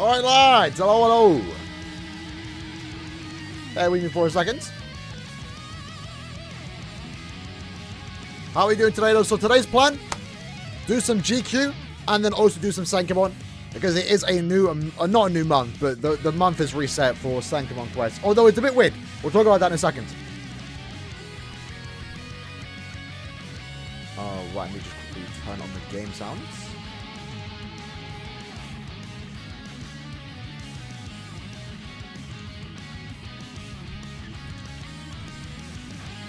Alright, lads. Hello, hello. Bear with me for a second. How are we doing today, though? So today's plan, do some GQ, and then also do some SENKAIMON. Because it is a new, not a new month, but the month is reset for SENKAIMON quests. Although it's a bit weird. We'll talk about that in a second. Right, let me just quickly turn on the game sounds.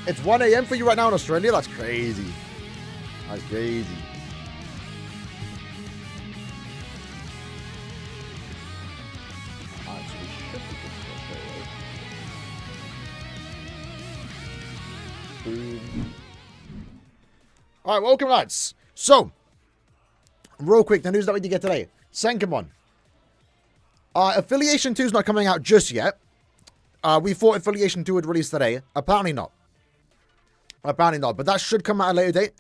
It's 1 a.m. for you right now in Australia? That's crazy. That's crazy. Alright, welcome, lads. So, real quick, the news that we did get today. SENKAIMON. Affiliation 2 is not coming out just yet. We thought Affiliation 2 would release today. Apparently not. Apparently not, but that should come out at a later date.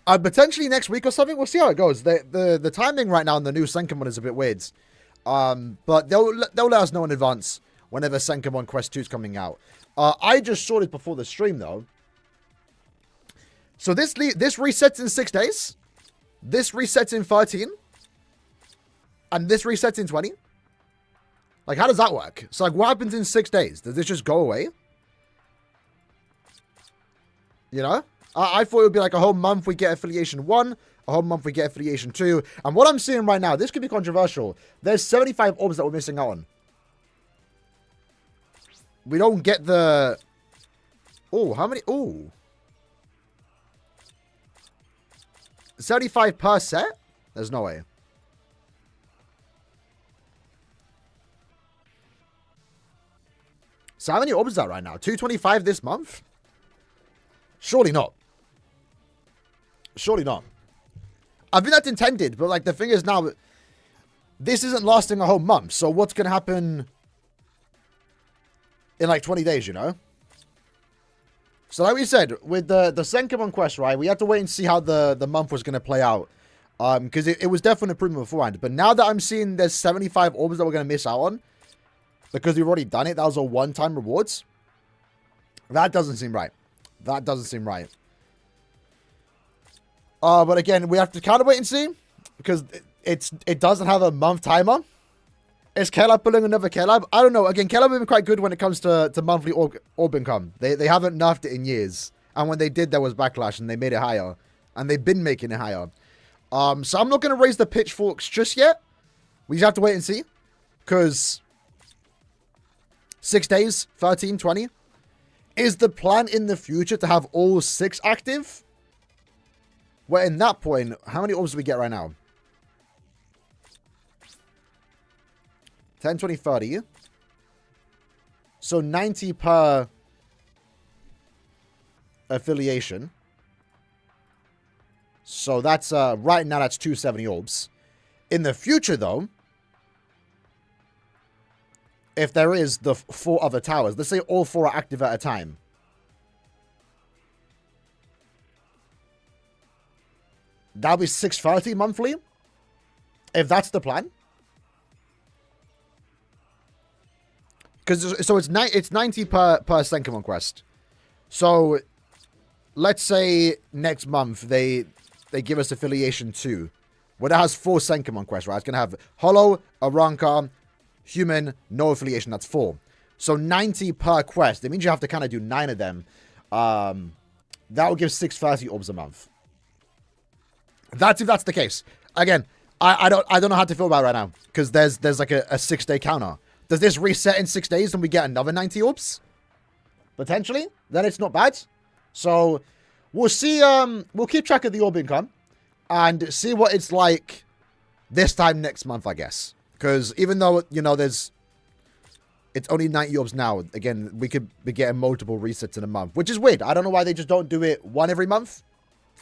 Potentially next week or something. We'll see how it goes. The timing right now on the new SENKAIMON is a bit weird. But they'll let us know in advance whenever SENKAIMON Quest 2 is coming out. I just saw it before the stream, though. So this resets in 6 days. This resets in 13. And this resets in 20. Like, how does that work? So, like, what happens in 6 days? Does this just go away? You know? I thought it would be like a whole month we get Affiliation 1. A whole month we get Affiliation 2. And what I'm seeing right now, this could be controversial. There's 75 orbs that we're missing out on. We don't get the... Oh, how many... Oh. 75 per set? There's no way. So how many orbs is that right now? 225 this month? Surely not. Surely not. I think that's intended, but like the thing is now, this isn't lasting a whole month. So what's going to happen in like 20 days, you know? So like we said, with the SENKAIMON quest, right, we had to wait and see how the month was going to play out. Because it was definitely an improvement beforehand. But now that I'm seeing there's 75 orbs that we're going to miss out on, because we've already done it, that was a one-time rewards. That doesn't seem right. That doesn't seem right. But again, we have to kind of wait and see. Because it doesn't have a month timer. Is Caleb pulling another Caleb? I don't know. Again, Caleb has been quite good when it comes to monthly orb income. They haven't nerfed it in years. And when they did, there was backlash and they made it higher. And they've been making it higher. So I'm not going to raise the pitchforks just yet. We just have to wait and see. Because 6 days, 13, 20. Is the plan in the future to have all 6 active? Well, in that point, how many orbs do we get right now? 10, 20, 30. So 90 per affiliation. So that's, right now that's 270 orbs. In the future, though, if there is the 4 other towers, let's say all 4 are active at a time. That'll be 630 monthly. If that's the plan. Because so it's 90 per SENKAIMON quest. So let's say next month they give us Affiliation 2. Well, that has 4 SENKAIMON quests, right? It's gonna have Hollow, Aranka, Human, no affiliation. That's 4. So 90 per quest. It means you have to kind of do 9 of them. That will give 630 orbs a month. That's if that's the case. Again, I don't know how to feel about it right now. Because there's like a 6-day counter. Does this reset in 6 days and we get another 90 orbs? Potentially. Then it's not bad. So we'll see. We'll keep track of the orb income. And see what it's like this time next month, I guess. Because even though, you know, it's only 90 orbs now. Again, we could be getting multiple resets in a month. Which is weird. I don't know why they just don't do it one every month.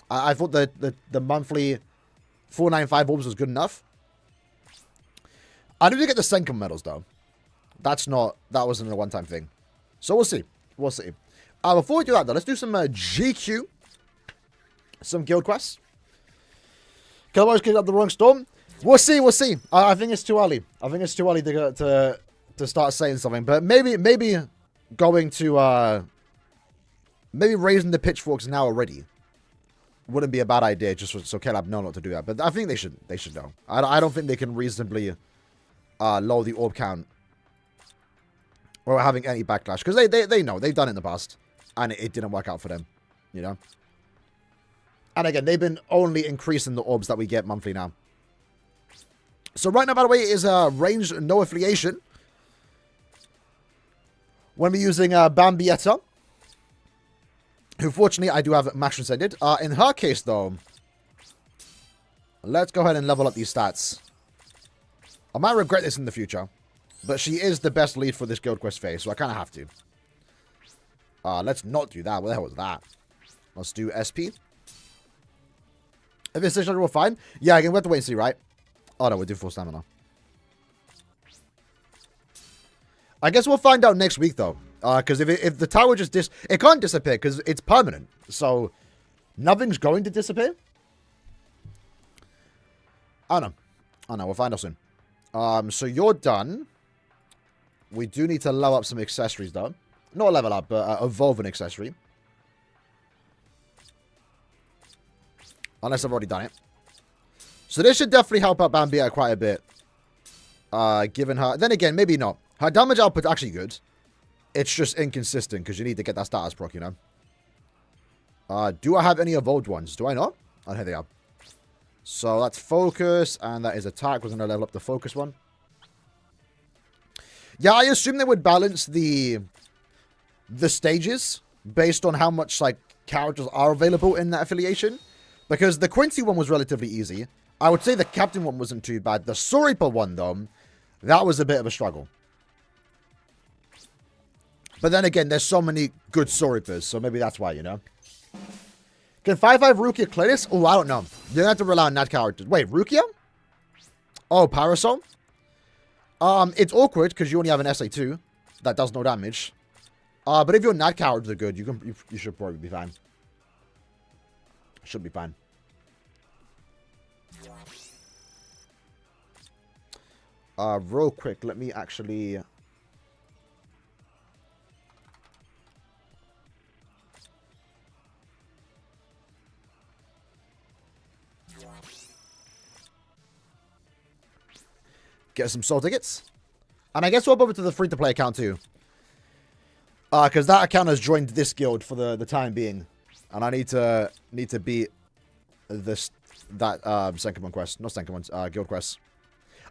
I thought that the monthly 495 orbs was good enough. I didn't get the SENKAIMON medals, though. That wasn't a one-time thing. So we'll see. We'll see. Before we do that, though, let's do some GQ. Some guild quests. Kill always kicked up the wrong storm. We'll see. We'll see. I think it's too early. I think it's too early to start saying something. But maybe going to maybe raising the pitchforks now already wouldn't be a bad idea. Just so Caleb know not to do that. But I think they should know. I don't think they can reasonably lower the orb count or having any backlash, because they know they've done it in the past and it didn't work out for them. You know. And again, they've been only increasing the orbs that we get monthly now. So right now, by the way, is range no affiliation. When we're using Bambietta, who fortunately I do have max transcended. In her case, though, let's go ahead and level up these stats. I might regret this in the future, but she is the best lead for this Guild Quest phase, so I kind of have to. Let's not do that. What the hell was that? Let's do SP. If it's 600, we're fine. Yeah, again, we have to wait and see, right? Oh, no, we'll do full stamina. I guess we'll find out next week, though. Because if the tower just it can't disappear because it's permanent. So, nothing's going to disappear. I don't know. We'll find out soon. So you're done. We do need to level up some accessories, though. Not level up, but evolve an accessory. Unless I've already done it. So this should definitely help out Bambietta quite a bit. Given her... Then again, maybe not. Her damage output's actually good. It's just inconsistent because you need to get that status proc, you know. Do I have any evolved ones? Do I not? Oh, here they are. So that's focus, and that is attack. We're going to level up the focus one. Yeah, I assume they would balance the stages based on how much, like, characters are available in that affiliation. Because the Quincy one was relatively easy. I would say the Captain one wasn't too bad. The Soripa one, though, that was a bit of a struggle. But then again, there's so many good Soripas, so maybe that's why, you know. Can 5-5 Rukia clear this? Oh, I don't know. You're going to have to rely on that character. Wait, Rukia? Oh, Parasol? It's awkward because you only have an SA2 that does no damage. But if your Nat characters are good, you should probably be fine. Should be fine. Real quick, let me actually... get some soul tickets. And I guess we'll over to the free-to-play account too. Because that account has joined this guild for the time being. And I need to beat that SENKAIMON quest. Not SENKAIMON, guild quest.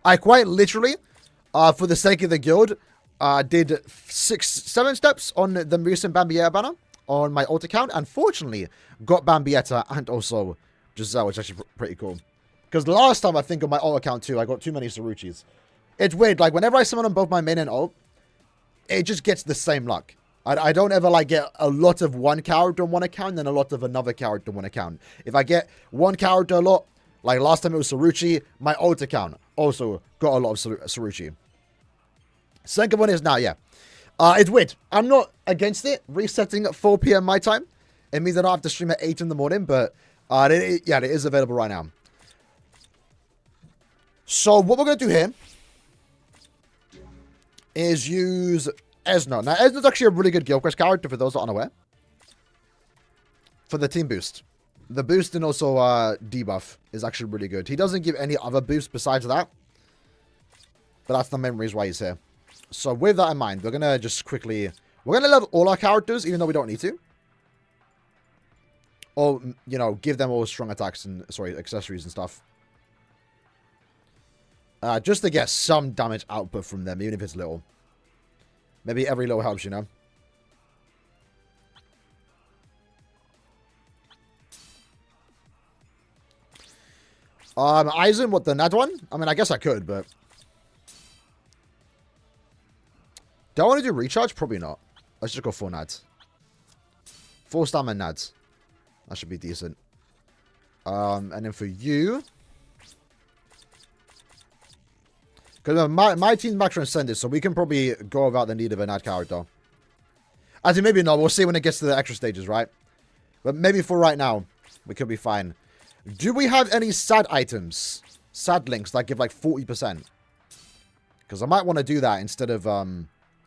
I quite literally, for the sake of the guild, did 7 steps on the recent Bambietta banner on my alt account. And fortunately, got Bambietta and also Giselle, which is actually pretty cool. Because last time, I think, on my alt account too, I got too many Saruchis. It's weird. Like, whenever I summon on both my main and alt, it just gets the same luck. I don't ever, like, get a lot of one character on one account and a lot of another character on one account. If I get one character a lot, like last time it was Saruchi, my alt account also got a lot of Saruchi. SENKAIMON is now, yeah. It's weird. I'm not against it resetting at 4 PM my time. It means I don't have to stream at 8 in the morning, but yeah, it is available right now. So what we're going to do here is use Esno. Now, Esno's actually a really good Guild Quest character for those that aren't unaware. For the team boost. The boost and also debuff is actually really good. He doesn't give any other boosts besides that. But that's the main reason why he's here. So with that in mind, we're going to just quickly... We're going to level all our characters, even though we don't need to. Or, you know, give them all strong attacks and, sorry, accessories and stuff. Just to get some damage output from them, even if it's little. Maybe every little helps, you know. Aizen, what, the Nad one? I mean, I guess I could, but... Do I want to do recharge? Probably not. Let's just go 4 Nads. 4 stamina Nads. That should be decent. And then for you... Because my team's max transcended, so we can probably go without the need of a Nad character. As in, maybe not. We'll see when it gets to the extra stages, right? But maybe for right now, we could be fine. Do we have any sad items sad links that give like 40%. Because I might want to do that instead of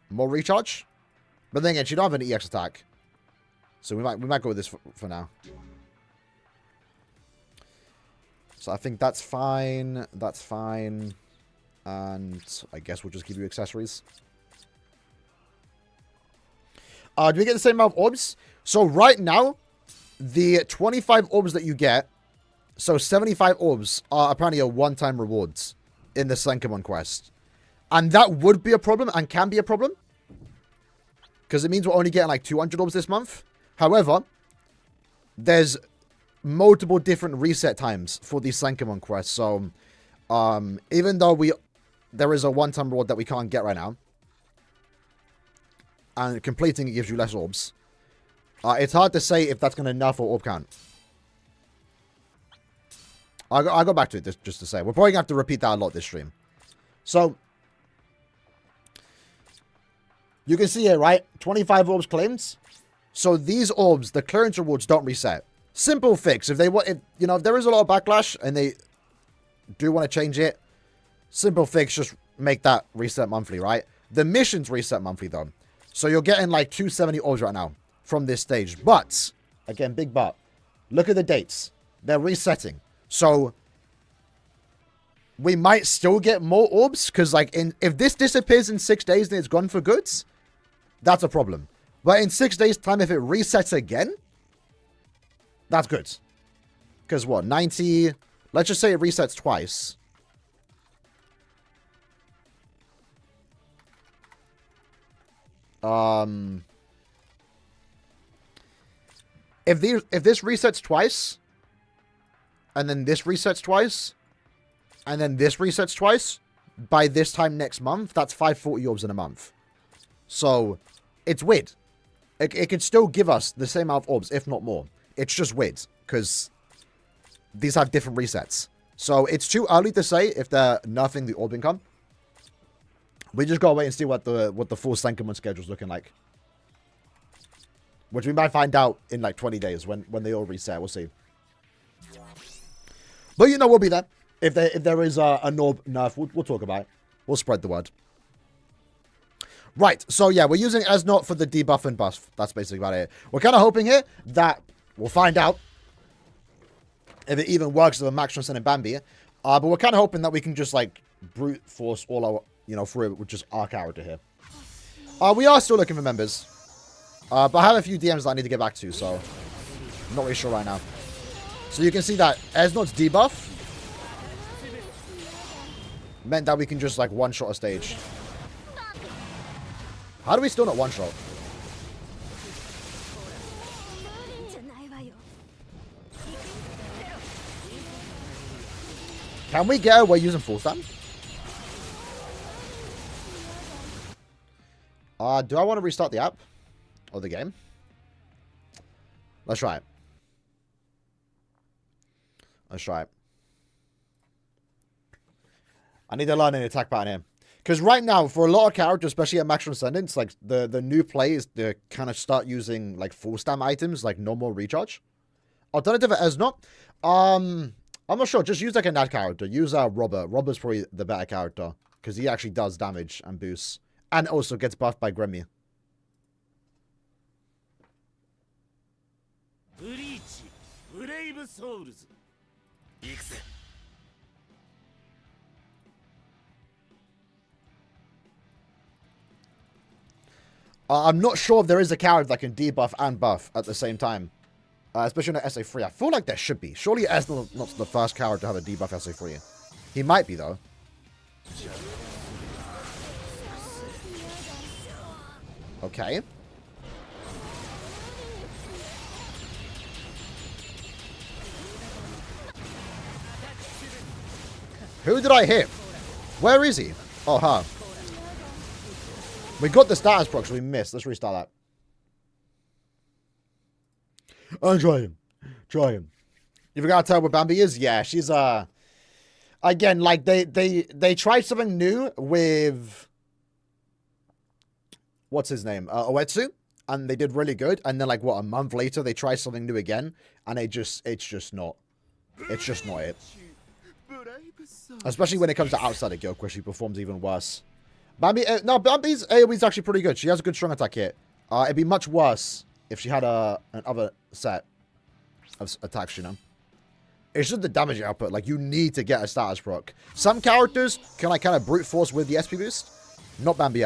more recharge. But then again, she don't have an EX attack. So we might go with this for now. So I think that's fine. That's fine. And I guess we'll just give you accessories. Do we get the same amount of orbs? So right now, the 25 orbs that you get, so 75 orbs are apparently a one-time rewards in the SENKAIMON quest. And that would be a problem and can be a problem. Because it means we're only getting like 200 orbs this month. However, there's multiple different reset times for these SENKAIMON quests. So, even though there is a one-time reward that we can't get right now, and completing it gives you less orbs, it's hard to say if that's going to enough or orb count. I'll go back to it just to say. We're probably going to have to repeat that a lot this stream. So, you can see here, right? 25 orbs claimed. So these orbs, the clearance rewards don't reset. Simple fix. If there is a lot of backlash and they do want to change it, simple fix, just make that reset monthly, right? The missions reset monthly though. So you're getting like 270 orbs right now from this stage. But, again, big but. Look at the dates. They're resetting. So we might still get more orbs because like if this disappears in 6 days and it's gone for good, that's a problem. But in 6 days time, if it resets again, that's good. Because what, 90, let's just say it resets twice. If this resets twice, and then this resets twice, and then this resets twice, by this time next month, that's 540 orbs in a month. So, it's weird. It could still give us the same amount of orbs, if not more. It's just weird, because these have different resets. So, it's too early to say if they're nerfing the orb income. We just gotta wait and see what the full SENKAIMON schedule's looking like. Which we might find out in like 20 days when they all reset. We'll see. But you know, we'll be there. If there is a nerf, we'll talk about it. We'll spread the word. Right, so yeah, we're using Esnot for the debuff and buff. That's basically about it. We're kind of hoping here that we'll find out if it even works with a Max Transcendent Bambi. But we're kind of hoping that we can just like brute force all our, through it with just our character here. We are still looking for members. But I have a few DMs that I need to get back to, so I'm not really sure right now. So you can see that Esnot's debuff meant that we can just like one-shot a stage. How do we still not one-shot? Can we get away using full stun? Do I want to restart the app? Or the game? Let's try it. Let's try it. I need to learn an attack pattern here. Because right now, for a lot of characters, especially at Max Transcendence, like the new play is to kind of start using like full stam items, like no more recharge. Alternative as not. I'm not sure. Just use like a Nat character. Use Robert. Robert's probably the better character. Because he actually does damage and boosts. And also gets buffed by Gremmy. Bleach, Brave Souls. I'm not sure if there is a character that can debuff and buff at the same time. Especially on SA3. I feel like there should be. Surely Esnot's not the first character to have a debuff SA3. He might be, though. Okay. Who did I hit? Where is he? Oh, huh. We got the status proc, so we missed. Let's restart that. Oh, try him. Try him. You forgot to tell where Bambi is? Yeah, she's, again, like, they tried something new with... What's his name? Oetsu. And they did really good. And then, like, what, a month later, they tried something new again. And it's just not. It's just not it. Especially when it comes to outside of Guild Quest, she performs even worse. Bambi, no, Bambi's AoE is actually pretty good. She has a good strong attack hit. It'd be much worse if she had another set of attacks, you know. It's just the damage output. Like, you need to get a status proc. Some characters can, like, kind of brute force with the SP boost. Not Bambi.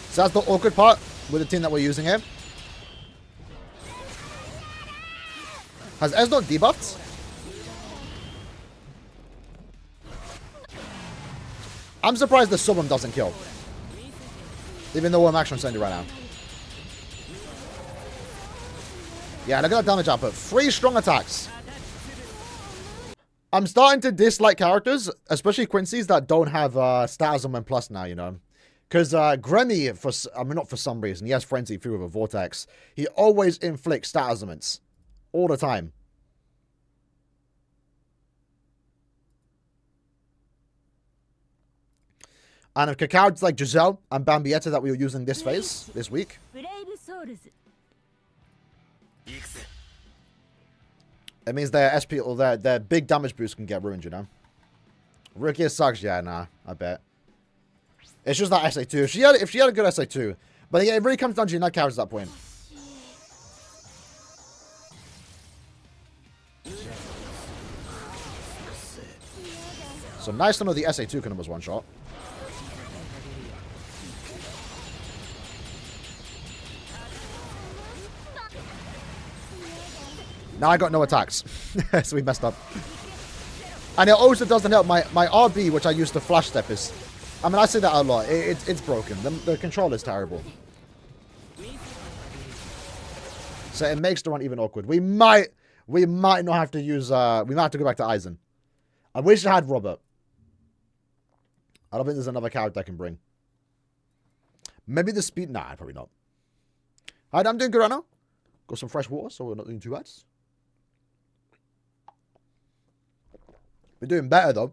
So that's the awkward part with the team that we're using here. Has Ez not debuffed? I'm surprised the summon doesn't kill. Even though I'm actually sending it right now. Yeah, look at that damage output. 3 strong attacks. I'm starting to dislike characters, especially Quincy's, that don't have status on plus now, you know. Because Granny, not for some reason, he has Frenzy through with a Vortex. He always inflicts status ailments. All the time. And if characters like Giselle and Bambietta that we were using this phase, this week. It means their SP or their big damage boost can get ruined, you know. Rukia sucks, yeah, nah, I bet. It's just that SA2. If she had a good SA2. But yeah, it really comes down to your net characters at that point. So nice to know the SA2 can almost one shot. Now I got no attacks. So we messed up. And it also doesn't help. My RB, which I used to flash step, is... I mean, I say that a lot. It's broken. The control is terrible. So it makes the run even awkward. We might not have to use... we might have to go back to Aizen. I wish I had Robert. I don't think there's another character I can bring. Maybe the speed... Nah, probably not. Alright, I'm doing good right now. Got some fresh water, so we're not doing too bad. We're doing better, though.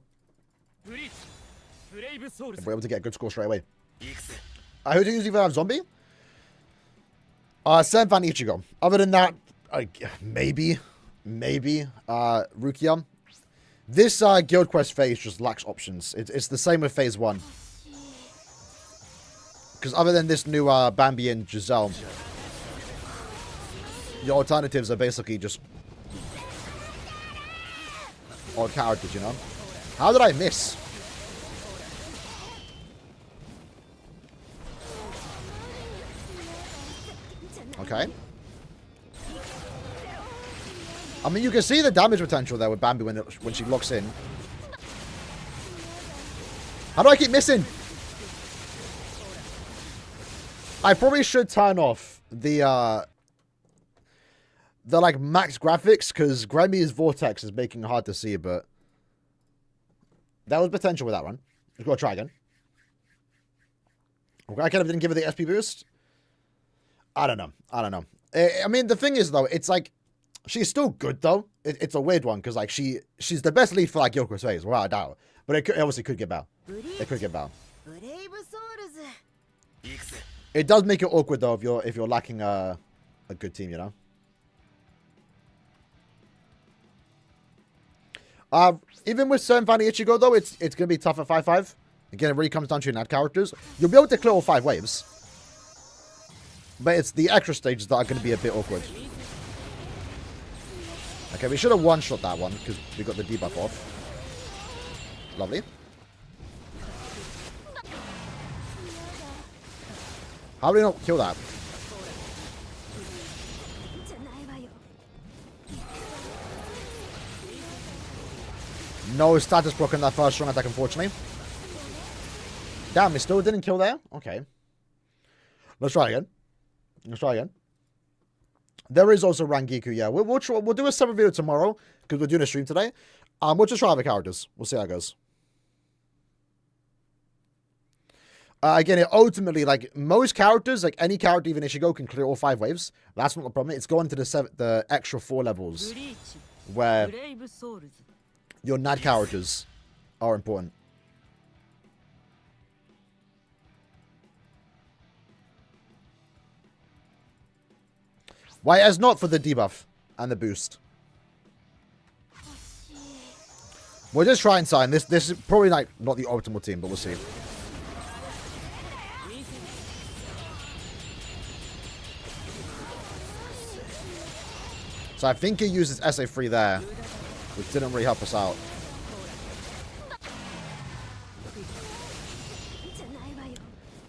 If we're able to get a good score straight away. Who do you usually have zombie? Sen Van Ichigo. Other than that, maybe Rukia. This Guild Quest phase just lacks options. It's the same with phase 1. Because other than this new Bambi and Giselle, your alternatives are basically just odd characters, you know? How did I miss? Okay. I mean, you can see the damage potential there with Bambi when she locks in. How do I keep missing? I probably should turn off the like max graphics, because Grammy's Vortex is making it hard to see, but that was potential with that one. Let's go try again. Okay, I kind of didn't give her the SP boost. I don't know. I mean, the thing is, though, it's like, she's still good, though. It's a weird one, because, like, she's the best lead for, like, Guild Quest phase, without a doubt. But it obviously could get better. It could get better. It does make it awkward, though, if you're lacking a good team, you know? Even with certain Fanny Ichigo, though, it's going to be tough at 5-5. Again, it really comes down to your net characters. You'll be able to clear all 5 waves. But it's the extra stages that are going to be a bit awkward. Okay, we should have one-shot that one, because we got the debuff off. Lovely. How do we not kill that? No status block in that first strong attack, unfortunately. Damn, we still didn't kill there? Okay. Let's try again. There is also Rangiku, yeah. We'll do a separate video tomorrow, because we're doing a stream today. We'll just try other characters. We'll see how it goes. Again, it ultimately, like, most characters, like any character, even Ichigo, can clear all 5 waves. That's not the problem. It's going to the extra 4 levels where your NAD characters are important. Why as not for the debuff and the boost? We'll just try and sign. This is probably like not the optimal team, but we'll see. So I think he uses SA3 there, which didn't really help us out.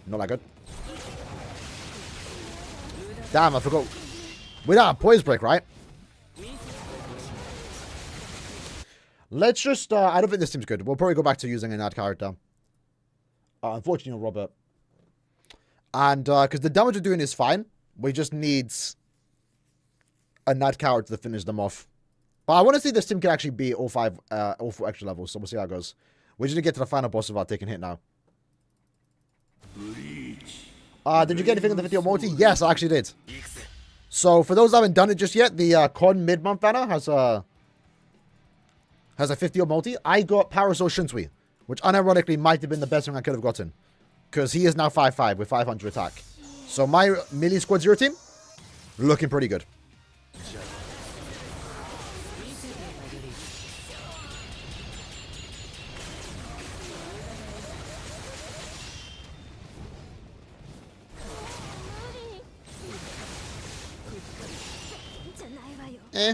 Not that good. Damn, I forgot. We don't have poise break, right? Let's just, I don't think this team's good. We'll probably go back to using an ad character. Unfortunately, Robert. And, because the damage we're doing is fine. We just need a nad character to finish them off. But I want to see this team can actually beat all 4 extra levels. So we'll see how it goes. We're just going to get to the final boss without taking hit now. Bleach. Did you get anything in the video multi? Yes, I actually did. So for those that haven't done it just yet, the Con mid-month banner has a 50 multi. I got Parasol Shinsui, which unironically might have been the best thing I could have gotten. Because he is now 5-5 with 500 attack. So my melee squad 0 team, looking pretty good. Eh.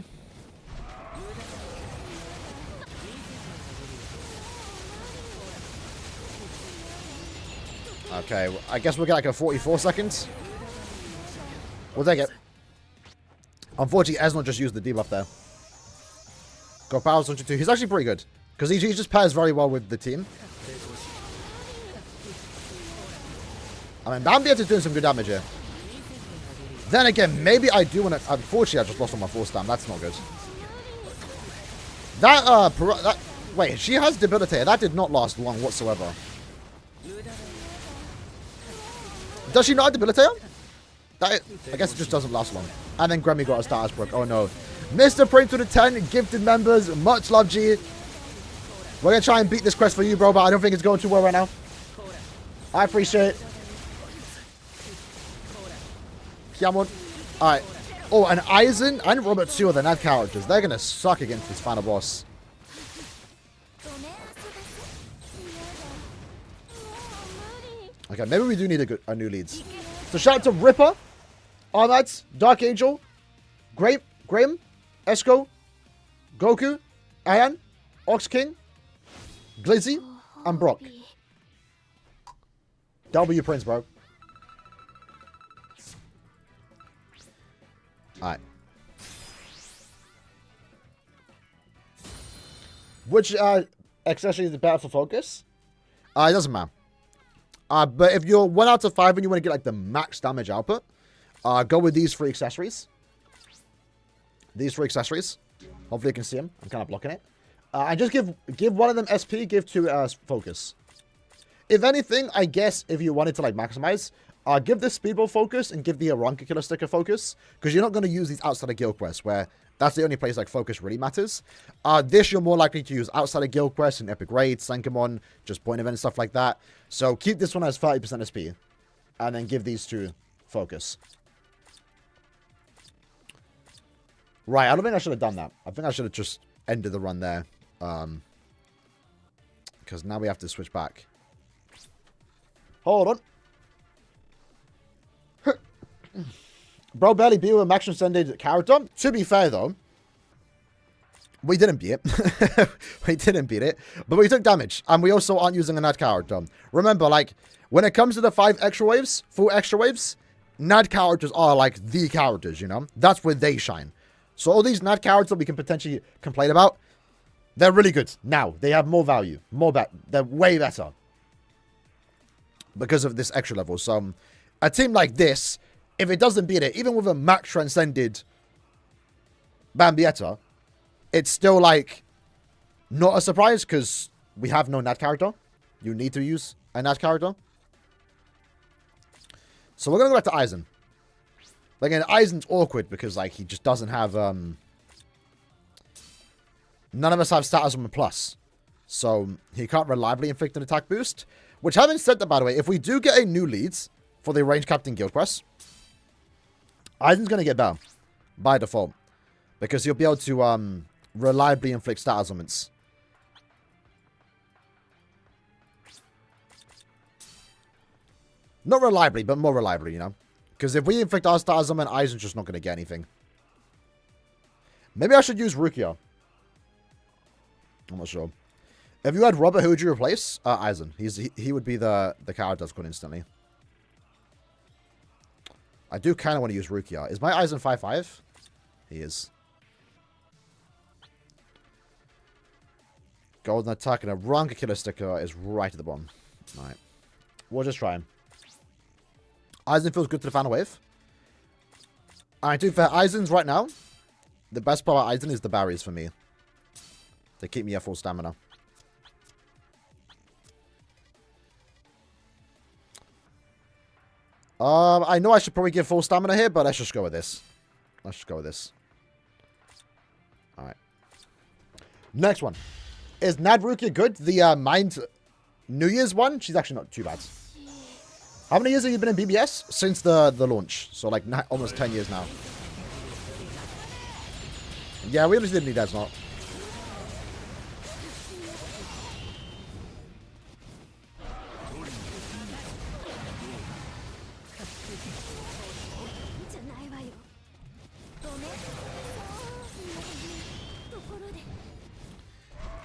Okay, well, I guess we'll get like a 44 seconds. We'll take it. Unfortunately, Esnor just used the debuff there. Got Power Soldier 2. He's actually pretty good. Because he just pairs very well with the team. I mean, Bambieta's doing some good damage here. Then again, maybe I do want to... Unfortunately, I just lost on my 4-stam. That's not good. That, wait, she has Debilitator. That did not last long whatsoever. Does she not have Debilitator? I guess it just doesn't last long. And then Grammy got a status broke. Oh, no. Mr. Prince to the 10, gifted members. Much love, G. We're going to try and beat this quest for you, bro, but I don't think it's going too well right now. I appreciate it. Come on. Alright. Oh, and Aizen and Robert Sue are the NAD characters. They're going to suck against this final boss. Okay, maybe we do need a new leads. So shout out to Ripper, Ahmad, Dark Angel, Graham, Esco, Goku, Ayan, Ox King, Glizzy, and Brock. W Prince, bro. Alright. Which accessory is better for focus? It doesn't matter. But if you're 1 out of 5 and you want to get like the max damage output, go with these 3 accessories. These 3 accessories. Hopefully you can see them. I'm kind of blocking it. And just give one of them SP, give 2 focus. If anything, I guess if you wanted to like maximize, give the Speedball focus and give the Aranka Killer Sticker focus. Because you're not going to use these outside of Guild Quest where that's the only place like focus really matters. This you're more likely to use outside of Guild Quest and Epic Raids, SENKAIMON, just point event and stuff like that. So keep this one as 30% SP. And then give these 2 focus. Right, I don't think I should have done that. I think I should have just ended the run there. Because now we have to switch back. Hold on. Bro barely beat with a max transcended character. To be fair, though, we didn't beat it. We didn't beat it. But we took damage. And we also aren't using a NAD character. Remember, like, when it comes to the 5 extra waves, 4 extra waves, NAD characters are, like, the characters, you know? That's where they shine. So all these NAD characters we can potentially complain about, they're really good. Now, they have more value. They're way better. Because of this extra level. So, a team like this, if it doesn't beat it, even with a max transcended Bambieta, it's still like not a surprise because we have no NAD character. You need to use a NAD character. So we're going to go back to Aizen. Again, Aizen's awkward because like he just doesn't have... none of us have status on a plus. So he can't reliably inflict an attack boost. Which having said that, by the way, if we do get a new lead for the Range Captain Guild Quest, Aizen's going to get better. by default. Because you'll be able to reliably inflict status ailments. Not reliably, but more reliably, you know. Because if we inflict our status ailment, Aizen's just not going to get anything. Maybe I should use Rukia. I'm not sure. If you had Robert, who would you replace? Aizen. He would be the character that's gone instantly. I do kind of want to use Rukia. Is my Aizen 5-5? He is. Golden attack and a Ranka killer sticker is right at the bottom. Alright. We'll just try him. Aizen feels good to the final wave. Alright, to be fair, Aizen's right now. The best part about Aizen is the berries for me. They keep me at full stamina. I know I should probably give full stamina here, but let's just go with this. Let's just go with this. Alright. Next one. Is Nadrukia good? The Mind New Year's one? She's actually not too bad. How many years have you been in BBS? Since the launch. So like almost 10 years now. Yeah, we obviously didn't need that, not.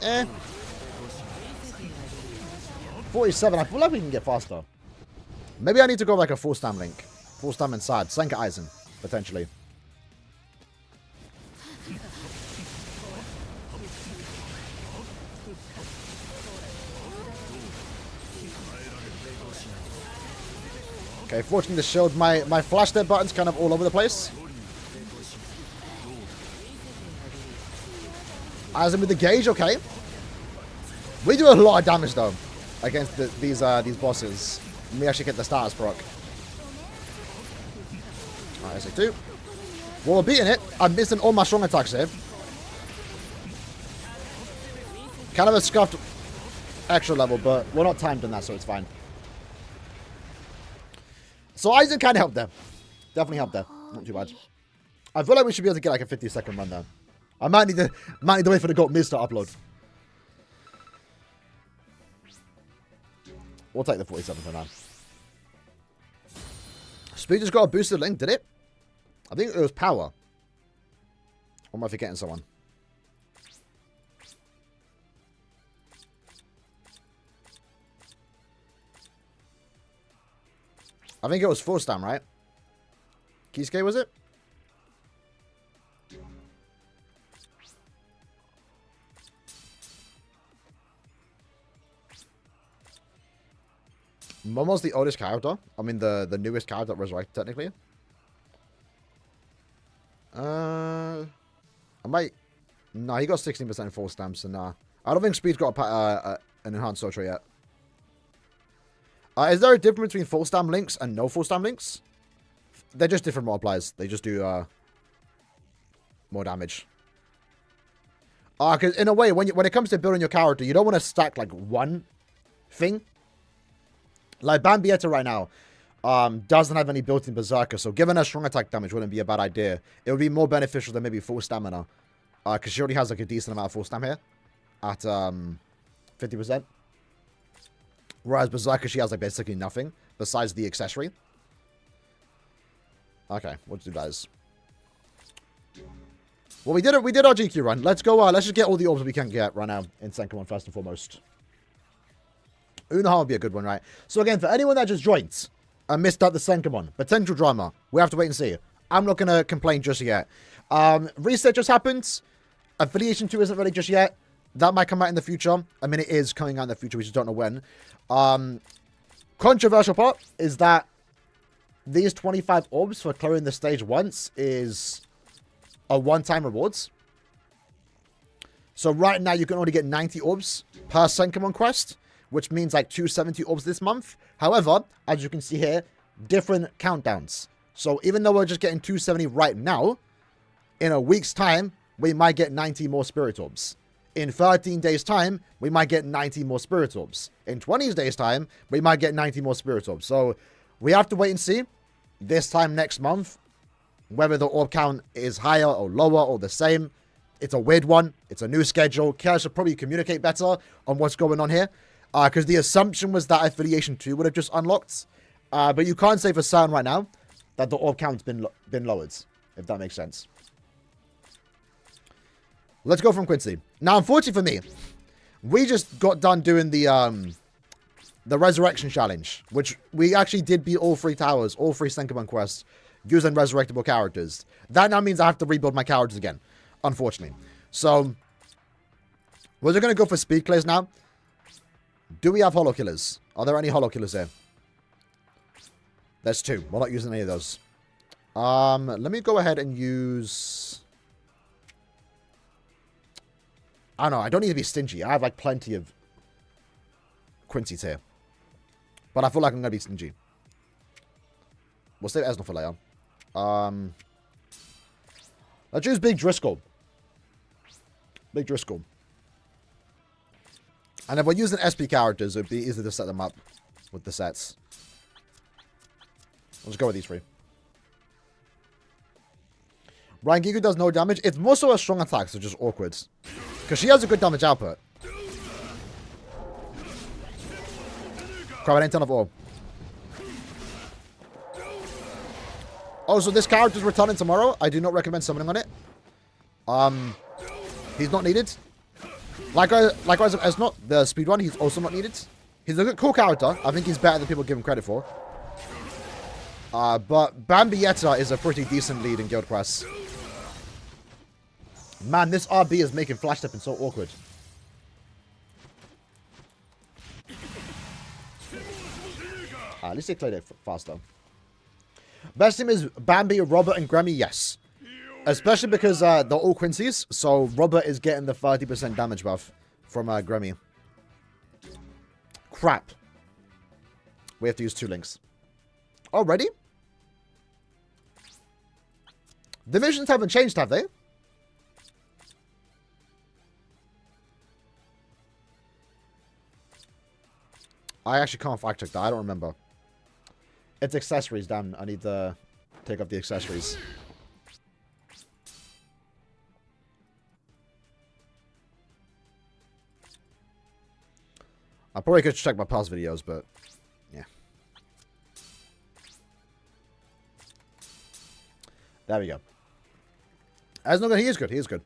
Eh. 47. I feel like we can get faster. Maybe I need to go like a full stam link. Full stam inside. Senka Aizen, potentially. Okay, fortunately the shield. My flash dead button's kind of all over the place. Aizen with the gauge, okay. We do a lot of damage though against these bosses. We actually get the status proc. Alright, SA2. Well, we're beating it. I'm missing all my strong attacks here. Kind of a scuffed extra level, but we're not timed on that, so it's fine. So Aizen kind of helped there. Definitely helped there. Not too bad. I feel like we should be able to get like a 50-second run there. I might need to wait for the GOAT Miz to upload. We'll take the 47 for now. Speed just got a boosted link, did it? I think it was power. Or am I forgetting someone? I think it was full stam, right? Kisuke, was it? Momo's the oldest character. I mean, the newest character that resurrected, technically. I might... No, he got 16% full stamps, so nah. I don't think Speed's got an enhanced ultra yet. Is there a difference between full stam links and no full stam links? They're just different multipliers. They just do more damage. Because in a way, when it comes to building your character, you don't want to stack like one thing. Like Bambietta right now doesn't have any built-in Berserker, so giving her strong attack damage wouldn't be a bad idea. It would be more beneficial than maybe full stamina. Because she already has like a decent amount of full stam here. At 50%. Whereas Berserker, she has like basically nothing besides the accessory. Okay, we'll do guys. Well, we did our GQ run. Let's go. Let's just get all the orbs we can get right now in SENKAIMON first and foremost. Unoha would be a good one, right? So again, for anyone that just joins and missed out the SENKAIMON potential drama, we have to wait and see. I'm not gonna complain just yet. Reset just happened. Affiliation 2 isn't ready just yet. That might come out in the future. I mean, it is coming out in the future. We just don't know when. Controversial part is that these 25 orbs for clearing the stage once is a one-time rewards. So right now you can only get 90 orbs per SENKAIMON quest, which means like 270 orbs this month. However, as you can see here, different countdowns. So even though we're just getting 270 right now, in a week's time, we might get 90 more spirit orbs. In 13 days' time, we might get 90 more spirit orbs. In 20 days' time, we might get 90 more spirit orbs. So we have to wait and see. This time next month, Whether the orb count is higher or lower or the same, it's a weird one. It's a new schedule. Chaos should probably communicate better on what's going on here. Because the assumption was that Affiliation 2 would have just unlocked. But you can't say for certain right now that the orb count's been lowered, if that makes sense. Let's go from Quincy. Now, unfortunately for me, we just got done doing the Resurrection Challenge, which we actually did beat all 3 towers, all 3 SENKAIMON quests, using resurrectable characters. That now means I have to rebuild my characters again, unfortunately. So, we're just going to go for speed clears now. Do we have holo killers? Are there any holo killers here? There's 2. We're not using any of those. Let me go ahead and use... I don't know. I don't need to be stingy. I have, like, plenty of Quincy's here. But I feel like I'm going to be stingy. We'll save Esnor for later. Let's use Big Driscoll. Big Driscoll. And if we're using SP characters, it would be easy to set them up with the sets. Let's go with these 3. Rangiku does no damage. It's more so a strong attack, so just awkward. Because she has a good damage output. Crap, I didn't turn off all. Oh, so this character's returning tomorrow. I do not recommend summoning on it. He's not needed. Likewise, as not the speed one, he's also not needed. He's a good, cool character. I think he's better than people give him credit for. But Bambietta is a pretty decent lead in Guild Quests. Man, this RB is making flash stepping so awkward. At least they played it faster. Best team is Bambi, Robert, and Grammy, yes. Especially because they're all Quincy's, so Robert is getting the 30% damage buff from Grammy. Crap. We have to use 2 links. Already? The missions haven't changed, have they? I actually can't fact check that. I don't remember. It's accessories, damn. I need to take off the accessories. I probably could check my past videos, but yeah. There we go. As long as he is good. He is good.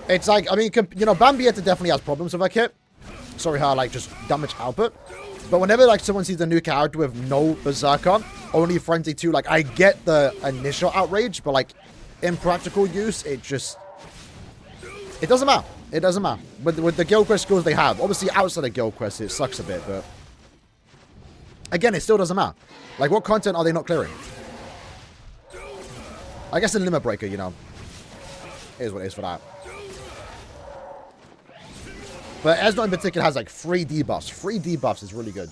It's like, I mean, you know, Bambietta definitely has problems with her kit. Sorry, her, like, just damage output. But whenever, like, someone sees a new character with no Berserker, only Frenzy 2, like, I get the initial outrage, but, like, in practical use, it just... It doesn't matter. It doesn't matter. With the Guild Quest skills they have. Obviously, outside of Guild Quest, it sucks a bit, but... Again, it still doesn't matter. Like, what content are they not clearing? I guess in Limit Breaker, you know. It is what it is for that. But Esnor in particular has, like, 3 debuffs. 3 debuffs is really good.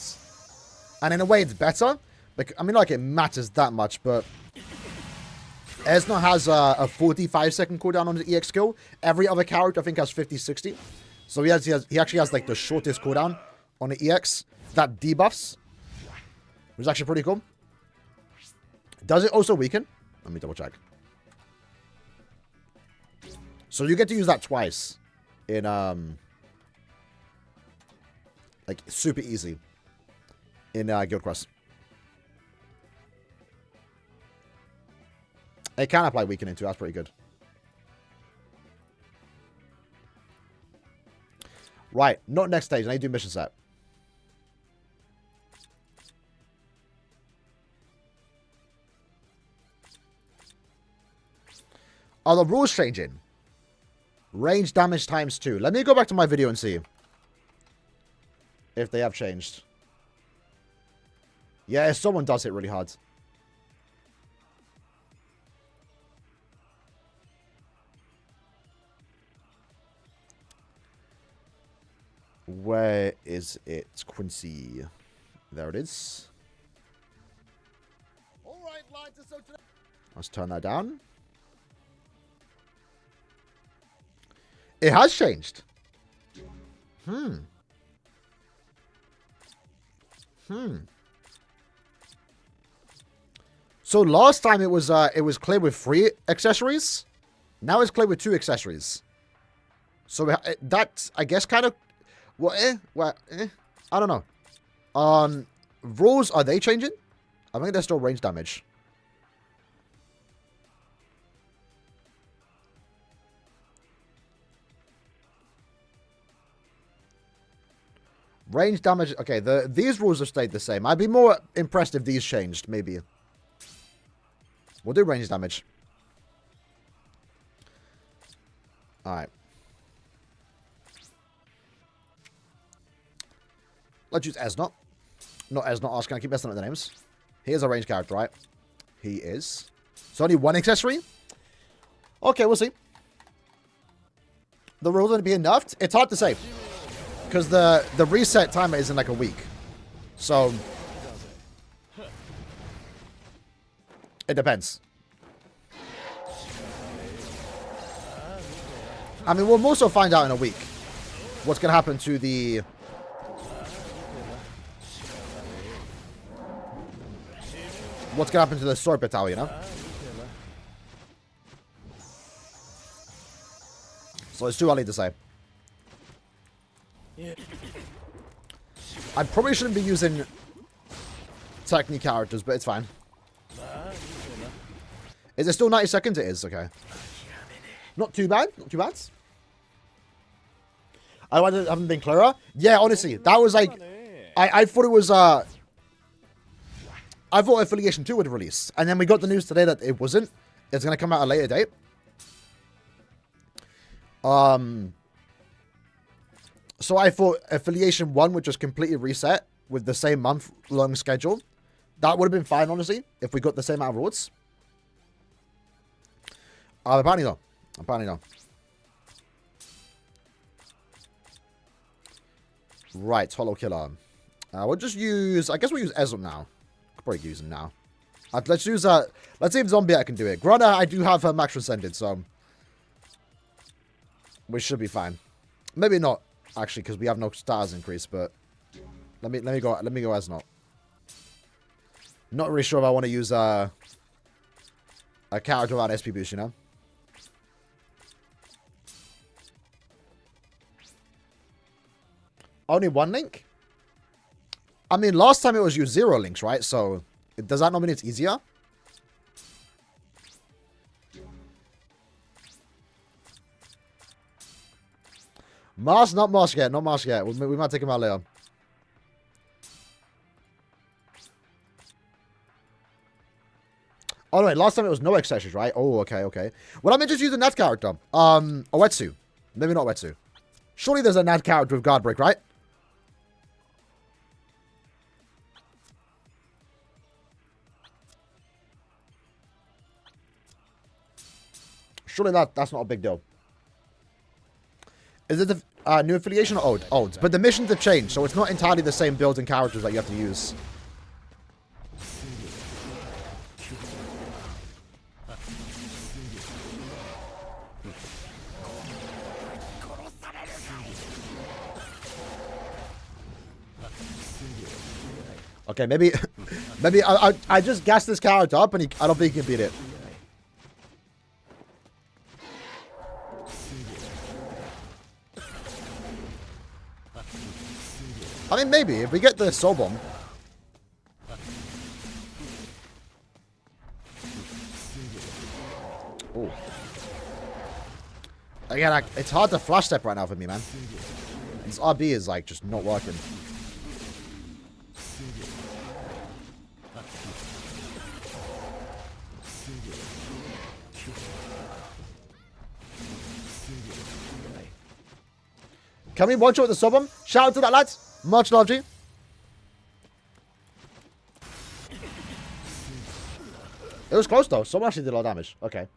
And in a way, it's better. Like, I mean, like, it matters that much, but... Esnor has a 45-second cooldown on the EX skill. Every other character, I think, has 50-60. So he actually has, like, the shortest cooldown on the EX. That debuffs. Which is actually pretty cool. Does it also weaken? Let me double check. So you get to use that twice. In, like, super easy. In Guild Quest. It can apply weakening too. That's pretty good. Right. Not next stage. I need to do mission set. Are the rules changing? Range damage times 2. Let me go back to my video and see if they have changed. Yeah, if someone does hit really hard. Where is it? Quincy. There it is. All right, let's turn that down. It has changed. So last time it was clear with 3 accessories. Now it's clear with 2 accessories. So that, I guess, kind of... I don't know. Rules, are they changing? I think they're still range damage. Range damage... Okay, these rules have stayed the same. I'd be more impressed if these changed, maybe. We'll do range damage. Alright. Let's use Esnot. Not Esnot. I was going to keep messing up the names. He is a range character, right? He is. So only 1 accessory? Okay, we'll see. The rules going to be nerfed? It's hard to say. Because the reset timer is in like a week. So... it depends. I mean, we'll also find out in a week what's going to happen to the... what's going to happen to the sword battalion, you know? So it's too early to say. I probably shouldn't be using technique characters, but it's fine. Is it still 90 seconds? It is, okay. Not too bad. Not too bad. I haven't been clearer. Yeah, honestly, that was like... I thought it was... I thought Affiliation 2 would release. And then we got the news today that it wasn't. It's going to come out at a later date. So I thought Affiliation 1 would just completely reset with the same month-long schedule. That would have been fine, honestly, if we got the same amount of rewards. Apparently not. Apparently not. Right, Hollow Killer. We'll just use... I guess we'll use Ezra now. Could probably use him now. Let's use... let's see if Zombie can do it. Grana, I do have her max transcended, so... we should be fine. Maybe not, actually, because we have no stars increase, but... Let me go as not. Not really sure if I want to use a character without SP boost, you know? Only 1 link? I mean, last time it was use 0 links, right? So, does that not mean it's easier? Mask, not mask yet. Not mask yet. We might take him out later. Oh, no, wait. Last time it was no accessories, right? Oh, okay, okay. Well, I'm just using that character. Oetsu. Maybe not Oetsu. Surely there's a Nat character with guard break, right? Surely that's not a big deal. Is it the new affiliation or old? Old. But the missions have changed, so it's not entirely the same builds and characters that you have to use. Okay, maybe I just gassed this character up and I don't think he can beat it. I mean, maybe if we get the soul bomb. Oh. Again, it's hard to flash step right now for me, man. This RB is like just not working. Can we one-shot with the soul bomb? Shout out to that, lads. Much love, G. It was close, though. Someone actually did a lot of damage. Okay.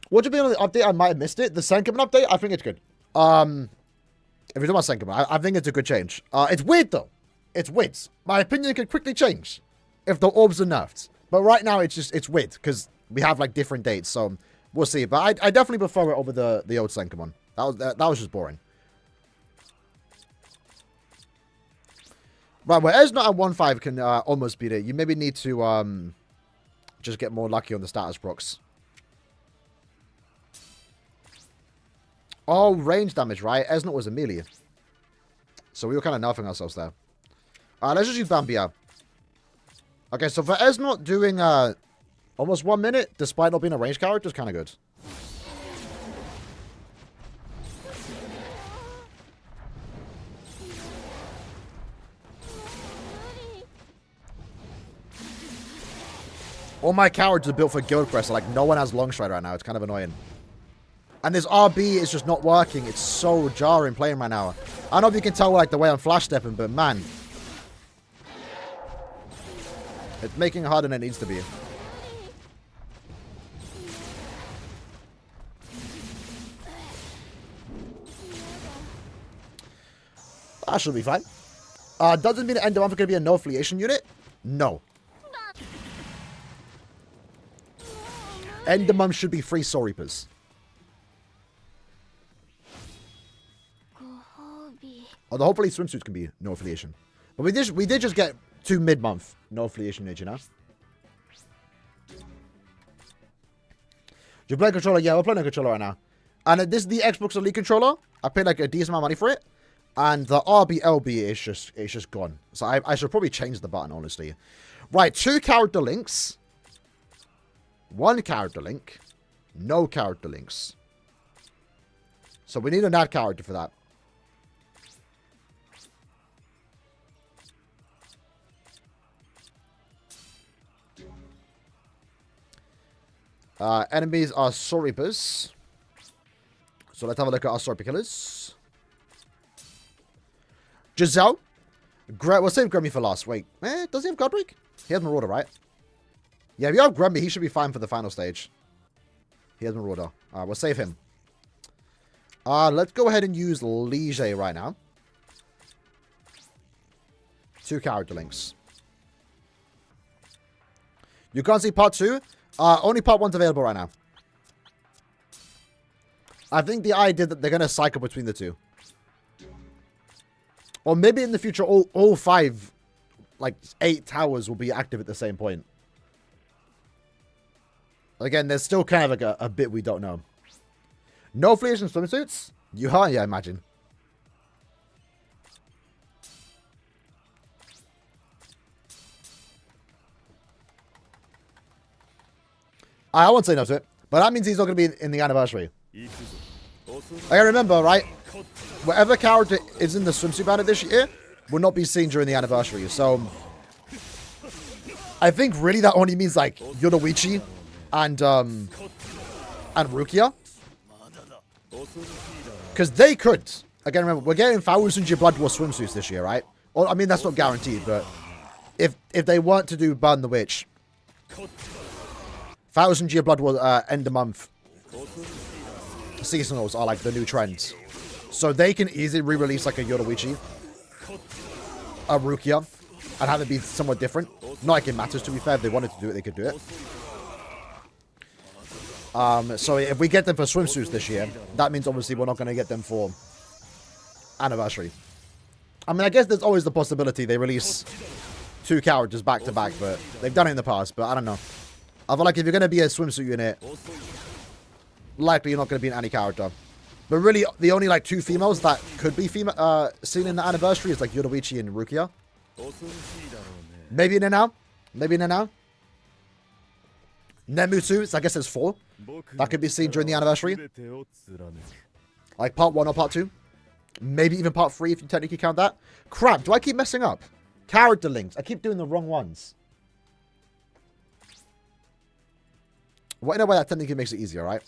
What do you mean on the update? I might have missed it. The SENKAIMON update? I think it's good. If you're talking about SENKAIMON, I think it's a good change. It's weird, though. It's weird. My opinion could quickly change if the orbs are nerfed. But right now, it's weird because we have, like, different dates. So, we'll see. But I definitely prefer it over the old SENKAIMON. That was just boring. Right, well, Esnot at 1-5 can almost beat it. You maybe need to just get more lucky on the status procs. Oh, range damage, right? Esnot was a melee. So we were kind of nerfing ourselves there. Alright, let's just use Bambia. Okay, so for Esnot doing almost 1 minute, despite not being a ranged character, is kind of good. All my characters are built for Guild Crest, so like no one has Long Stride right now. It's kind of annoying. And this RB is just not working. It's so jarring playing right now. I don't know if you can tell like the way I'm flash stepping, but man. It's making it harder than it needs to be. That should be fine. Doesn't mean the end of month is going to be a no affiliation unit? No. End of month should be free Soul Reapers. Although hopefully swimsuits can be no affiliation. But we did just get 2 mid-month no affiliation units, you know? Do you play a controller? Yeah, we're playing a controller right now. And this is the Xbox Elite controller. I paid like a decent amount of money for it. And the RBLB is just gone. So I should probably change the button, honestly. Right, 2 character links. 1 character link. No character links. So we need an ad character for that. Enemies are Soul Reapers. So let's have a look at our Soul Reaper killers. Giselle. We'll save Grammy for last. Wait. Does he have Godric? He has Marauder, right? Yeah, if you have Grammy, he should be fine for the final stage. He has Marauder. We'll save him. Let's go ahead and use Lige right now. 2 character links. You can't see part 2. Only part 1's available right now. I think the idea that they're going to cycle between the 2. Or maybe in the future, all 5, like 8 towers will be active at the same point. Again, there's still kind of like a bit we don't know. No affiliation swimsuits? You are, yeah, I imagine. I won't say no to it, but that means he's not going to be in the anniversary. I remember, right? Whatever character is in the swimsuit banner this year will not be seen during the anniversary. So, I think really that only means like Yodoichi and Rukia. Because they could. Again, remember, we're getting 1,000 Blood War swimsuits this year, right? Or, I mean, that's not guaranteed, but if they weren't to do Burn the Witch, 1,000 Blood War end of month seasonals are like the new trends. So they can easily re-release like a Yodoichi, a Rukia, and have it be somewhat different. Not like it matters, to be fair. If they wanted to do it, they could do it. So if we get them for swimsuits this year, that means obviously we're not going to get them for anniversary. I mean, I guess there's always the possibility they release 2 characters back to back, but they've done it in the past, but I don't know. I feel like if you're going to be a swimsuit unit, likely you're not going to be an any character. But really, the only like 2 females that could be seen in the anniversary is like Yodoichi and Rukia. Maybe Nenao. Maybe Nenao. Nemutsu, so I guess there's 4. That could be seen during the anniversary. Like part 1 or part 2. Maybe even part 3 if you technically count that. Crap, do I keep messing up? Character links. I keep doing the wrong ones. Well, in a way that technically makes it easier, right?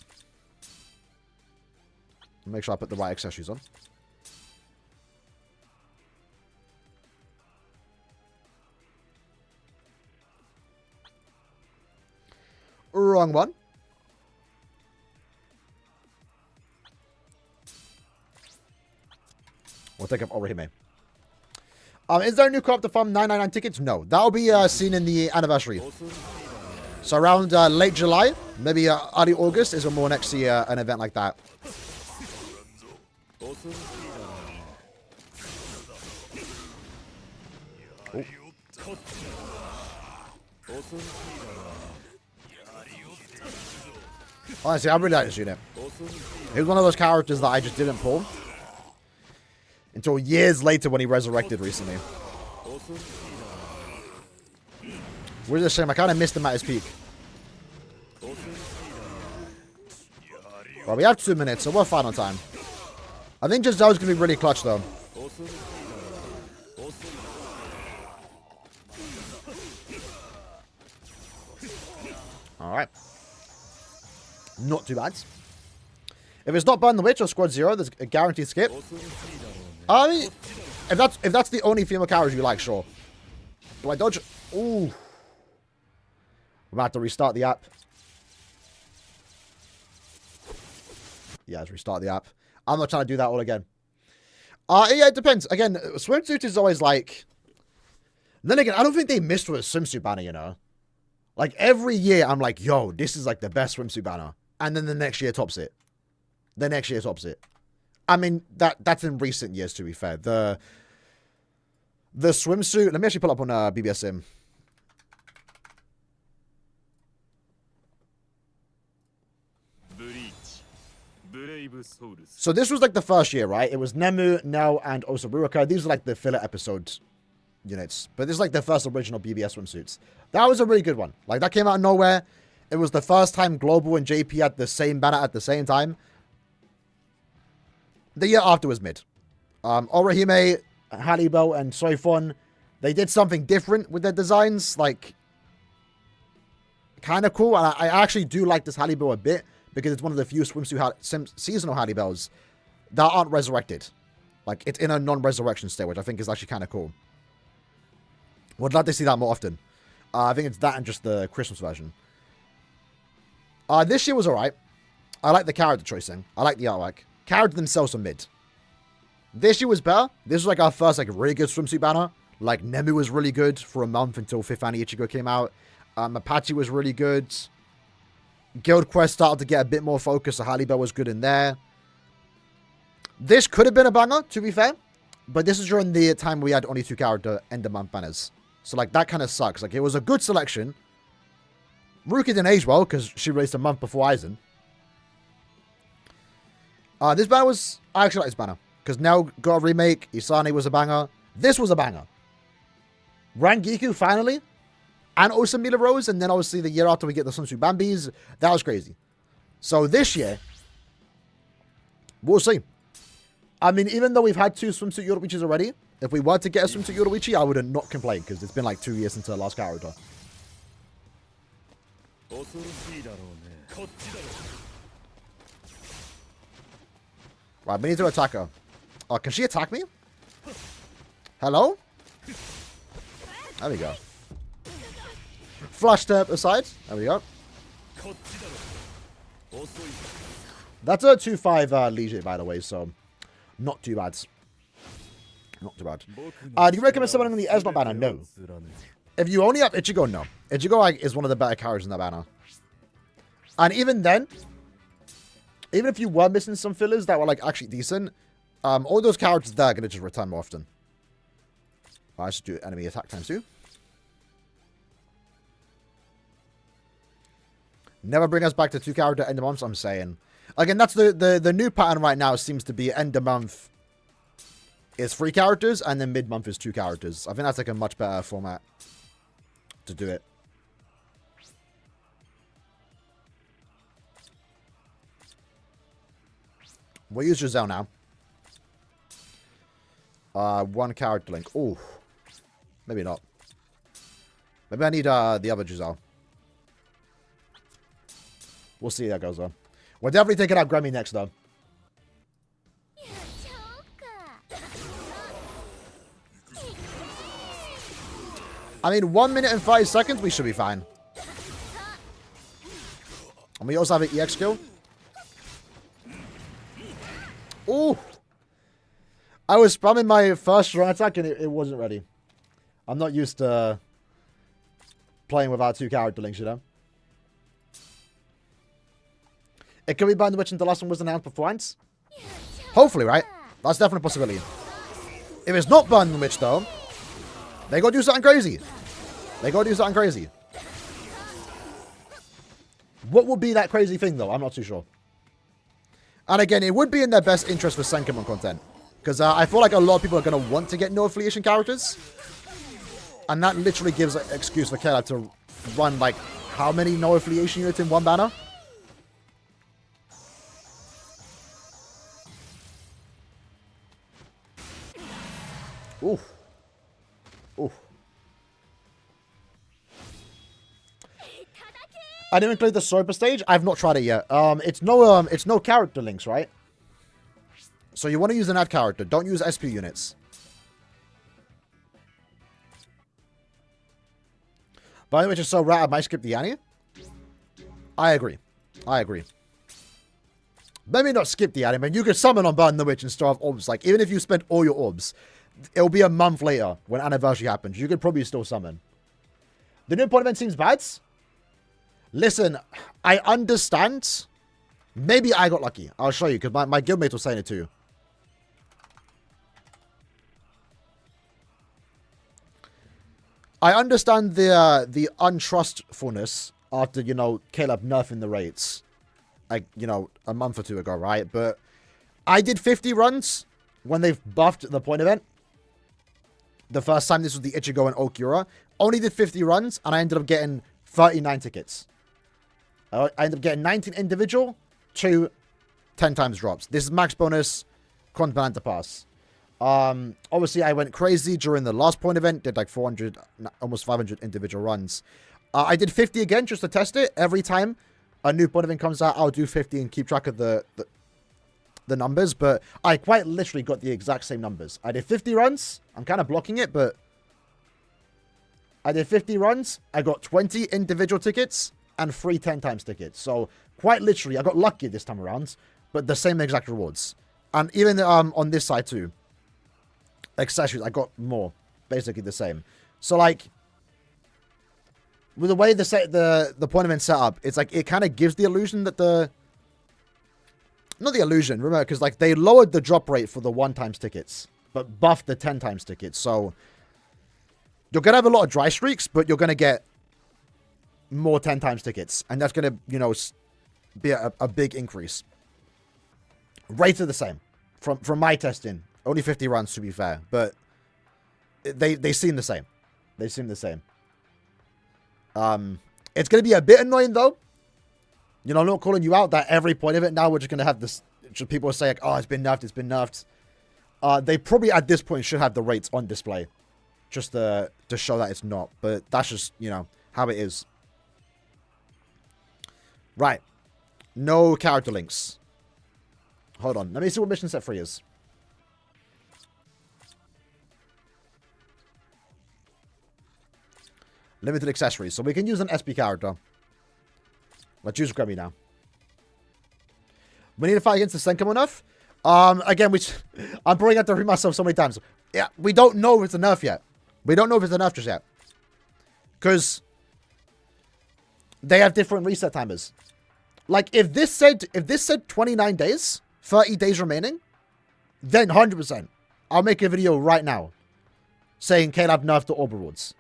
Make sure I put the right accessories on. Wrong one. We'll take up Orihime. Is there a new co-op to farm 999 tickets? No. That'll be seen in the anniversary. So around late July, maybe early August is when we'll next see an event like that. Honestly, I really like this unit. He was one of those characters that I just didn't pull until years later when he resurrected recently. Which is a shame. I kind of missed him at his peak. Well, we have 2 minutes, so we're fine on time. I think Giselle's going to be really clutch, though. Alright. Not too bad. If it's not Burn the Witch or Squad Zero, there's a guaranteed skip. I mean, if that's the only female character you like, sure. Do I dodge? Ooh. I'm about to restart the app. Yeah, let's restart the app. I'm not trying to do that all again. Yeah, it depends. Again, swimsuit is always like... Then again, I don't think they missed with a swimsuit banner, you know? Like, every year, I'm like, yo, this is like the best swimsuit banner. And then the next year tops it. The next year tops it. I mean, that's in recent years, to be fair. The swimsuit... Let me actually pull up on BBS Sim. So this was like the first year, right? It was Nemu, Nell, and Osaruka. These are like the filler episode units. But this is like the first original BBS swimsuits. That was a really good one. Like, that came out of nowhere. It was the first time Global and JP had the same banner at the same time. The year after was mid. Orihime, Hannibal, and Soifon, they did something different with their designs. Like, kind of cool. And I actually do like this Hannibal a bit, because it's one of the few swimsuit seasonal Hannibals that aren't resurrected. Like, it's in a non-resurrection state, which I think is actually kind of cool. Would love to see that more often. I think it's that and just the Christmas version. This year was alright. I like the character choicing. I like the artwork. Characters themselves are mid. This year was better. This was like our first like really good swimsuit banner. Like, Nemu was really good for a month until Fifth Annie Ichigo came out. Apache was really good. Guild Quest started to get a bit more focus, so Halle Bell was good in there. This could have been a banger, to be fair. But this is during the time we had only 2 character end of month banners. So, like, that kind of sucks. Like, it was a good selection. Ruki didn't age well, because she released a month before Aizen. This banner was... I actually like this banner. Because now got a remake. Isane was a banger. This was a banger. Rangiku, finally. And Osamila Rose, and then obviously the year after we get the Swimsuit Bambis. That was crazy. So this year, we'll see. I mean, even though we've had 2 Swimsuit Yoruichis already, if we were to get a Swimsuit Yoruichi, I would not complain, because it's been like 2 years since the last character. Right, we need to attack her. Oh, can she attack me? Hello? There we go. Flash step aside. There we go. That's a 2-5 Leisure, by the way, so not too bad. Not too bad. Do you recommend summoning the Esnot banner? No. If you only have Ichigo, no. Ichigo like, is one of the better characters in that banner. And even then, even if you were missing some fillers that were like actually decent, all those characters there are going to just return more often. I should do enemy attack times 2. Never bring us back to 2 character end of months, I'm saying. Again, that's the new pattern right now seems to be end of month is 3 characters, and then mid month is 2 characters. I think that's like a much better format to do it. We'll use Giselle now. 1 character link. Oh, maybe not. Maybe I need the other Giselle. We'll see how that goes, though. We're definitely taking out Grammy next, though. I mean, 1 minute and 5 seconds, we should be fine. And we also have an EX skill. Ooh! I was spamming my first strong attack and it wasn't ready. I'm not used to playing without 2 character links, you know? It could be Burn the Witch until the last one was announced beforehand. Hopefully, right? That's definitely a possibility. If it's not Burn the Witch, though, They go do something crazy. They go do something crazy. What would be that crazy thing, though? I'm not too sure. And again, it would be in their best interest for SENKAIMON content. Because I feel like a lot of people are going to want to get no affiliation characters. And that literally gives an excuse for Caleb to run, like, how many no affiliation units in one banner? Oof. Oof. I didn't include the Super stage. I've not tried it yet. It's no character links, right? So you want to use an ad character. Don't use SP units. By the way, just so rad, I might skip the Annie. I agree. I agree. Maybe not skip the Annie, man. You could summon on Burn the Witch and start off orbs. Like, even if you spend all your orbs, it'll be a month later when anniversary happens. You could probably still summon. The new point event seems bad. Listen, I understand. Maybe I got lucky. I'll show you, because my guildmate was saying it too. I understand the untrustfulness after, you know, Caleb nerfing the rates, like, you know, a month or two ago, right? But I did 50 runs when they've buffed the point event. The first time this was the Ichigo and Okura. Only did 50 runs, and I ended up getting 39 tickets. I ended up getting 19 individual, 2 10 times drops. This is max bonus, Banana pass. Obviously, I went crazy during the last point event. Did like 400, almost 500 individual runs. I did 50 again just to test it. Every time a new point event comes out, I'll do 50 and keep track of the numbers. But I quite literally got the exact same numbers. I did 50 runs. I'm kind of blocking it, but I did 50 runs. I got 20 individual tickets and 3 10 times tickets. So quite literally, I got lucky this time around, but the same exact rewards. And even on this side too, accessories, I got more, basically the same. So like, with the way the point event set up, it's like it kind of gives the illusion that not the illusion, remember, because like they lowered the drop rate for the 1 times tickets, but buffed the 10 times tickets. So you're gonna have a lot of dry streaks, but you're gonna get more 10 times tickets, and that's gonna, you know, be a big increase. Rates are the same from my testing. Only 50 runs, to be fair, but they seem the same. They seem the same. It's going to be a bit annoying, though. You know, I'm not calling you out that every point of it now we're just going to have this. People say, like, oh, it's been nerfed, it's been nerfed. They probably, at this point, should have the rates on display. Just to show that it's not. But that's just, you know, how it is. Right. No character links. Hold on. Let me see what mission set 3 is. Limited accessories. So we can use an SP character. Let's use Grammy now. We need to fight against the SENKAIMON enough. Again, I'm probably going to repeat myself so many times. Yeah, we don't know if it's a nerf yet. We don't know if it's a nerf just yet. Because they have different reset timers. Like, if this said 29 days, 30 days remaining, then 100%. I'll make a video right now saying Caleb nerfed the Orb rewards.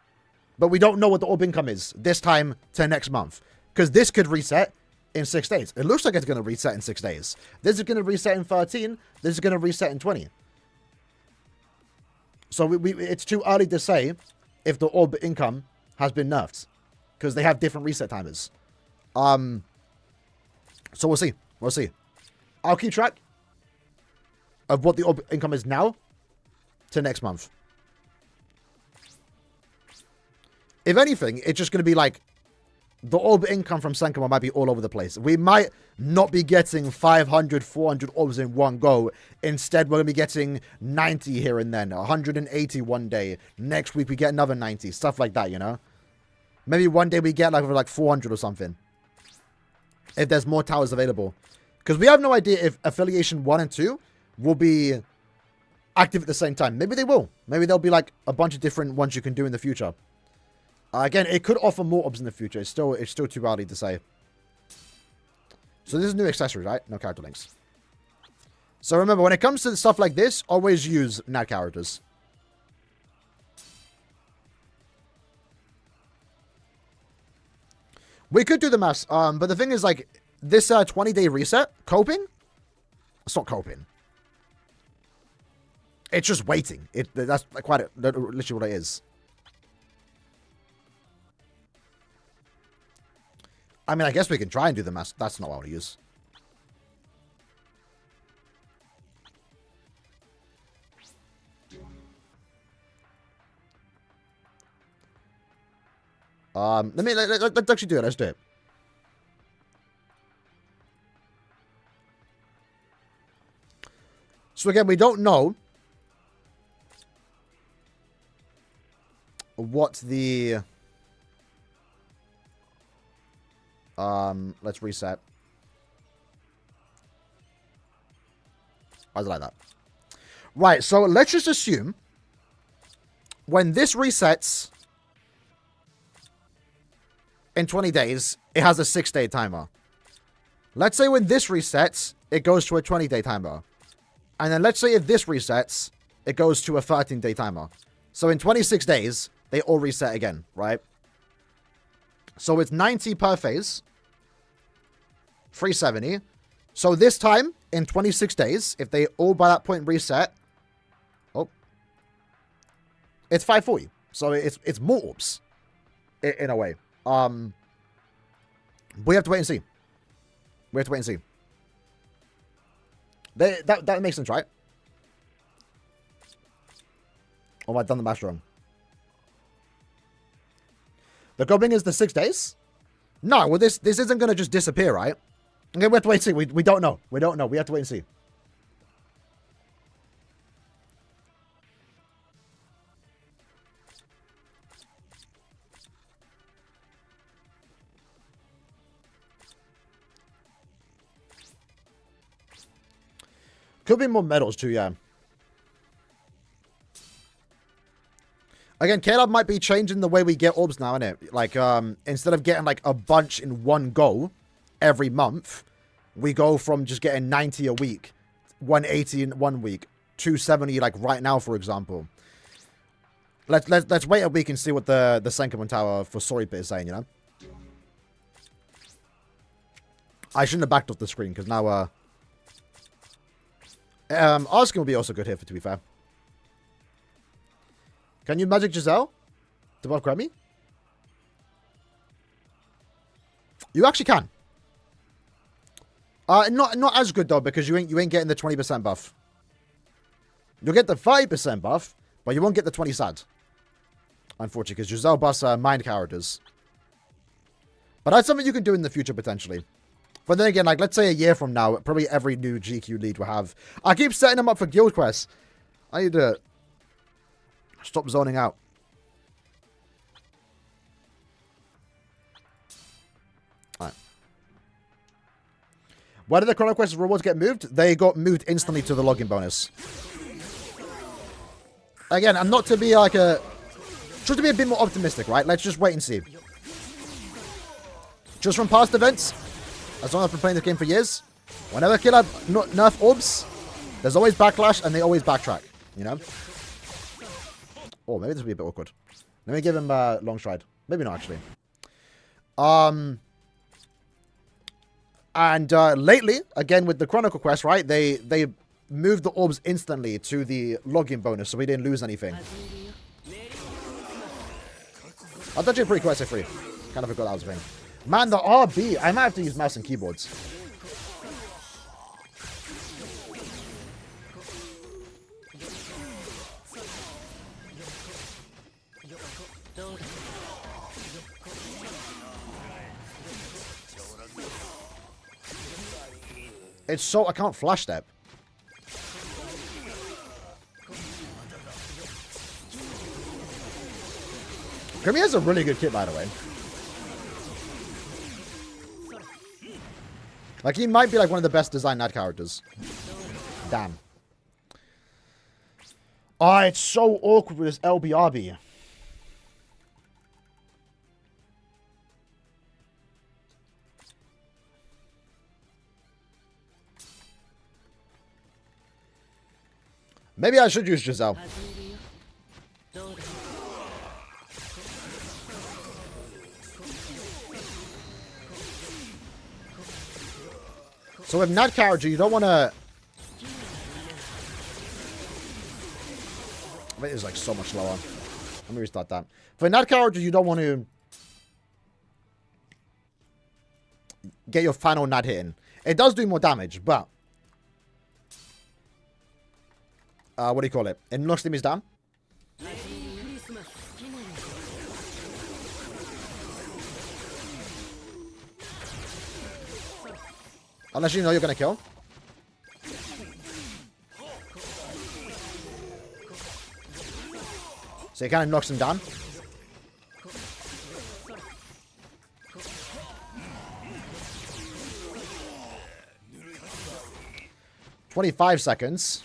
But we don't know what the orb income is this time to next month. Because this could reset in 6 days. It looks like it's going to reset in 6 days. This is going to reset in 13. This is going to reset in 20. So it's too early to say if the orb income has been nerfed. Because they have different reset timers. So we'll see. We'll see. I'll keep track of what the orb income is now to next month. If anything, it's just going to be like the orb income from SENKAIMON might be all over the place. We might not be getting 500, 400 orbs in one go. Instead, we're going to be getting 90 here and then, 180 one day. Next week, we get another 90. Stuff like that, you know? Maybe one day we get like 400 or something. If there's more towers available. Because we have no idea if Affiliation 1 and 2 will be active at the same time. Maybe they will. Maybe there'll be like a bunch of different ones you can do in the future. Again, it could offer more orbs in the future. It's still too early to say. So this is new accessory, right? No character links. So remember, when it comes to stuff like this, always use NAT characters. We could do the maths, but the thing is, like, this 20-day reset, coping? It's not coping. It's just waiting. That's quite literally what it is. I mean, I guess we can try and do the maths. That's not what I want to use. Let's actually do it. Let's do it. So again, we don't know what the let's reset. Why is it like that? Right, so let's just assume when this resets in 20 days, it has a 6-day timer. Let's say when this resets, it goes to a 20-day timer. And then let's say if this resets, it goes to a 13-day timer. So in 26 days, they all reset again, right? So it's 90 per phase. 370. So this time, in 26 days, if they all by that point reset, oh, it's 540. So it's more orbs, in a way. We have to wait and see. We have to wait and see. That makes sense, right? Oh, I've done the math wrong. The goblin is the 6 days? No, well, this isn't going to just disappear, right? Okay, we have to wait and see. We don't know. We don't know. We have to wait and see. Could be more medals too, yeah. Again, Caleb might be changing the way we get orbs now, innit? Like, instead of getting like a bunch in one go every month, we go from just getting 90 a week, 180 in 1 week, 270 like right now, for example. Let's wait a week and see what the SENKAIMON tower for Sorry Pit is saying, you know? I shouldn't have backed off the screen because now Oscar will be also good here, to be fair. Can you magic Giselle to buff Grammy? You actually can. Not as good though, because you ain't getting the 20% buff. You'll get the 5% buff, but you won't get the 20 sad. Unfortunately, because Giselle buffs mind characters. But that's something you can do in the future potentially. But then again, like, let's say a year from now, probably every new GQ lead will have... I keep setting them up for guild quests. I need to stop zoning out. Alright. Where did the Chrono Quest rewards get moved? They got moved instantly to the login bonus. Again, and not to be like a... Just to be a bit more optimistic, right? Let's just wait and see. Just from past events... As long as I've been playing this game for years, whenever Killer nerf orbs, there's always backlash and they always backtrack, you know? Oh, maybe this will be a bit awkward. Let me give him a long stride. Maybe not, actually. And lately, again with the Chronicle quest, right, they moved the orbs instantly to the login bonus, so we didn't lose anything. That's actually a pretty quest free. Kind of forgot that was a thing. Man, the RB. I might have to use mouse and keyboards. It's so... I can't flash step. Grimmy has a really good kit, by the way. Like, he might be, like, one of the best designed Nat characters. Damn. Oh, it's so awkward with this LBRB. Maybe I should use Giselle. So with Nat character, you don't want to... It is like so much lower. Let me restart that. For Nat character, you don't want to get your final Nat hitting. It does do more damage, but what do you call it? It knocks enemies down. Unless you know you're gonna kill. So it kind of knocks him down. "25 seconds.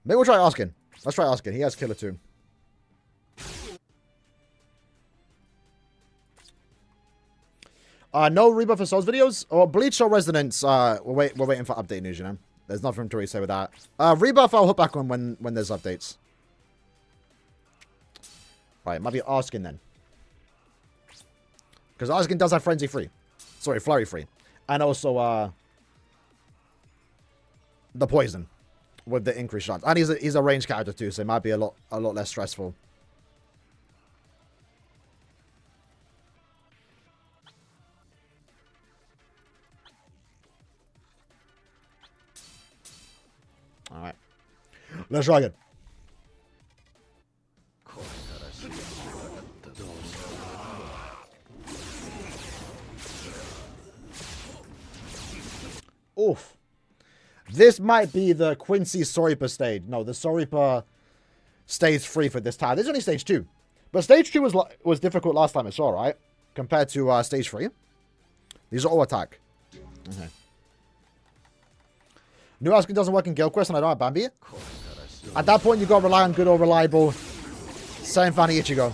Maybe we'll try asking. Let's try asking. He has killer too. No rebuff for Souls videos or Bleach or Resonance. We're waiting for update news. You know, there's nothing to really say with that. Rebuff, I'll hook back on when there's updates. Right, might be asking then, because asking does have frenzy free. Sorry, flurry free, and also the poison with the increased chance. And he's a ranged character too, so it might be a lot less stressful. Alright. Let's try again. Oof. This might be the Quincy Soripa stage. No, the Soripa stage 3 for this time. This is only stage 2. But stage 2 was difficult last time as well, right? Compared to stage 3. These are all attack. Okay. New asking doesn't work in Guild Quest and I don't have Bambi. At that point, you got to rely on good or reliable Senfani Ichigo.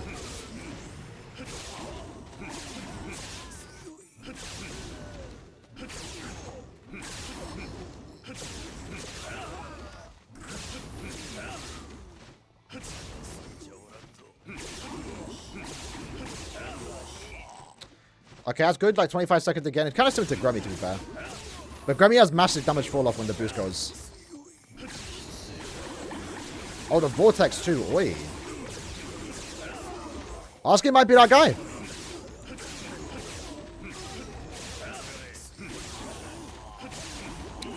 Okay, that's good. Like 25 seconds again. It's kind of similar to Grammy, to be fair. But Grammy has massive damage fall off when the boost goes. Oh, the Vortex too. Oi. Asking might be that guy.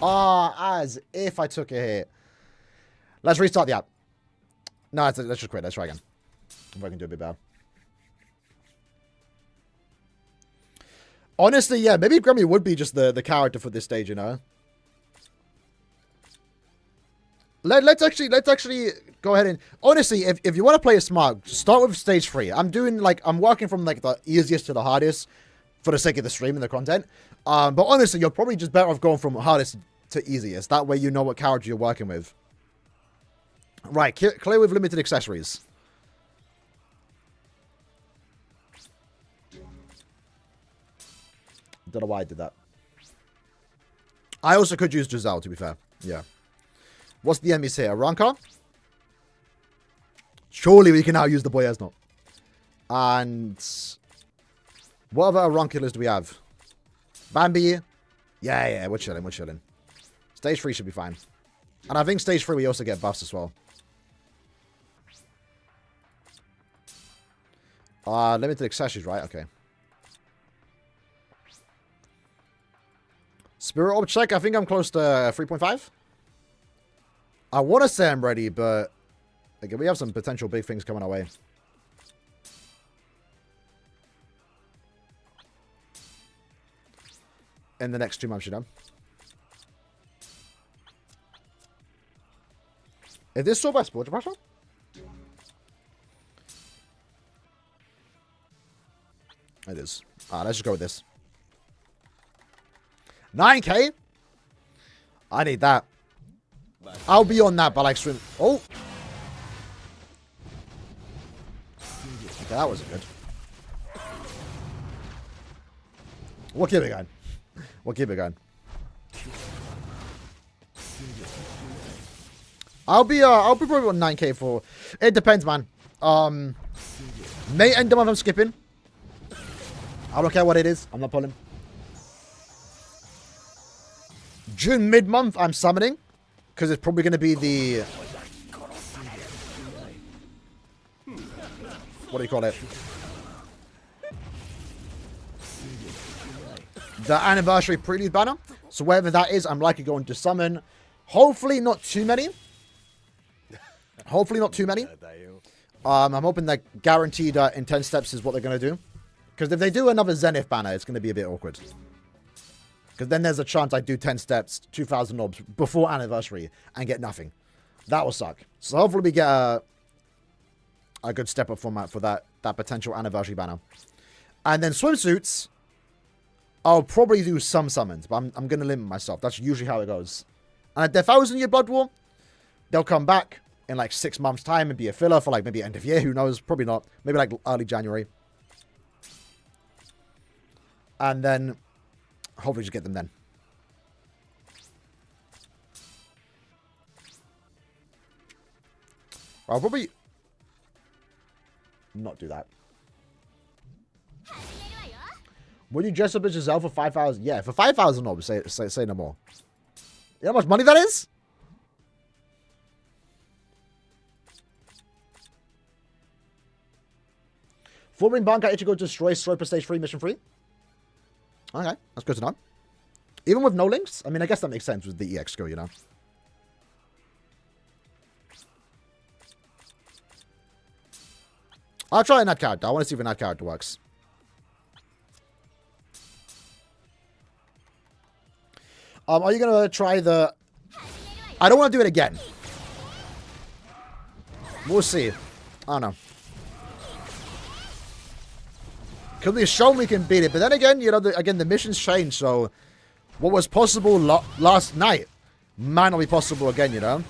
As if I took a hit. Let's restart the app. No, let's just quit. Let's try again. If I can do a bit better. Honestly, yeah, maybe Grammy would be just the character for this stage, you know. Let's actually go ahead and honestly, if you want to play it smart, start with stage 3. I'm working from like the easiest to the hardest for the sake of the stream and the content. But honestly, you're probably just better off going from hardest to easiest. That way you know what character you're working with. Right, clear with limited accessories. Don't know why I did that. I also could use Giselle, to be fair. Yeah. What's the enemies here? Aranka? Surely we can now use the Boyesno. And what other Aranculars do we have? Bambi? Yeah, we're chilling, we're chilling. Stage 3 should be fine. And I think stage 3 we also get buffs as well. Limited accessories, right? Okay. Spirit Orb check, I think I'm close to 3.5. I want to say I'm ready, but again, we have some potential big things coming our way. In the next 2 months, you know. Is this so by Sport Pressure? It is. Let's just go with this. 9k? I need that. I'll be on that, but like swim. Oh! Okay, that wasn't good. We'll keep it going. We'll keep it going. I'll be probably on 9k for... It depends, man. May end of month I'm skipping. I don't care what it is. I'm not pulling. June mid-month I'm summoning. Because it's probably going to be the... What do you call it? The anniversary prelude banner. So wherever that is, I'm likely going to summon. Hopefully not too many. Hopefully not too many. I'm hoping that guaranteed in 10 steps is what they're going to do. Because if they do another Zenith banner, it's going to be a bit awkward. Because then there's a chance I do 10 steps, 2,000 orbs before anniversary and get nothing. That will suck. So hopefully we get a good step up format for that potential anniversary banner. And then swimsuits, I'll probably do some summons, but I'm going to limit myself. That's usually how it goes. And at the 1,000-year Blood War, they'll come back in like 6 months' time and be a filler for like maybe end of year. Who knows? Probably not. Maybe like early January. And then hopefully just get them then. I'll probably not do that. Would you dress up as yourself for 5,000? Yeah, for 5,000 orbs, say no more. You know how much money that is? Forming Bankai Ichigo destroy Stroper stage 3 mission 3. Okay, that's good to know. Even with no links? I mean, I guess that makes sense with the EX skill, you know. I'll try a nut character. I want to see if a nut character works. Are you going to try the... I don't want to do it again. We'll see. I don't know. Because we've shown we can beat it. But then again, you know, the missions change. So what was possible last night might not be possible again, you know.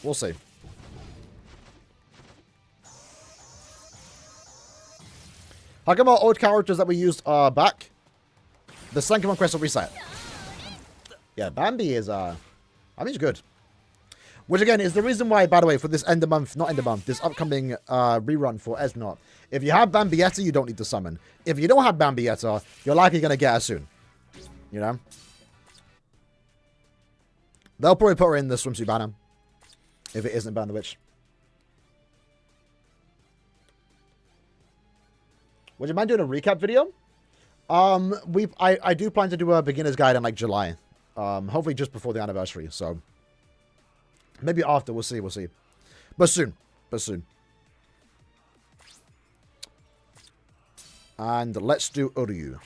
We'll see. How come our old characters that we used are back? The SENKAIMON quest will reset. Yeah, Bambi is, I mean, he's good. Which, again, is the reason why, by the way, for this end of month, not end of month, this upcoming rerun for Esnot, if you have Bambietta, you don't need to summon. If you don't have Bambietta, you're likely going to get her soon. You know? They'll probably put her in the swimsuit banner. If it isn't Ban the Witch. Would you mind doing a recap video? I do plan to do a beginner's guide in like July. Hopefully just before the anniversary. So maybe after. We'll see. We'll see. But soon. But soon. And let's do Uryu.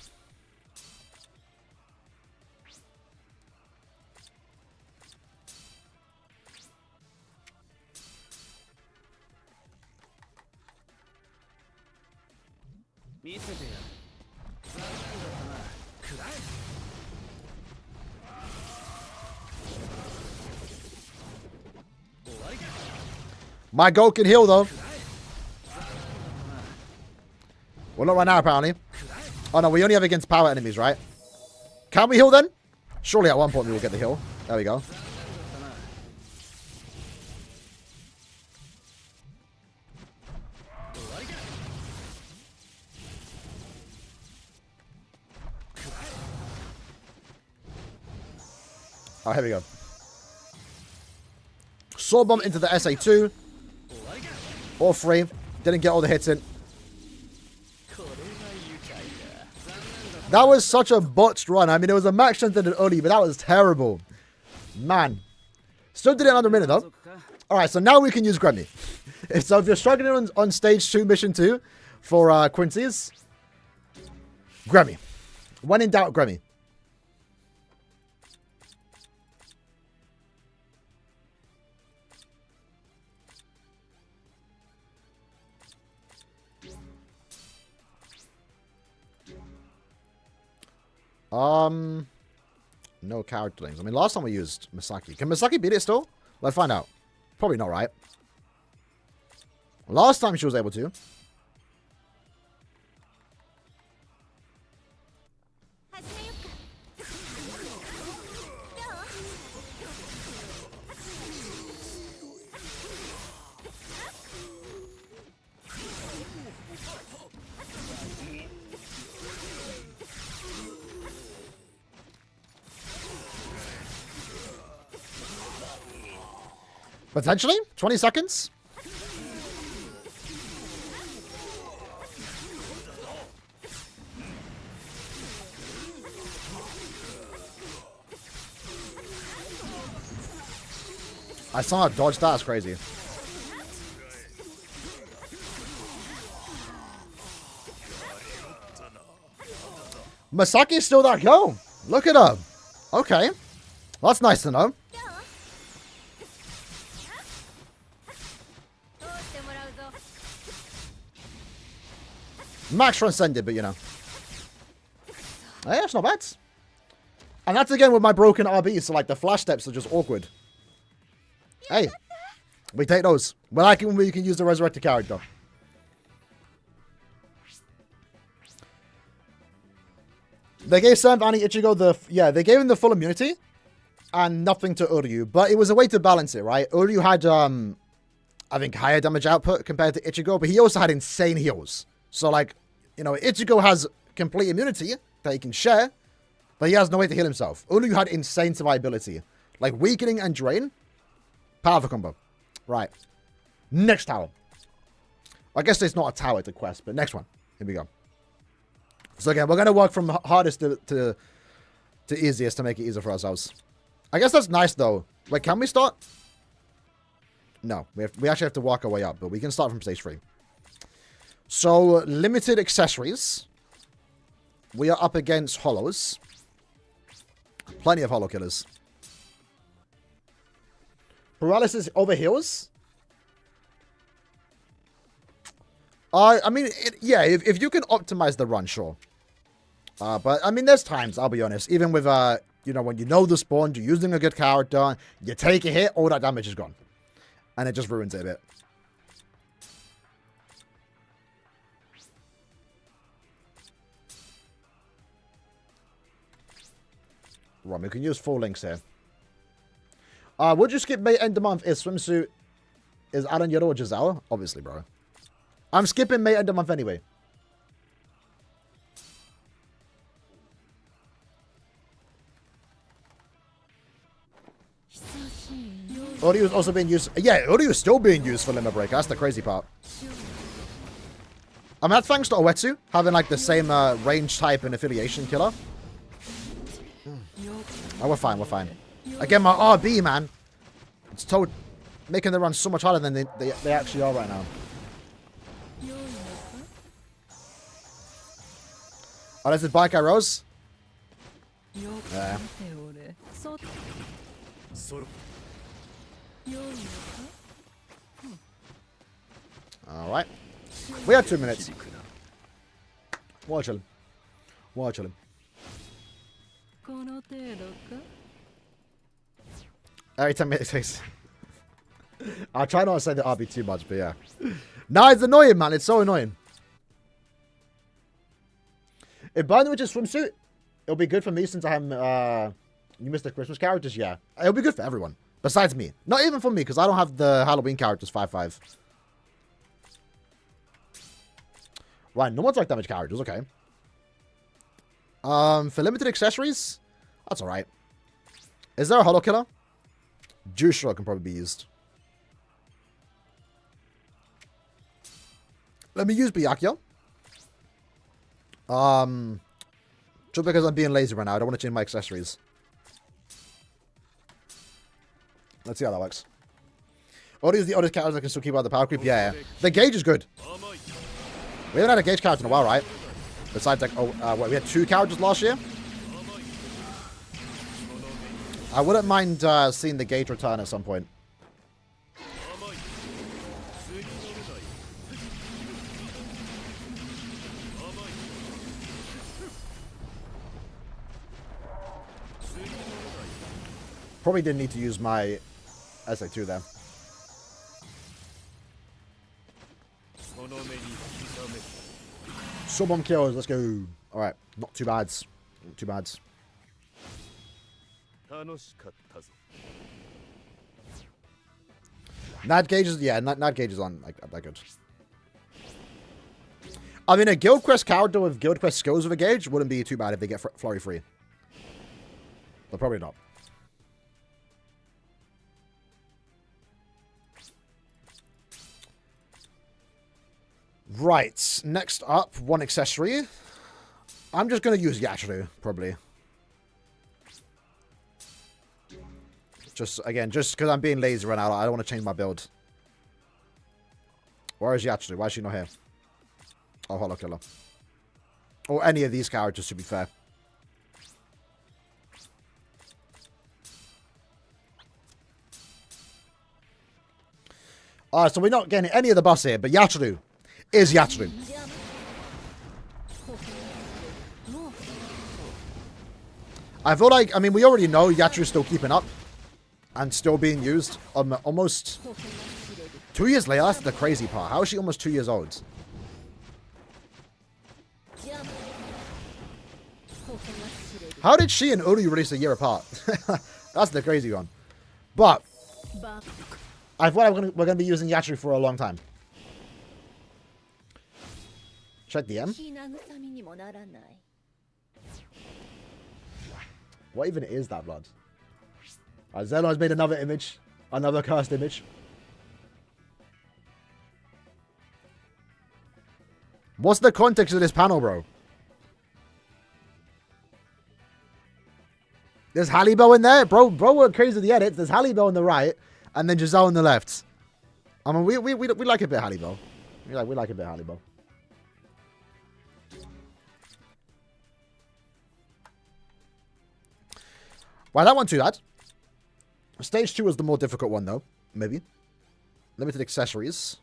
My goat can heal, though. Well, not right now, apparently. Oh, no, we only have against power enemies, right? Can we heal, then? Surely at one point we will get the heal. There we go. Oh, here we go. Sword Bomb into the SA2. All three. Didn't get all the hits in. That was such a botched run. I mean, it was a max strength and an Uli, but that was terrible. Man. Still did it under a minute, though. Alright, so now we can use Gremmy. So if you're struggling on stage 2, mission 2 for Quincy's, Gremmy. When in doubt, Gremmy. No character links. I mean, last time we used Misaki. Can Misaki beat it still? Let's find out. Probably not, right? Last time she was able to. Potentially? 20 seconds? I somehow dodged that. That's crazy. Masaki's still that girl. Look at her. Okay. That's nice to know. Max transcended, but you know. Yeah, it's not bad. And that's again with my broken RB, so like the flash steps are just awkward. Hey, we take those. Well, I can, we can use the resurrected character. They gave Sam Vanny Ichigo they gave him the full immunity and nothing to Uryu, but it was a way to balance it, right? Uryu had, I think, higher damage output compared to Ichigo, but he also had insane heals. So, like, you know, Ichigo has complete immunity that he can share, but he has no way to heal himself. Uryu had insane survivability. Like, weakening and drain. Powerful combo. Right. Next tower. I guess it's not a tower, it's a quest, but next one. Here we go. So again, we're going to work from hardest to easiest to make it easier for ourselves. I guess that's nice, though. Wait, can we start? No. We actually have to walk our way up, but we can start from stage 3. So, limited accessories. We are up against hollows. Plenty of hollow killers. Paralysis over heals. I mean, yeah, if you can optimize the run, sure. But, I mean, there's times, I'll be honest, even with, you know, when you know the spawn, you're using a good character, you take a hit, all that damage is gone. And it just ruins it a bit. Right, we can use 4 links here. Would you skip May end of month? Is swimsuit is Aaroniero or Giselle? Obviously, bro. I'm skipping May end of month anyway. Uryu is also being used. Yeah, Uryu is still being used for Limit Break. That's the crazy part. I mean, that's thanks to Oetsu having like the same range type and affiliation killer. Oh, we're fine, we're fine. Again, my RB, man. It's making the run so much harder than they actually are right now. Oh, this is bike arrows? Yeah. Alright. We have 2 minutes. Watch him. Watch him. Every 10 minutes. I try not to say the RB too much, but yeah. Nah, it's annoying, man. It's so annoying. If Burn Witch's swimsuit, it'll be good for me since I have you missed the Christmas characters, yeah. It'll be good for everyone. Besides me. Not even for me, because I don't have the Halloween characters 5-5. Right, no one's like damage characters, okay. For limited accessories, that's alright. Is there a Hollow Killer? Jusho can probably be used. Let me use Byakuya. Just because I'm being lazy right now, I don't want to change my accessories. Let's see how that works. Ody's the oldest character that can still keep out the power creep. Yeah. The gauge is good. We haven't had a gauge character in a while, right? Besides, like, we had 2 characters last year. I wouldn't mind seeing the gauge return at some point. Probably didn't need to use my SA2 there. Summon kills, let's go. Alright, not too bad. Not too bad. Nad Gauge is, yeah, Nad Gauge is on, like, that good. I mean, a Guild Quest character with Guild Quest skills with a Gauge wouldn't be too bad if they get Flurry free. But probably not. Right, next up, one accessory. I'm just going to use Yachiru, probably. Just because I'm being lazy right now, I don't want to change my build. Where is Yachiru? Why is she not here? Oh, Hollow Killer. Or any of these characters, to be fair. Alright, so we're not getting any of the boss here, but Yachiru is Yachiru. I feel like, I mean, we already know Yachiru's still keeping up and still being used. Almost 2 years later, that's the crazy part. How is she almost 2 years old? How did she and Uru release a year apart? That's the crazy one. But I thought we're going to be using Yachiru for a long time. Check the M. What even is that, blood? Zeno has made another image. Another cursed image. What's the context of this panel, bro? There's Hallibell in there. Bro went crazy with the edits. There's Hallibell on the right. And then Giselle on the left. I mean, we like a bit of Hallibell. We like a bit of Hallibell. Well, that one too, that. Stage 2 was the more difficult one, though. Maybe. Limited accessories.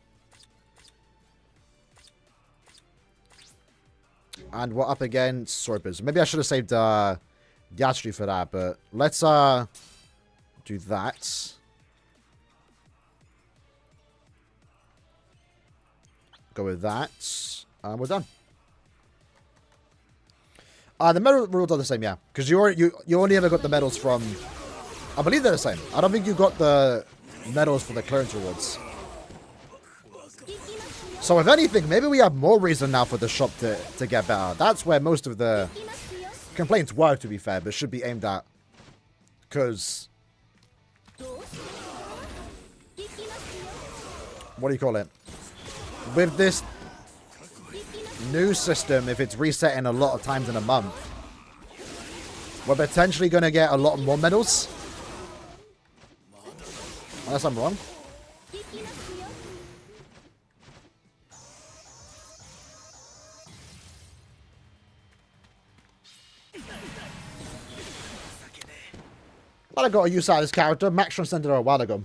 And we're up against Sorpers. Maybe I should have saved Yachiru for that, but let's do that. Go with that. And we're done. The medal rules are the same, yeah. Because you only ever got the medals from... I believe they're the same. I don't think you got the medals for the clearance rewards. So if anything, maybe we have more reason now for the shop to get better. That's where most of the complaints were, to be fair, but should be aimed at. Because... what do you call it? With this new system, if it's resetting a lot of times in a month, we're potentially going to get a lot more medals. Unless I'm wrong. But I got a use out of this character. Max transcended her a while ago.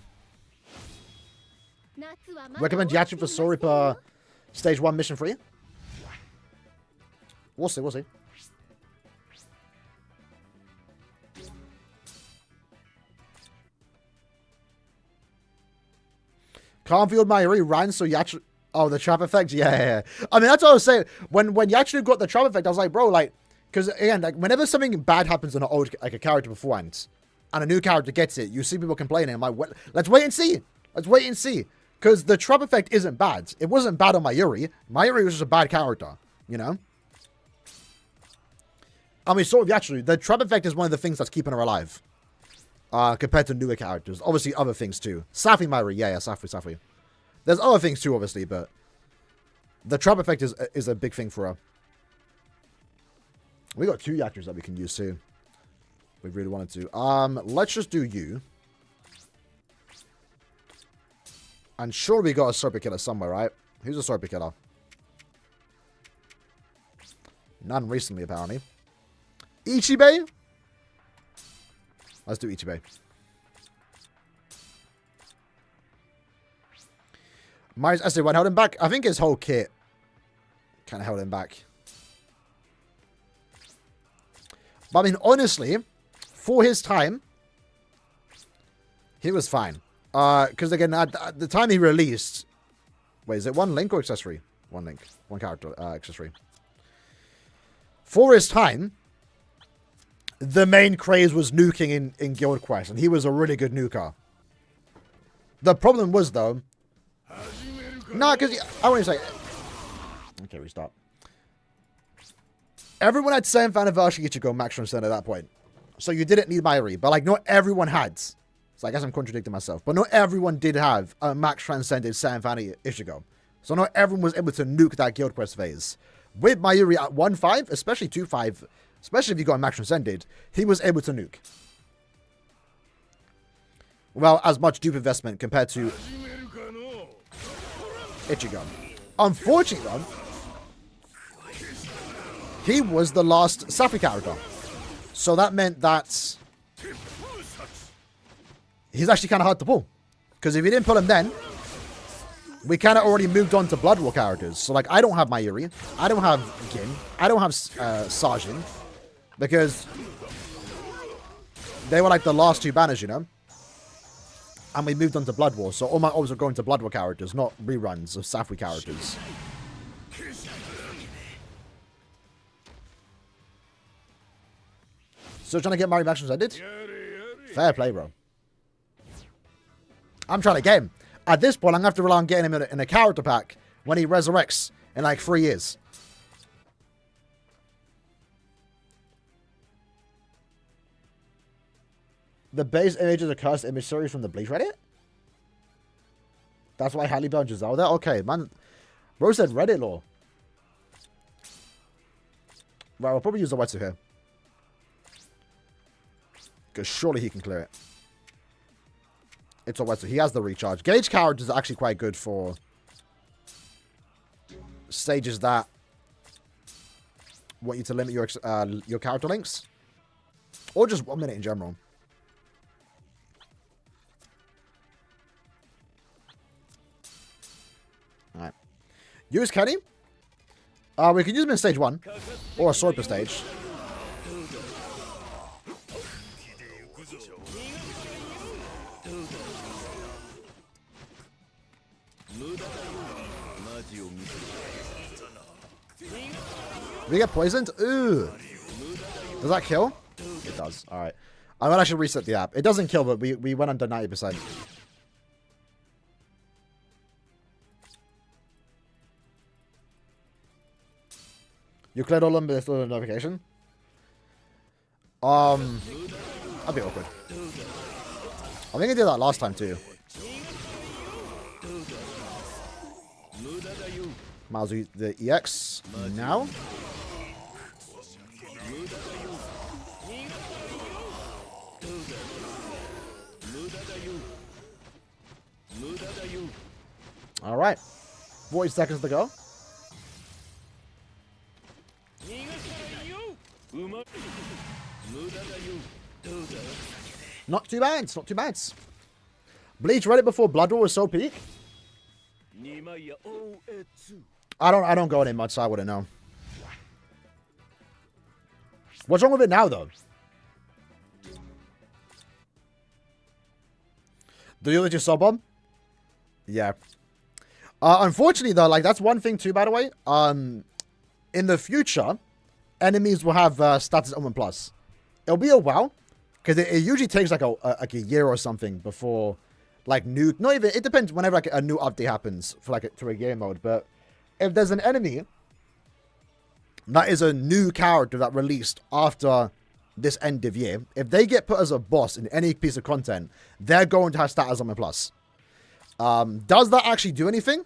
Recommend Yachiru for Sori per stage 1 mission for you. We'll see, we'll see. Calmfield Mayuri ran so Yachiru... oh, the trap effect? Yeah. I mean, that's what I was saying. When Yachiru got the trap effect, I was like, bro, like... because, again, like, whenever something bad happens on an old, like, a character beforehand, and a new character gets it, you see people complaining. I'm like, what? Let's wait and see. Let's wait and see. Because the trap effect isn't bad. It wasn't bad on Mayuri. Mayuri was just a bad character, you know? I mean, sort of Yachiru, the trap effect is one of the things that's keeping her alive. Compared to newer characters. Obviously, other things too. Safi Mayuri, yeah, Safi. There's other things too, obviously, but... the trap effect is a big thing for her. We got 2 Yachirus that we can use too. We really wanted to. Let's just do you. And sure we got a Serpent Killer somewhere, right? Who's a Serpent Killer? None recently, apparently. Ichibe? Let's do Ichibe. Myers SA1 held him back. I think his whole kit kind of held him back. But I mean, honestly, for his time, he was fine. Because again, at the time he released... wait, is it one link or accessory? One link. One character accessory. For his time, the main craze was nuking in Guild Quest, and he was a really good nuker. The problem was, though... nah, because... I want to say... okay, restart. Everyone had 7th anniversary Ichigo Max Transcend at that point. So you didn't need Mayuri, but like not everyone had. So I guess I'm contradicting myself. But not everyone did have a Max Transcended 7th Annie Ichigo. So not everyone was able to nuke that guild quest phase. With Mayuri at 1.5, especially 2.5, especially if you got Max Transcended, he was able to nuke. Well, as much dupe investment compared to Ichigo. Unfortunately, though, he was the last Safi character. So that meant that he's actually kind of hard to pull. Because if you didn't pull him then, we kind of already moved on to Blood War characters. So, like, I don't have Mayuri. I don't have Gin. I don't have Sajin. Because they were, like, the last two banners, you know? And we moved on to Blood War. So all my orbs are going to Blood War characters, not reruns of Safri characters. Still trying to get Mario Max Transcended? Fair play, bro. I'm trying to get him. At this point, I'm going to have to rely on getting him in a character pack when he resurrects in like 3 years. The base image is a cursed image series from the Bleach Reddit? That's why Halle Berry and Giselle there? Okay, man. Bro said Reddit lore. Right, I'll probably use the Wetsu here. Because surely he can clear it. It's a Wetsu. He has the recharge. Gauge characters are actually quite good for stages that want you to limit your character links. Or just 1 minute in general. Alright. Use Kenny. We can use him in stage 1. Or a sword per stage. We get poisoned? Ooh. Does that kill? It does. Alright. I'm going to actually reset the app. It doesn't kill, but we went under 90%. You cleared all of them, but there's still a notification? That'd be awkward. I think I did that last time too. Might as well use the EX now. All right. 40 seconds to go. Not too bad. It's not too bad. Bleach Reddit before Blood War was so peak. I don't go in it much, so I wouldn't know. What's wrong with it now, though? Do you let your sub on? Yeah. Unfortunately, though, like that's one thing too. By the way, in the future, enemies will have status Omen Plus. It'll be a while because it usually takes like a year or something before like new. Not even. It depends whenever like a new update happens for like to a game mode. But if there's an enemy that is a new character that released after this end of year, if they get put as a boss in any piece of content, they're going to have status Omen Plus. Does that actually do anything?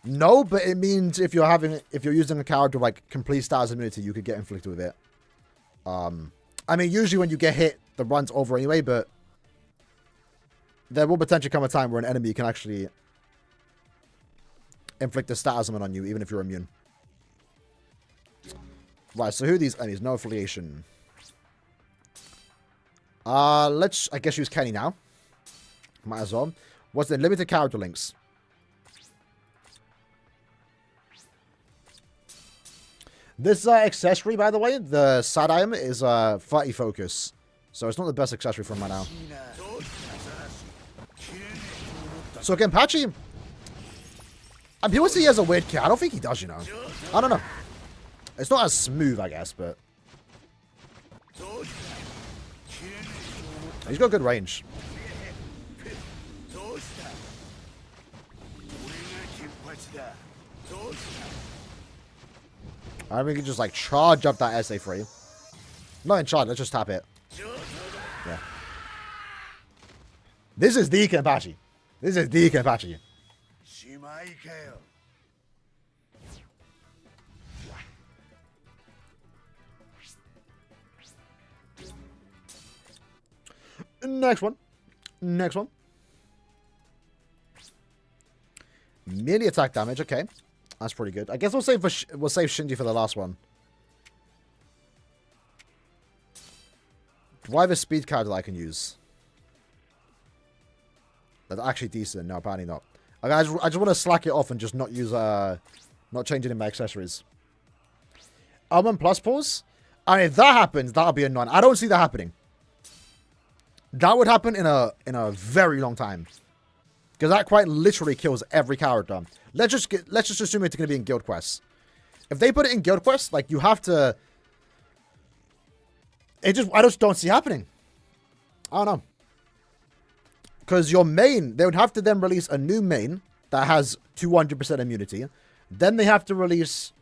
No, but it means if you're using a character like complete status immunity, you could get inflicted with it. I mean, usually when you get hit, the run's over anyway, but there will potentially come a time where an enemy can actually inflict a status on you, even if you're immune. Right, so who are these enemies? No affiliation. Let's, I guess, use Kenny now. Might as well. What's the limited character links? This accessory, by the way, the side item is 30 focus. So it's not the best accessory from right now. So Kenpachi, people say he has a weird kill. I don't think he does, you know. I don't know. It's not as smooth, I guess, but he's got good range. I mean, we can just like charge up that SA3. Not in charge, let's just tap it. Yeah. This is the Kenpachi. This is the Kenpachi. Next one. Next one. Melee attack damage. Okay. That's pretty good. I guess we'll save Shinji for the last one. Do I have a speed card that I can use? That's actually decent. No, apparently not. Okay, I just want to slack it off and just not use, not change it in my accessories. Almond plus pause? I mean, if that happens, that'll be annoying. I don't see that happening. That would happen in a very long time. Because that quite literally kills every character. Let's just assume it's going to be in Guild Quests. If they put it in Guild Quests, like, you have to... I just don't see it happening. I don't know. Because your main... They would have to then release a new main that has 200% immunity. Then they have to release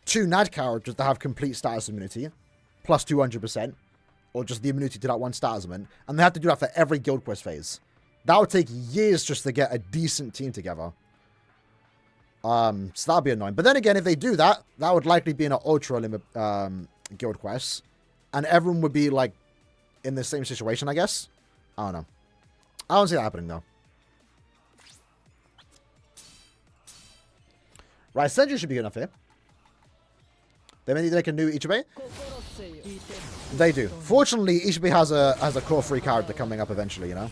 2 NAD characters that have complete status immunity. Plus 200%. Or just the immunity to that one status event. And they have to do that for every Guild Quest phase. That would take years just to get a decent team together. So that'd be annoying. But then again, if they do that, that would likely be in an ultra limit Guild Quest. And everyone would be, like, in the same situation, I guess. I don't know. I don't see that happening, though. Right, Senju should be good enough here. They may need to make a new Ichibe. They do. Fortunately, Ichibe has a core 3 character coming up eventually, you know?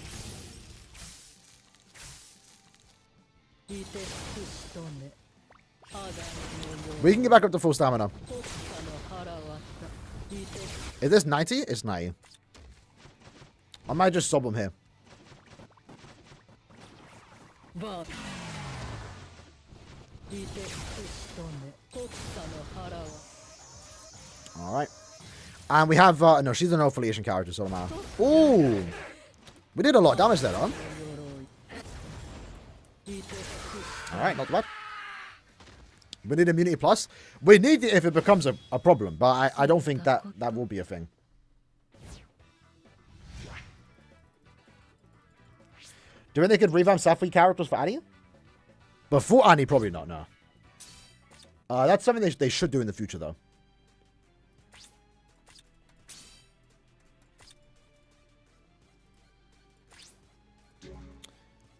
We can get back up to full stamina. Is this 90? It's 90. I might just sub him here. Alright. And we have... no, she's an affiliation character, so now. Ooh! We did a lot of damage there, huh? Alright, not bad. We need immunity plus. We need it if it becomes a problem, but I don't think that will be a thing. Do you think they could revamp Safri characters for Annie? Before Annie, probably not, no. That's something they should do in the future, though.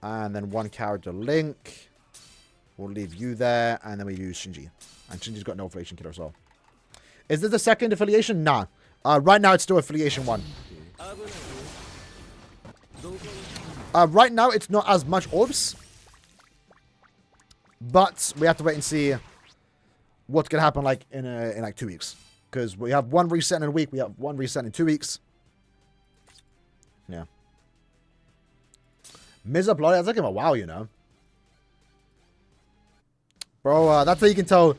And then one character Link. We'll leave you there, and then we use Shinji. And Shinji's got no affiliation kit as well. Is this the second affiliation? Nah. Right now, it's still affiliation 1. Right now, it's not as much orbs. But we have to wait and see what's going to happen like in like 2 weeks. Because we have 1 reset in a week. We have 1 reset in 2 weeks. Yeah. Miza Bloody, that's taking a while, you know. Bro, that's how you can tell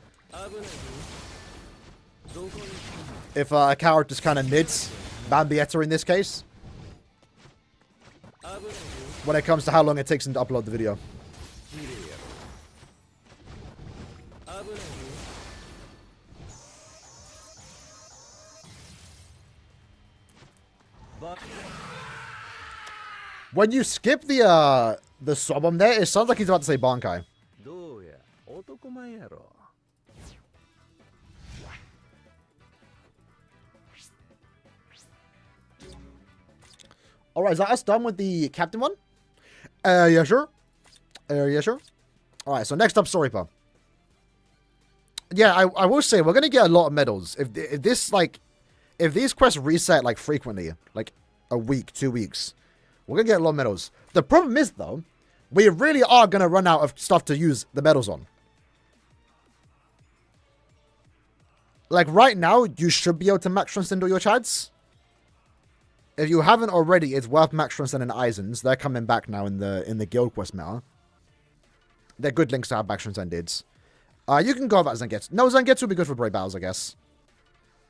if a character's kind of mids. Bambietta in this case. When it comes to how long it takes him to upload the video. When you skip the Sobom there, it sounds like he's about to say Bankai. Alright, is that us done with the captain one? Yeah, sure. Yeah, sure. Alright, so next up, Soripa. Yeah, I will say, we're going to get a lot of medals. If these quests reset, like, frequently, like, a week, 2 weeks, we're going to get a lot of medals. The problem is, though, we really are going to run out of stuff to use the medals on. Like, right now, you should be able to max transcend all your chads. If you haven't already, it's worth max transcending Eisens. They're coming back now in the Guild Quest meta. They're good links to have max transcended. You can go without Zangetsu. No, Zangetsu would be good for break battles, I guess.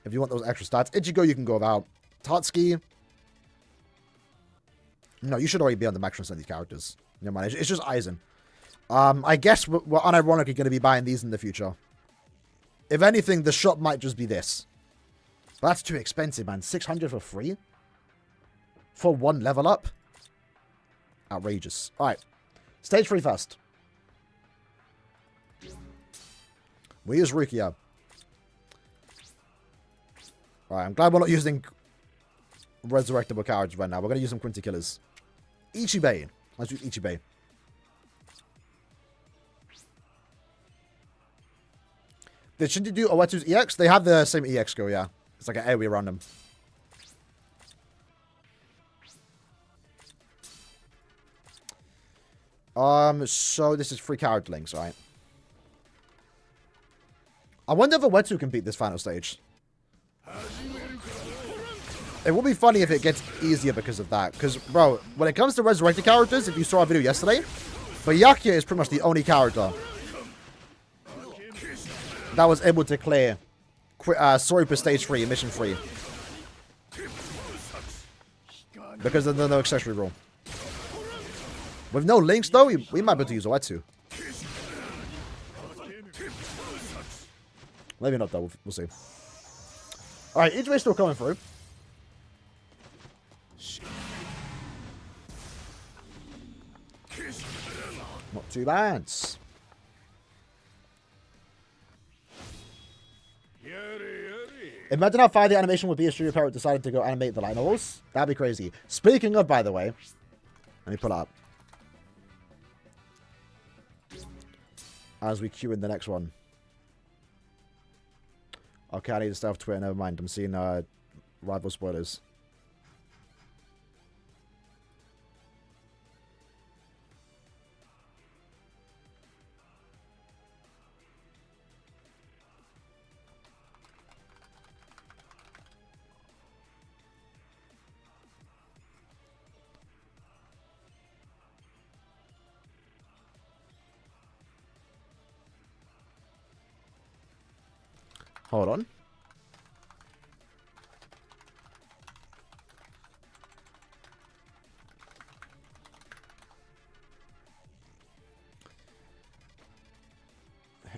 If you want those extra stats. Ichigo, you can go without. Tatsuki. No, you should already be on the max transcend these characters. Never mind, it's just Eisen. I guess we're unironically going to be buying these in the future. If anything, the shop might just be this. But that's too expensive, man. 600 for free? For 1 level up? Outrageous. Alright. Stage 3 first. We use Rukia. Alright, I'm glad we're not using... resurrectable characters right now. We're going to use some Quincy Killers. Ichibei. Let's use Ichibei. Did Shinji do Oetsu's EX? They have the same EX skill, yeah. It's like an AoE around them. So this is 3 character links, right? I wonder if Oetsu can beat this final stage. It would be funny if it gets easier because of that. Because, bro, when it comes to resurrected characters, if you saw our video yesterday, Byakuya is pretty much the only character that was able to clear Soripa stage 3 and mission 3. Because of the no accessory rule. With no links, though, we might be able to use Oetsu. Maybe not, though. We'll see. Alright, Ichiba's still coming through. Not too bad. Imagine how far the animation would be if Studio Parrot decided to go animate the light novels. That'd be crazy. Speaking of, by the way, let me pull up. As we queue in the next one. Okay, I need to stay off Twitter. Never mind. I'm seeing rival spoilers. Hold on.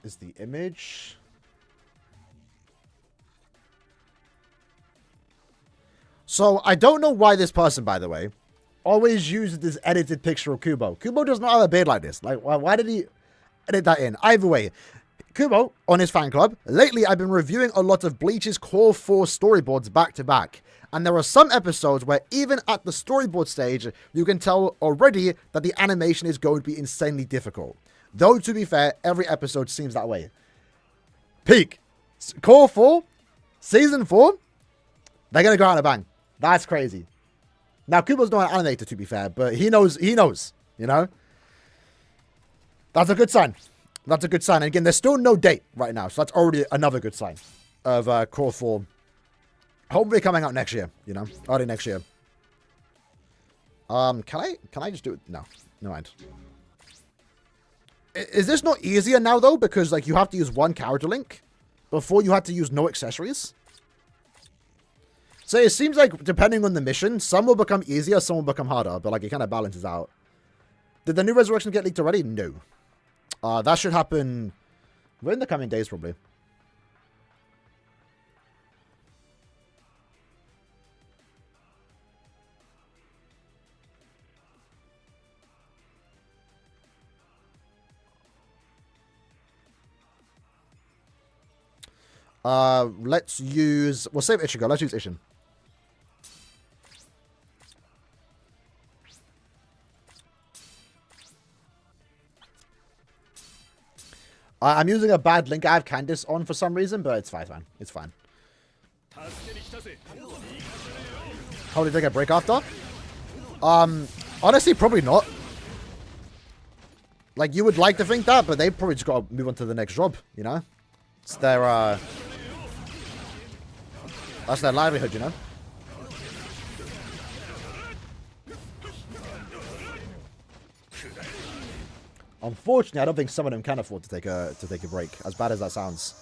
Is the image. So, I don't know why this person, by the way, always uses this edited picture of Kubo. Kubo does not have a beard like this. Like, why did he edit that in? Either way, Kubo, on his fan club, lately I've been reviewing a lot of Bleach's Core 4 storyboards back to back. And there are some episodes where even at the storyboard stage, you can tell already that the animation is going to be insanely difficult. Though, to be fair, every episode seems that way. Peak. Core 4, Season 4, they're going to go out in a bang. That's crazy. Now, Kubo's not an animator, to be fair, but he knows, you know? That's a good sign. That's a good sign. And again, there's still no date right now, so that's already another good sign of Core 4. Hopefully coming out next year, you know? Early next year. Can I just do it? No. No mind. Is this not easier now, though? Because, like, you have to use one character link before you had to use no accessories? So it seems like, depending on the mission, some will become easier, some will become harder. But, like, it kind of balances out. Did the new Resurrection get leaked already? No. That should happen in the coming days, probably. Let's use... We'll save Ichigo. Let's use Ishin. I'm using a bad link. I have Candice on for some reason, but it's fine, man. It's fine. How did they get break after? Honestly, probably not. Like, you would like to think that, but they probably just got to move on to the next job, you know? It's their, that's their livelihood, you know? Unfortunately, I don't think some of them can afford to take a break, as bad as that sounds.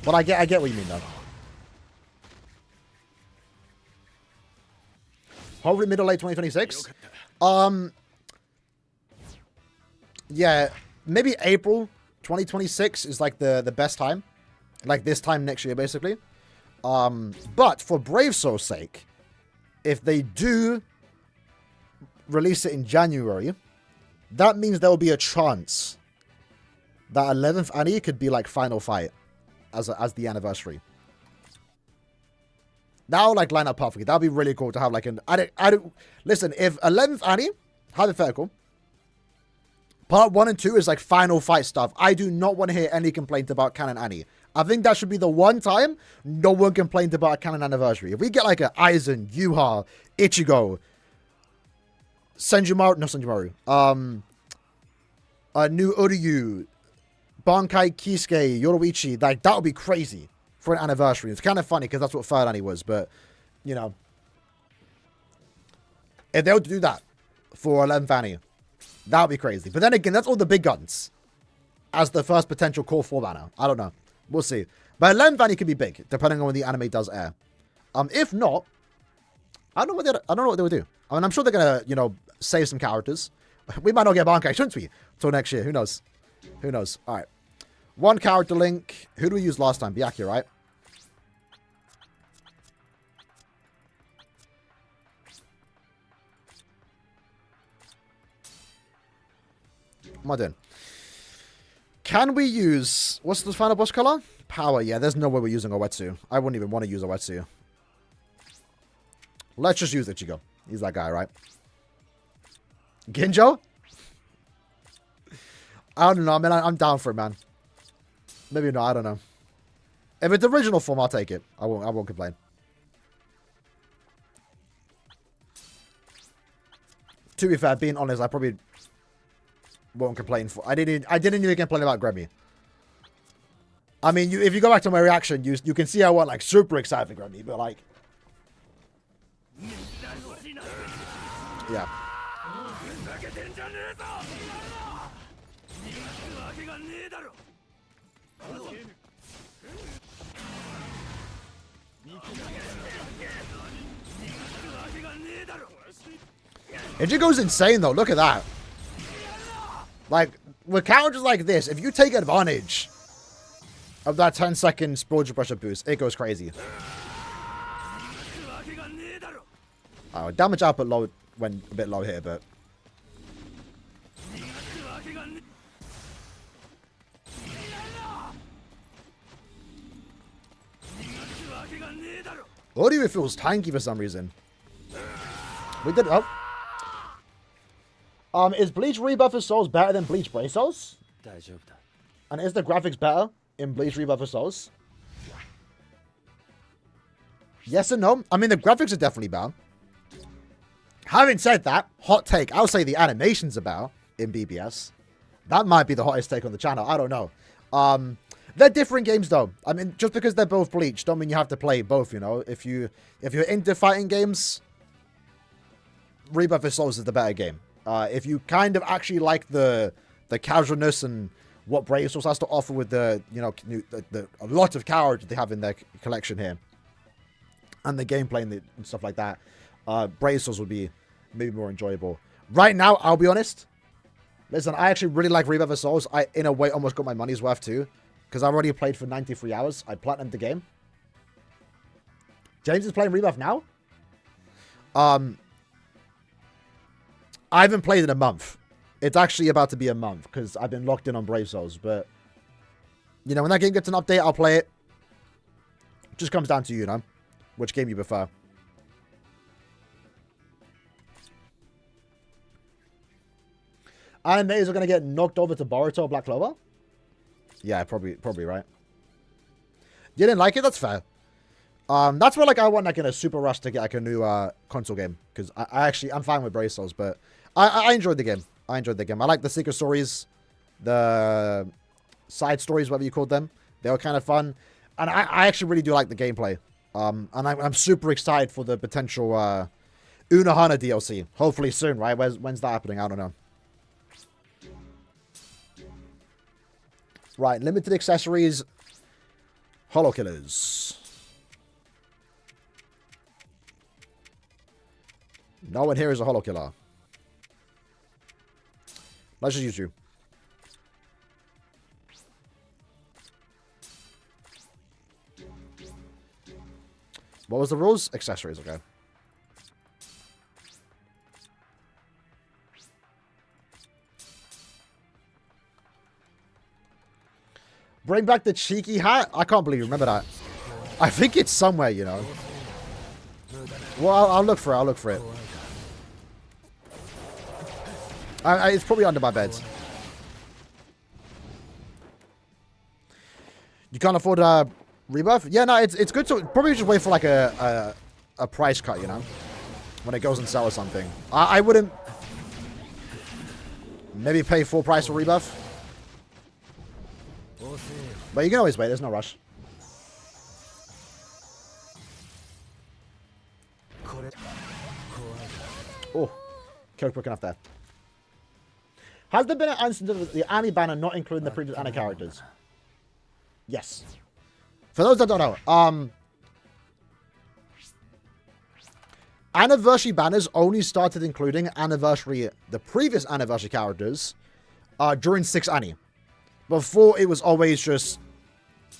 But I get what you mean, though. Hopefully middle late 2026. Yeah, maybe April 2026 is like the best time. Like this time next year, basically. But for Brave Soul's sake, if they do release it in January, that means there will be a chance that 11th Annie could be like final fight as the anniversary. That would like line up perfectly. That'd be really cool to have like an... Listen, if 11th Annie, hypothetical, part 1 and 2 is like final fight stuff, I do not want to hear any complaint about Canon Annie. I think that should be the one time no one complained about a Canon anniversary. If we get like a Aizen, Yuha, Ichigo, Senjumaru, a new Uryu, Bankai Kisuke, Yoruichi, like that would be crazy for an anniversary. It's kind of funny because that's what third Annie was, but you know, if they were to do that for 11th Annie, that would be crazy. But then again, that's all the big guns as the first potential core 4 banner. I don't know. We'll see. But 11th Annie could be big, depending on when the anime does air. If not, I don't know what they would do. I mean, I'm sure they're gonna, you know, save some characters. We might not get Bankai, shouldn't we? Till next year. Who knows? Who knows? All right. One character link. Who did we use last time? Byakuya, right? What am I doing? Can we use... What's the final boss color? Power. Yeah, there's no way we're using Owetsu. I wouldn't even want to use Owetsu. Let's just use Ichigo. He's that guy, right? Ginjo? I don't know, man. I'm down for it, man. Maybe not. I don't know. If it's original form, I'll take it. I won't complain. To be fair, being honest, I probably won't complain for... I didn't even complain about Grammy. I mean, if you go back to my reaction, you can see I wasn't like super excited for Grammy, but like... Yeah. Ichigo's insane though, look at that. Like, with counters like this, if you take advantage of that 10-second spiritual pressure boost, it goes crazy. Oh, damage output low went a bit low here, but... Audio feels tanky for some reason. We did... Oh. Is Bleach Rebirth of Souls better than Bleach Brave Souls? And is the graphics better in Bleach Rebirth of Souls? Yes and no. I mean, the graphics are definitely better. Having said that, hot take, I'll say the animations are better in BBS. That might be the hottest take on the channel. I don't know. They're different games, though. I mean, just because they're both Bleach, don't mean you have to play both, you know? If you're into fighting games, Rebirth of Souls is the better game. If you kind of actually like the casualness and what Brave Souls has to offer with the, you know, a lot of characters they have in their collection here, and the gameplay and stuff like that, Brave Souls would be maybe more enjoyable. Right now, I'll be honest. Listen, I actually really like Rebirth of Souls. I, in a way, almost got my money's worth too, because I've already played for 93 hours. I platinumed the game. James is playing Rebirth now. I haven't played in a month. It's actually about to be a month because I've been locked in on Brave Souls. But, you know, when that game gets an update, I'll play it. It just comes down to you know, which game you prefer. Animes are going to get knocked over to Boruto or Black Clover? Yeah, probably right. You didn't like it? That's fair. That's where, like, I want, like, in a super rush to get, like, a new console game. Because I'm fine with Brave Souls, but I enjoyed the game. I like the secret stories, the side stories, whatever you called them. They were kind of fun. And I actually really do like the gameplay. And I'm super excited for the potential Unohana DLC. Hopefully soon, right? When's that happening? I don't know. Right, limited accessories. Holo Killers. No one here is a Holo Killer. Let's just use you. What was the rules? Accessories, okay. Bring back the cheeky hat? I can't believe you remember that. I think it's somewhere, you know. Well, I'll look for it. I'll look for it. It's probably under my bed. You can't afford a rebuff? Yeah, no, it's good to probably just wait for like a price cut, you know, when it goes on sale or something. I wouldn't maybe pay full price for rebuff, but you can always wait. There's no rush. Oh, killed quick enough there. Has there been an instance of the Annie banner not including the previous Annie characters? Yes. For those that don't know, anniversary banners only started including the previous anniversary characters during 6 Annie. Before, it was always just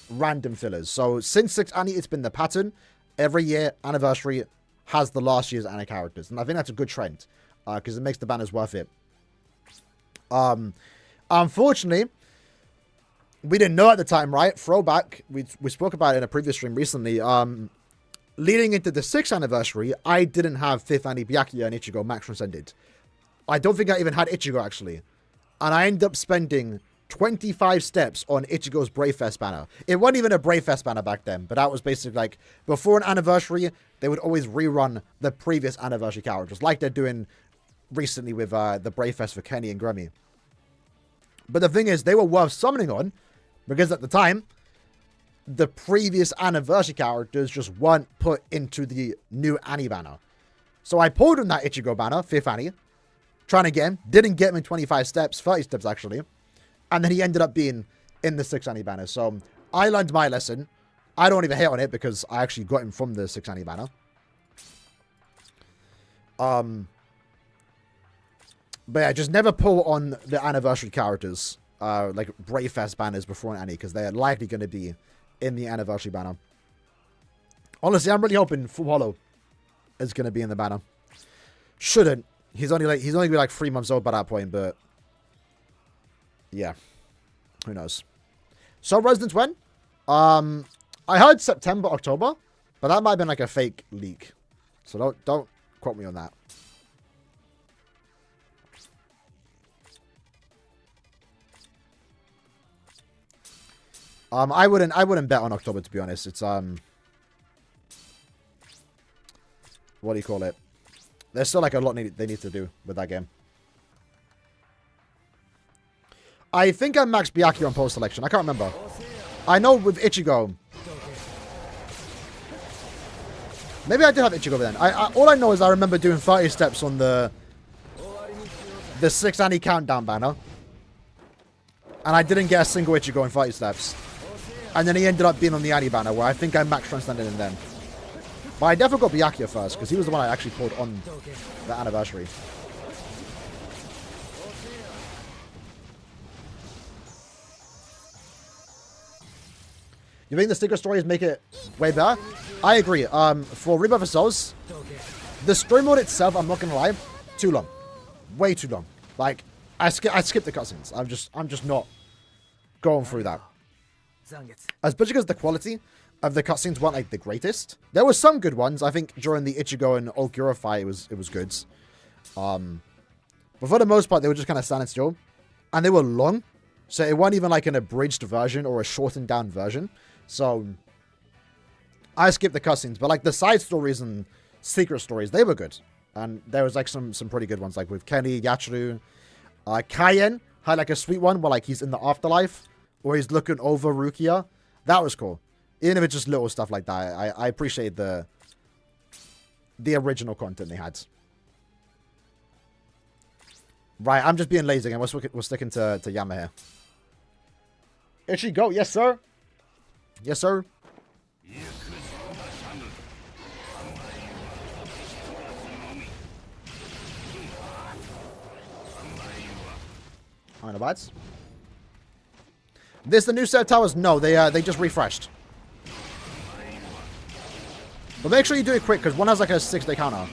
random fillers. So since 6 Annie, it's been the pattern. Every year, anniversary has the last year's Annie characters. And I think that's a good trend because it makes the banners worth it. Unfortunately, we didn't know at the time, right? Throwback, we spoke about it in a previous stream recently. Leading into the 6th anniversary, I didn't have 5th Annie Byakuya and Ichigo max transcended. I don't think I even had Ichigo, actually. And I ended up spending 25 steps on Ichigo's Brave Fest banner. It wasn't even a Brave Fest banner back then, but that was basically like, before an anniversary, they would always rerun the previous anniversary characters, like they're doing recently with the Brave Fest for Kenny and Grammy. But the thing is, they were worth summoning on, because at the time, the previous anniversary characters just weren't put into the new Annie banner. So I pulled in that Ichigo banner, 5th Annie, trying to get him, didn't get him in 25 steps, 30 steps actually, and then he ended up being in the 6th Annie banner. So I learned my lesson. I don't even hate on it because I actually got him from the 6th Annie banner. But yeah, just never pull on the anniversary characters, like Brave Fest banners before an Annie, because they're likely going to be in the anniversary banner. Honestly, I'm really hoping Full Hollow is going to be in the banner. Shouldn't. He's only going to be like 3 months old by that point, but yeah, who knows. So Residence when? I heard September, October, but that might have been like a fake leak. So don't quote me on that. I wouldn't bet on October, to be honest. It's what do you call it? There's still like a lot they need to do with that game. I think I maxed Byakuya on post selection. I can't remember. I know with Ichigo. Maybe I did have Ichigo then. All I know is I remember doing 30 steps on the 6th Annie countdown banner. And I didn't get a single Ichigo in 30 steps. And then he ended up being on the Annie banner, where I think I max transcended him then. But I definitely got Byakuya first, because he was the one I actually pulled on the anniversary. You think the sticker stories make it way better? I agree. For Rebirth of Souls, the story mode itself, I'm not gonna lie, too long. Way too long. Like, I skipped the cutscenes. I'm just not going through that. Especially because the quality of the cutscenes weren't like the greatest. There were some good ones. I think during the Ichigo and Ogura fight, it was good. But for the most part, they were just kind of standing still, and they were long, so it wasn't even like an abridged version or a shortened down version. So I skipped the cutscenes, but like the side stories and secret stories, they were good, and there was like some pretty good ones, like with Kenny, Yachiru, Kaien had like a sweet one where like he's in the afterlife. Or he's looking over Rukia. That was cool. Even if it's just little stuff like that. I appreciate the original content they had. Right, I'm just being lazy again. We're sticking to Yama here. Ichigo, yes sir. Yes sir. On the bites. This the new set of towers? No, they just refreshed. But make sure you do it quick, because one has like a 6-day counter.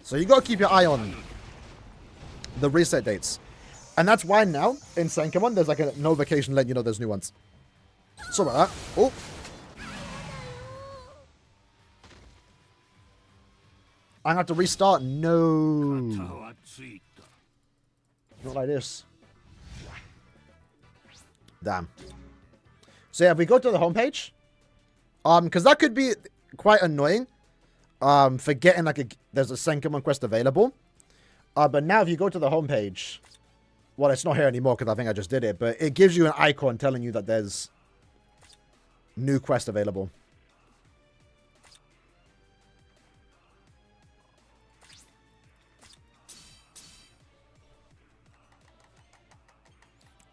So you gotta keep your eye on the reset dates. And that's why now, in SENKAIMON, there's like a notification letting you know there's new ones. Sorry about that. Oh. I'm gonna have to restart. No. 肩はついた Not like this. Damn. So yeah, if we go to the homepage, because that could be quite annoying. Forgetting like there's a SENKAIMON quest available. But now if you go to the homepage, well, it's not here anymore because I think I just did it, but it gives you an icon telling you that there's new quest available.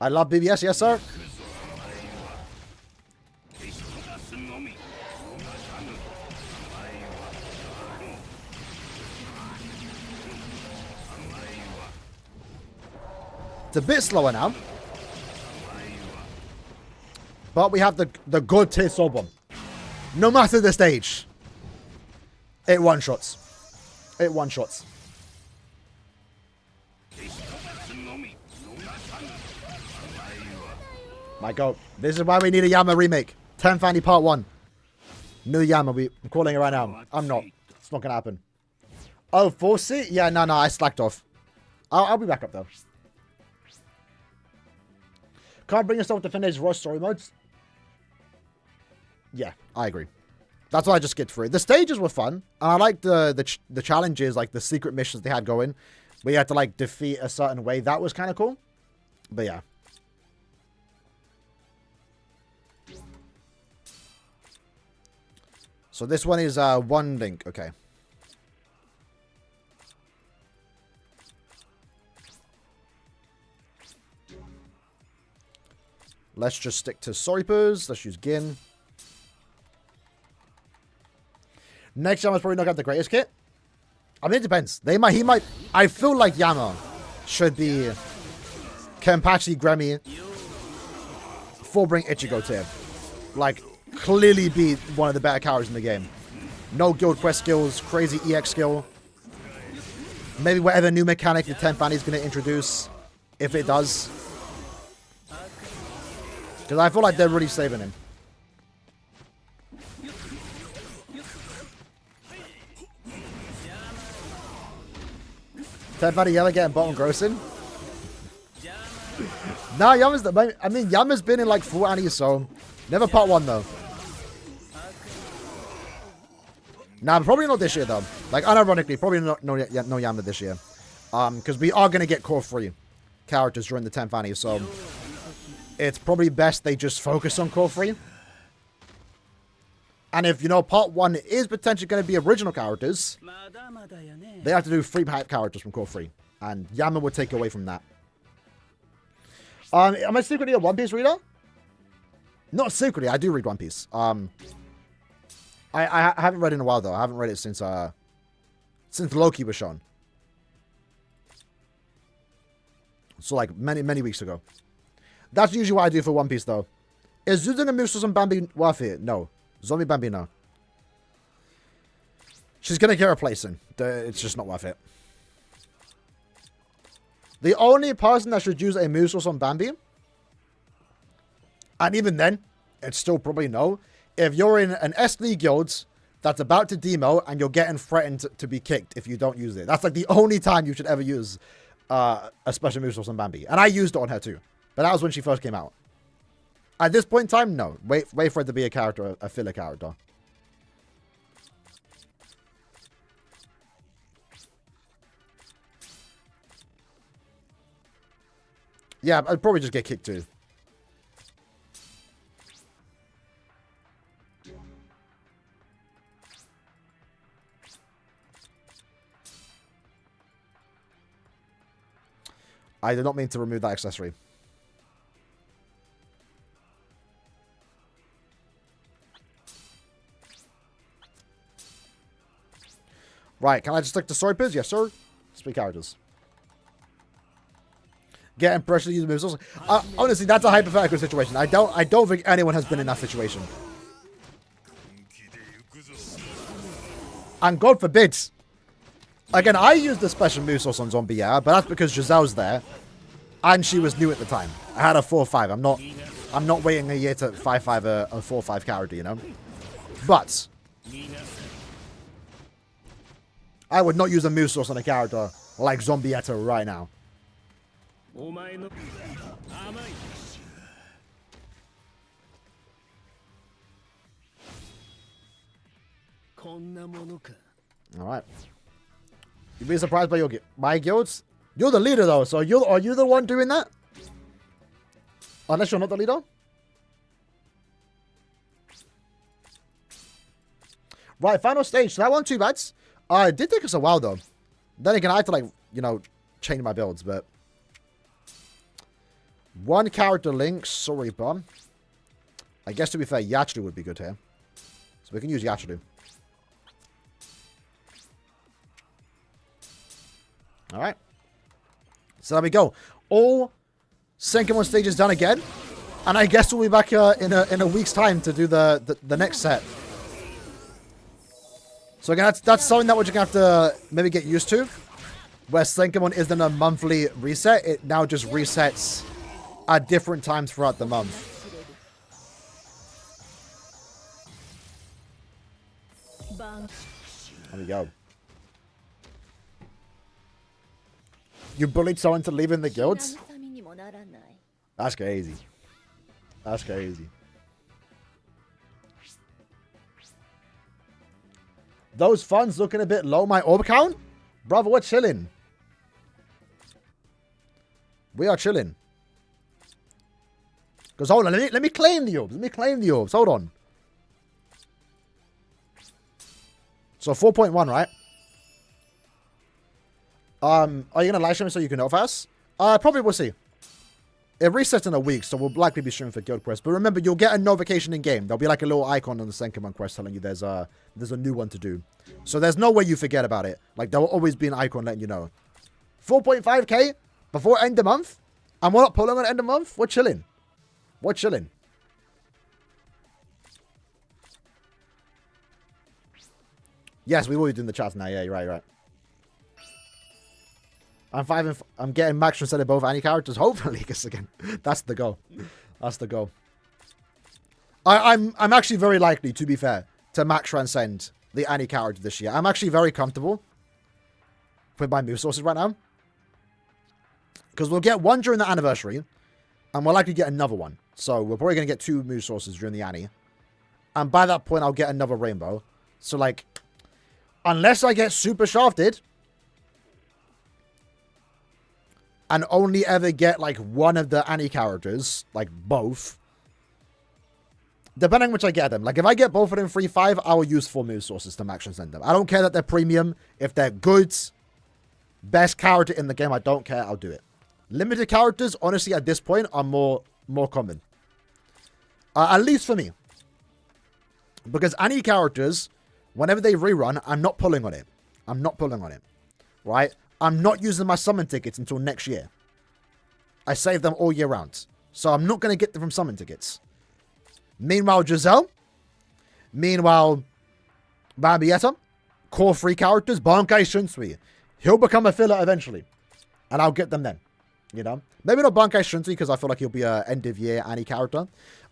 I love BBS, yes sir. It's a bit slower now. But we have the good tier sword bomb. No matter the stage. It one-shots. It one-shots. My god. This is why we need a Yama remake. 10th Fanny Part 1. New Yama. I'm calling it right now. I'm not. It's not going to happen. Oh, 4C? Yeah, no, I slacked off. I'll be back up though. Can't bring yourself to finish Rush story modes. Yeah, I agree. That's why I just skipped through it. The stages were fun. And I liked the challenges, like the secret missions they had going. Where you had to like defeat a certain way. That was kind of cool. But yeah. So this one is one link. Okay. Let's just stick to Soripers. Let's use Gin. Next Yama's probably not got the greatest kit. I mean, it depends. He might. I feel like Yama should be Kenpachi, Gremmy, Fullbring Ichigo tier. Like, clearly be one of the better characters in the game. No guild quest skills, crazy EX skill. Maybe whatever new mechanic the 10th Fanny is going to introduce, if it does. Because I feel like they're really saving him. Yama getting bottom grossing. Nah, Yama's been in like 4 annies, so never part 1 though. Nah, probably not this year though. Like unironically, probably no Yama this year. Because we are gonna get core 3 characters during the 10th annie, so it's probably best they just focus on core 3. And if, you know, part 1 is potentially going to be original characters, they have to do 3 characters from core 3. And Yama would take away from that. Am I secretly a One Piece reader? Not secretly, I do read One Piece. I haven't read it in a while, though. I haven't read it since Loki was shown. So, like, many weeks ago. That's usually what I do for One Piece, though. Is using a Musos and Bambi worth it? No. Zombie Bambi, no. She's going to get replacing. It's just not worth it. The only person that should use a Musos on Bambi, and even then, it's still probably no, if you're in an SD guild that's about to demo and you're getting threatened to be kicked if you don't use it. That's like the only time you should ever use a special Musos on Bambi. And I used it on her too. But that was when she first came out. At this point in time, no. Wait for it to be a character, a filler character. Yeah, I'd probably just get kicked too. I did not mean to remove that accessory. Right, can I just stick to Soripers? Yes, sir. 3 characters. Getting pressure to use moves. Honestly, that's a hypothetical situation. I don't think anyone has been in that situation. And God forbid. Again, I used the special move source on Zombie, yeah, but that's because Giselle's there. And she was new at the time. I had a 4-5. I'm not waiting a year to 5-5 a 4-5 character, you know? But I would not use a move source on a character like Zombietta right now. お前の甘い Alright. You'd be surprised by my guilds? You're the leader though, so are you the one doing that? Unless you're not the leader? Right, final stage. So that wasn't too bad. It did take us a while though. Then again, I had to like, you know, change my builds, but... One character link, sorry, bum. I guess to be fair, Yachiru would be good here. So we can use Yachiru. Alright. So there we go. All SENKAIMON stages done again. And I guess we'll be back in a week's time to do the next set. So again, that's something that we're just going to have to maybe get used to. Where SENKAIMON isn't a monthly reset. It now just resets at different times throughout the month. There we go. You bullied someone to leave in the guilds? That's crazy. That's crazy. Those funds looking a bit low. My orb count? Brother, we're chilling. We are chilling. Because hold on, let me claim the orbs. Let me claim the orbs. Hold on. So 4.1, right? Are you going to live stream so you can know fast? Probably we'll see. It resets in a week, so we'll likely be streaming for Guild Quest. But remember, you'll get a notification in game. There'll be like a little icon on the SENKAIMON quest telling you there's a new one to do. So there's no way you forget about it. Like, there will always be an icon letting you know. 4.5k before end of month? And we're not pulling on end of month? We're chilling. We're chilling. Yes, we will be doing the chats now. Yeah, you're right. I'm getting max instead of both any characters, hopefully, because again, that's the goal. That's the goal. I'm actually very likely, to be fair, to max transcend the Annie character this year. I'm actually very comfortable with my move sources right now. Because we'll get one during the anniversary, and we'll likely get another one. So we're probably going to get 2 move sources during the Annie. And by that point, I'll get another rainbow. So, like, unless I get super shafted, and only ever get, like, one of the Annie characters, like, both, depending on which I get them. Like, if I get both of them 3-5, I will use 4 move sources to max transcend them. I don't care that they're premium. If they're good, best character in the game, I don't care. I'll do it. Limited characters, honestly, at this point, are more common. At least for me. Because Annie characters, whenever they rerun, I'm not pulling on it. I'm not pulling on it. Right? I'm not using my summon tickets until next year. I save them all year round. So I'm not going to get them from summon tickets. Meanwhile, Giselle. Meanwhile, Bambietta. Core 3 characters. Bankai Shunsui. He'll become a filler eventually. And I'll get them then. You know? Maybe not Bankai Shunsui because I feel like he'll be an end of year Annie character.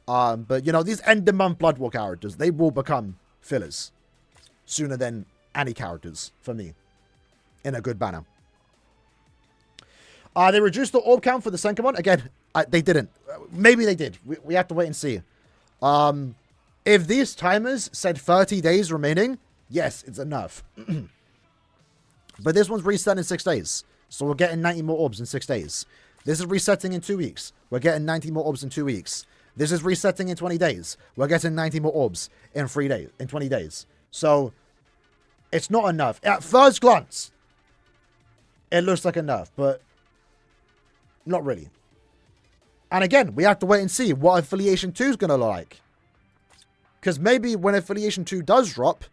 But, you know, these end of month Blood War characters, they will become fillers. Sooner than Annie characters for me. In a good banner. They reduced the orb count for the SENKAIMON. Again, they didn't. Maybe they did. We have to wait and see. If these timers said 30 days remaining, yes, it's enough. But this one's reset in 6 days. So we're getting 90 more orbs in 6 days. This is resetting in 2 weeks. We're getting 90 more orbs in 2 weeks. This is resetting in 20 days. We're getting 90 more orbs in 3 days, in 20 days. So it's not enough. At first glance, it looks like enough, but not really. And again, we have to wait and see what Affiliation 2 is going to look like. Because maybe when Affiliation 2 does drop,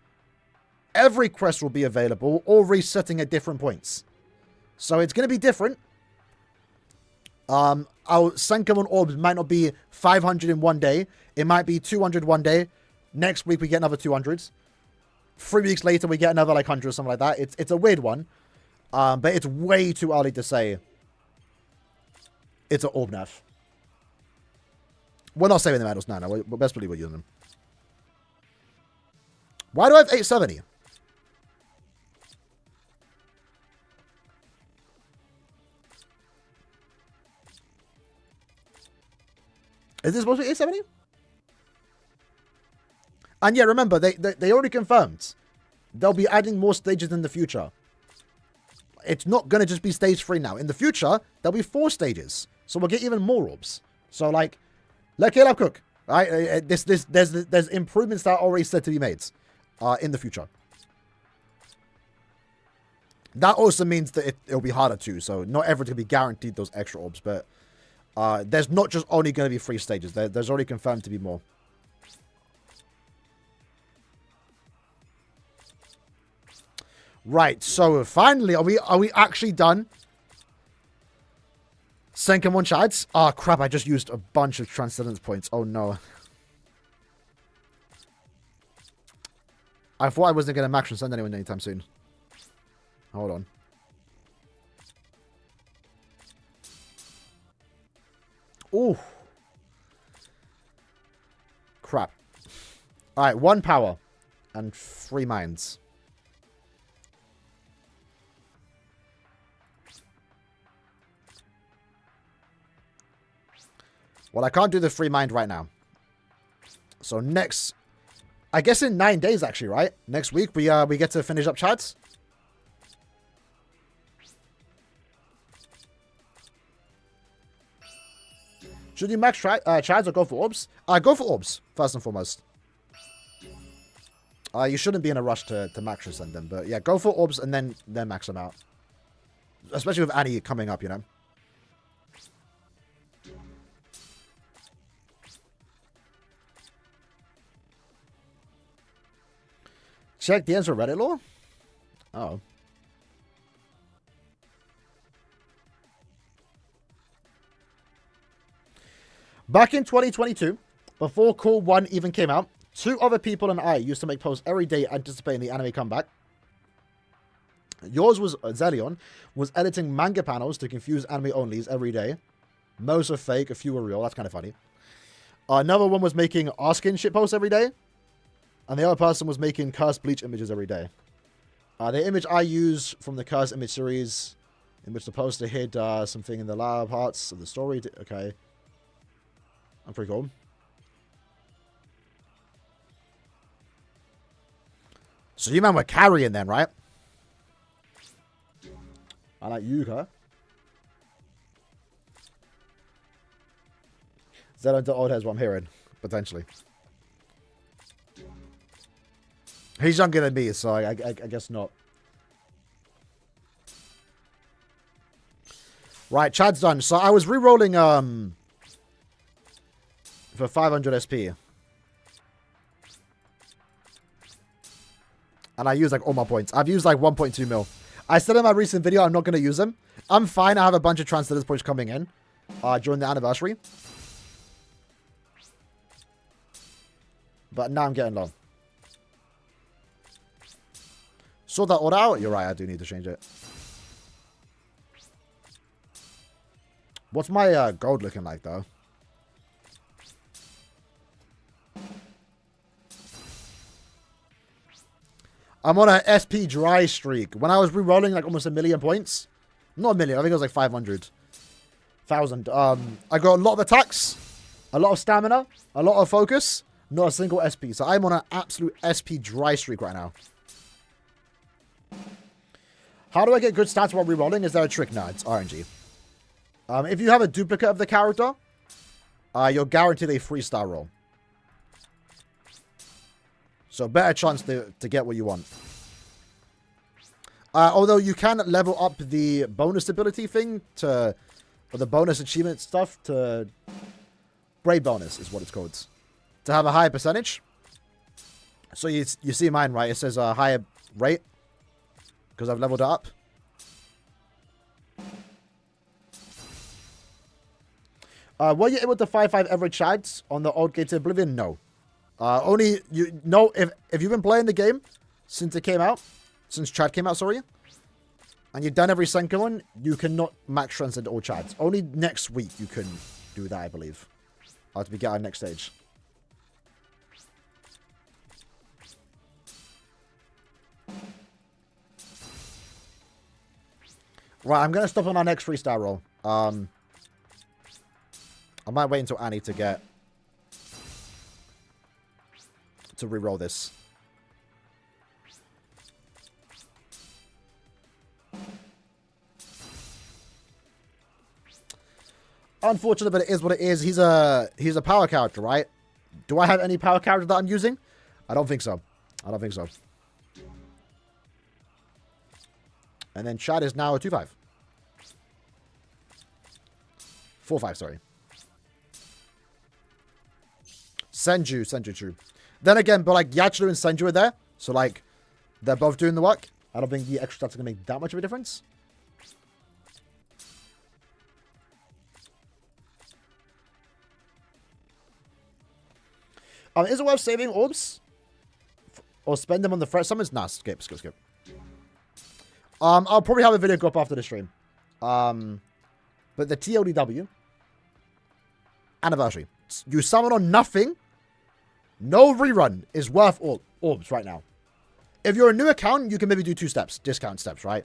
every quest will be available or resetting at different points. So it's going to be different. Our SENKAIMON orbs might not be 500 in 1 day. It might be 200 one day. Next week, we get another 200. 3 weeks later, we get another like 100 or something like that. It's a weird one. But it's way too early to say it's an orb nerf. We're not saving the medals. No. We're best believe we're using them. Why do I have 870? Is this supposed to be 870? And yeah, remember, they already confirmed. They'll be adding more stages in the future. It's not going to just be stage 3 now. In the future, there'll be 4 stages. So we'll get even more orbs. So, like, let Caleb cook. Right? There's improvements that are already said to be made in the future. That also means that it'll be harder too. So not everyone's going to be guaranteed those extra orbs. But there's not just only going to be 3 stages. There's already confirmed to be more. Right, so finally, are we actually done? SENKAIMON chads? Oh crap, I just used a bunch of transcendence points. Oh no. I thought I wasn't going to max transcend anyone anytime soon. Hold on. Ooh. Crap. Alright, 1 power and 3 mines. Well, I can't do the free mind right now. So next, I guess in 9 days actually, right? Next week we get to finish up chads. Should you max chads or go for orbs? Go for orbs first and foremost. You shouldn't be in a rush to max send them, but yeah, go for orbs and then max them out. Especially with Annie coming up, you know. Check the answer Reddit lore? Oh. Back in 2022, before Core 1 even came out, 2 other people and I used to make posts every day anticipating the anime comeback. Yours was Zelion, was editing manga panels to confuse anime onlys every day. Most are fake, a few are real. That's kind of funny. Another one was making Arskin shit posts every day. And the other person was making cursed Bleach images every day. The image I use from the cursed image series, in which the poster hid something in the lower parts of the story. Okay. I'm pretty cool. So you man were carrying then, right? I like Yuka. Zedon to old heads what I'm hearing. Potentially. He's younger than me, so I guess not. Right, Chad's done. So I was re-rolling for 500 SP. And I used like all my points. I've used like 1.2 mil. I said in my recent video I'm not going to use them. I'm fine. I have a bunch of transcendence points coming in during the anniversary. But now I'm getting low. Sort that all out? You're right, I do need to change it. What's my gold looking like, though? I'm on a SP dry streak. When I was re-rolling like almost 1 million points. Not 1 million, I think it was like 500,000. I got a lot of attacks, a lot of stamina, a lot of focus, not a single SP. So I'm on an absolute SP dry streak right now. How do I get good stats while re-rolling? Is there a trick? No, it's RNG. If you have a duplicate of the character, you're guaranteed a 3-star roll. So better chance to get what you want. Although you can level up the bonus ability thing or the bonus achievement stuff to Brave bonus is what it's called. To have a higher percentage. So you see mine, right? It says a higher rate. Because I've leveled it up. Were you able to 5-5 average chads on the old Gate to Oblivion? No. Only, you know, if you've been playing the game since it came out, since Chad came out, sorry, and you've done every SENKAIMON, you cannot max transcend all chads. Only next week you can do that, I believe. To be get our next stage. Right, I'm going to stop on our next 3-star roll. I might wait until Annie to get to reroll this. Unfortunate, but it is what it is. He's a power character, right? Do I have any power character that I'm using? I don't think so. I don't think so. And then Chad is now a 2-5. 4-5, sorry. Senju, true. Then again, but like Yachiru and Senju are there. So like, they're both doing the work. I don't think the extra stats are going to make that much of a difference. Is it worth saving orbs? Or spend them on the fresh summons? Nah, skip. I'll probably have a video go up after the stream. But the TLDW anniversary. You summon on nothing. No rerun is worth orbs right now. If you're a new account, you can maybe do 2 steps. Discount steps, right?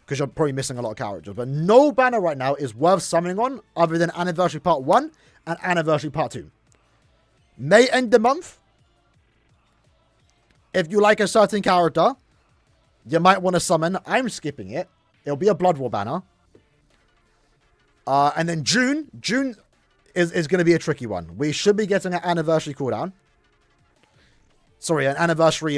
Because you're probably missing a lot of characters. But no banner right now is worth summoning on other than Anniversary Part 1 and Anniversary Part 2. May end the month. If you like a certain character, you might want to summon. I'm skipping it. It'll be a Blood War banner. And then June is going to be a tricky one. We should be getting an anniversary cooldown. Sorry, an anniversary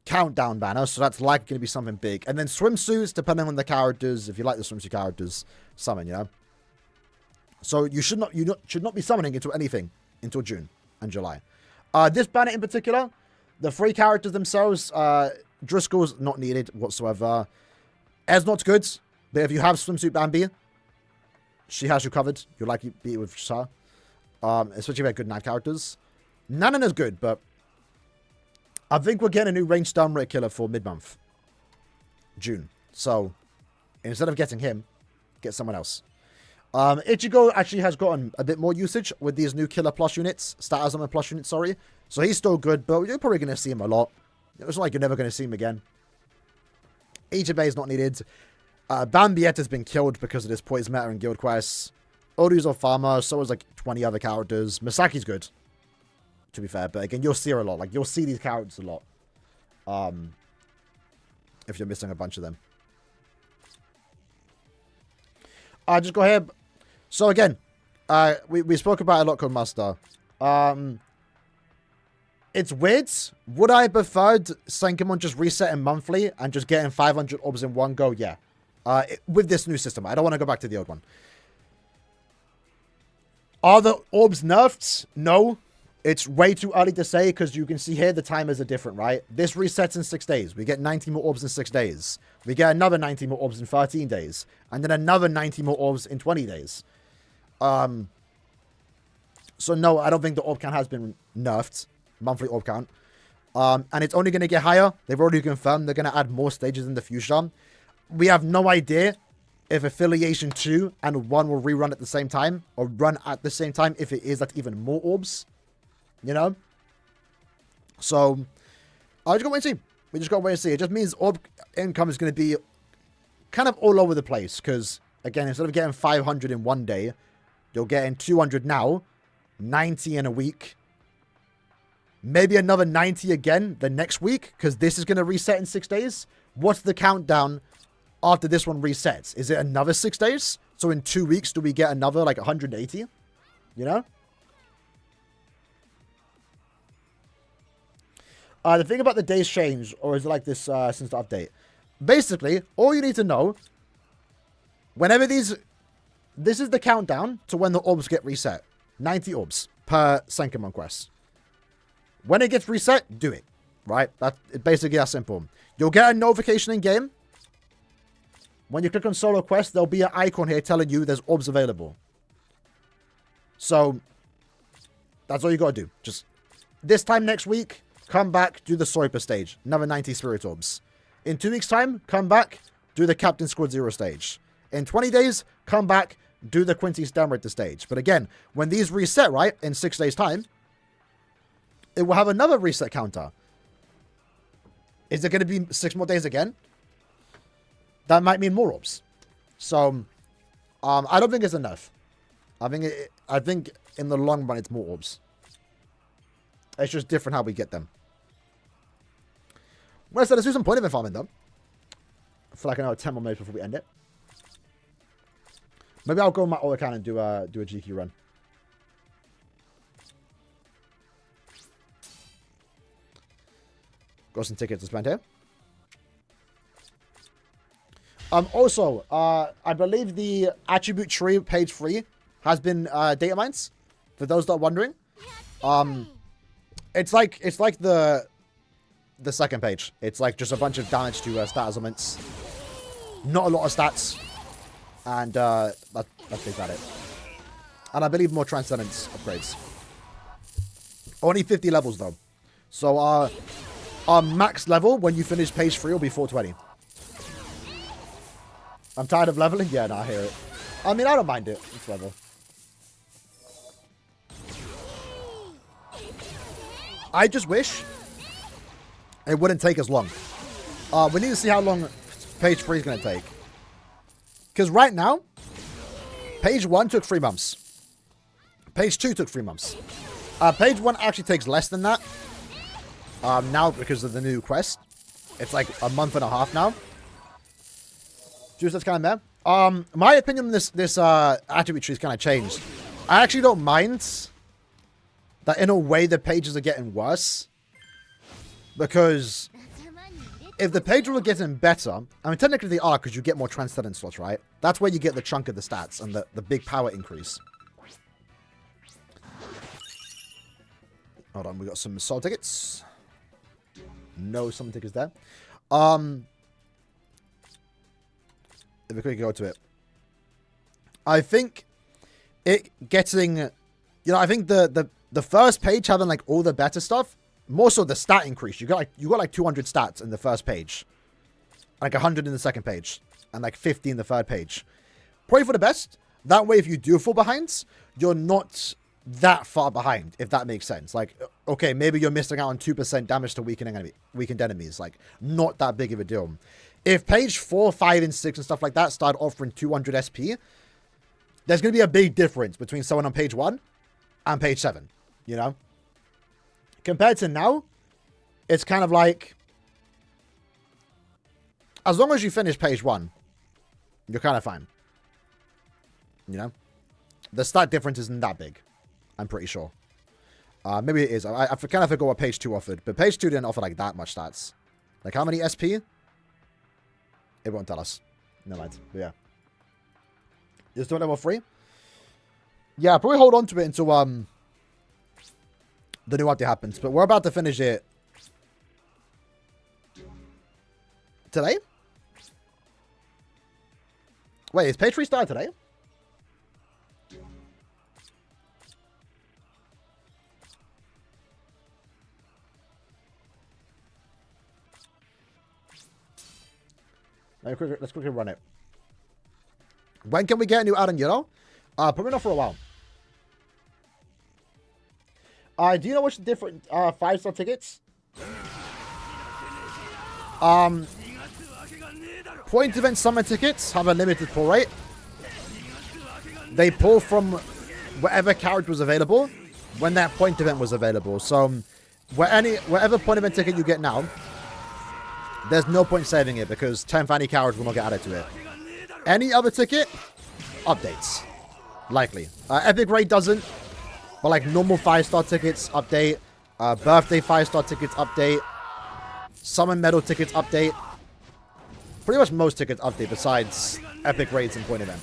countdown banner. So that's likely going to be something big. And then swimsuits, depending on the characters. If you like the swimsuit characters, summon, you know. So you should not be summoning into anything until June and July. This banner in particular, the 3 characters themselves, Driscoll's not needed whatsoever. Air's not good, but if you have swimsuit Bambi, she has you covered. You'll likely beat it with Sa. Especially if you have good knife characters. Nanan is good, but I think we're getting a new ranged stun rate killer for mid-month. June. So, instead of getting him, get someone else. Ichigo actually has gotten a bit more usage with these new killer plus units. Status on plus units, sorry. So he's still good, but you're probably going to see him a lot. It's not like you're never going to see him again. Ichibe is not needed. Bambietta has been killed because of this poison meta and guild quests. Oru's a farmer, so is like 20 other characters. Misaki's good, to be fair, but again, you'll see her a lot. Like, you'll see these characters a lot. If you're missing a bunch of them. Just go ahead. So again, we spoke about a lot called Master. It's weird. Would I have preferred SENKAIMON just resetting monthly and just getting 500 orbs in one go? Yeah. With this new system. I don't want to go back to the old one. Are the orbs nerfed? No. It's way too early to say because you can see here the timers are different, right? This resets in 6 days. We get 90 more orbs in 6 days. We get another 90 more orbs in 13 days. And then another 90 more orbs in 20 days. So no, I don't think the orb count has been nerfed. Monthly orb count. And it's only going to get higher. They've already confirmed they're going to add more stages in the future. We have no idea if Affiliation 2 and 1 will rerun at the same time. Or run at the same time if it is that even more orbs. You know? So, I just got to wait and see. We just got to wait and see. It just means orb income is going to be kind of all over the place. Because, again, instead of getting 500 in one day, you're getting 200 now. 90 in a week. Maybe another 90 again the next week. Because this is going to reset in 6 days. What's the countdown after this one resets? Is it another 6 days? So in 2 weeks, do we get another like 180? You know? The thing about the days change, or is it like this since the update? Basically, all you need to know, whenever this is the countdown to when the orbs get reset. 90 orbs per SENKAIMON quest. When it gets reset, do it. Right? That's basically that simple. You'll get a notification in game. When you click on solo quest, there'll be an icon here telling you there's orbs available. So, that's all you gotta do. Just, this time next week, come back, do the Soiper stage. Another 90 Spirit Orbs. In 2 weeks' time, come back, do the Captain Squad 0 stage. In 20 days, come back, do the Quincy's Downrider stage. But again, when these reset, right, in 6 days' time, it will have another reset counter. Is it going to be 6 more days again? That might mean more orbs. So, I don't think it's enough. I think in the long run, it's more orbs. It's just different how we get them. Well, so let's do some point event farming, though. I feel like another 10 more minutes before we end it. Maybe I'll go on my other account and do a GQ run. Got some tickets to spend here. Also, I believe the attribute tree page 3 has been data mines. For those that are wondering, it's like the second page. It's like just a bunch of damage to stat elements. Not a lot of stats, and that's about it. And I believe more transcendence upgrades. Only 50 levels though, so our max level when you finish page 3 will be 420. I'm tired of leveling. Yeah, no, I hear it. I mean, I don't mind it. It's whatever. I just wish it wouldn't take as long. We need to see how long page 3 is going to take. Because right now, page 1 took 3 months. Page 2 took 3 months. Page 1 actually takes less than that. Now, because of the new quest. It's like a month and a half now. Juice, that's kind of meh. My opinion on this attribute tree is kind of changed. I actually don't mind that in a way the pages are getting worse. Because if the pages were getting better, I mean technically they are because you get more transcendence slots, right? That's where you get the chunk of the stats and the big power increase. Hold on, we got some soul tickets. No summon tickets there. If we quickly go to it. I think it getting, you know, I think the first page having like all the better stuff, more so the stat increase. You got like 200 stats in the first page, like 100 in the second page, and like 50 in the third page. Probably for the best. That way, if you do fall behind, you're not that far behind, if that makes sense. Like, okay, maybe you're missing out on 2% damage to weakened enemies. Like, not that big of a deal. If page 4, 5, and 6 and stuff like that start offering 200 SP, there's going to be a big difference between someone on page 1 and page 7, you know? Compared to now, it's kind of like, as long as you finish page 1, you're kind of fine. You know? The stat difference isn't that big, I'm pretty sure. Maybe it is. I kind of forgot what page 2 offered, but page 2 didn't offer like that much stats. Like how many SP? It won't tell us. No mind. But yeah. You're still level 3? Yeah, probably hold on to it until the new update happens. But we're about to finish it today? Wait, is page 3 started today? Let's quickly run it. When can we get a new Aaroniero? Probably not for a while. Do you know what's the different 5-star tickets? Point event summon tickets have a limited pull rate. They pull from whatever character was available when that point event was available. So whatever point event ticket you get now, there's no point saving it because 10th any characters will not get added to it. Any other ticket, updates. Likely. Epic Raid doesn't, but like normal 5-star tickets, update. Birthday 5-star tickets, update. Summon medal tickets, update. Pretty much most tickets update besides Epic Raids and point event.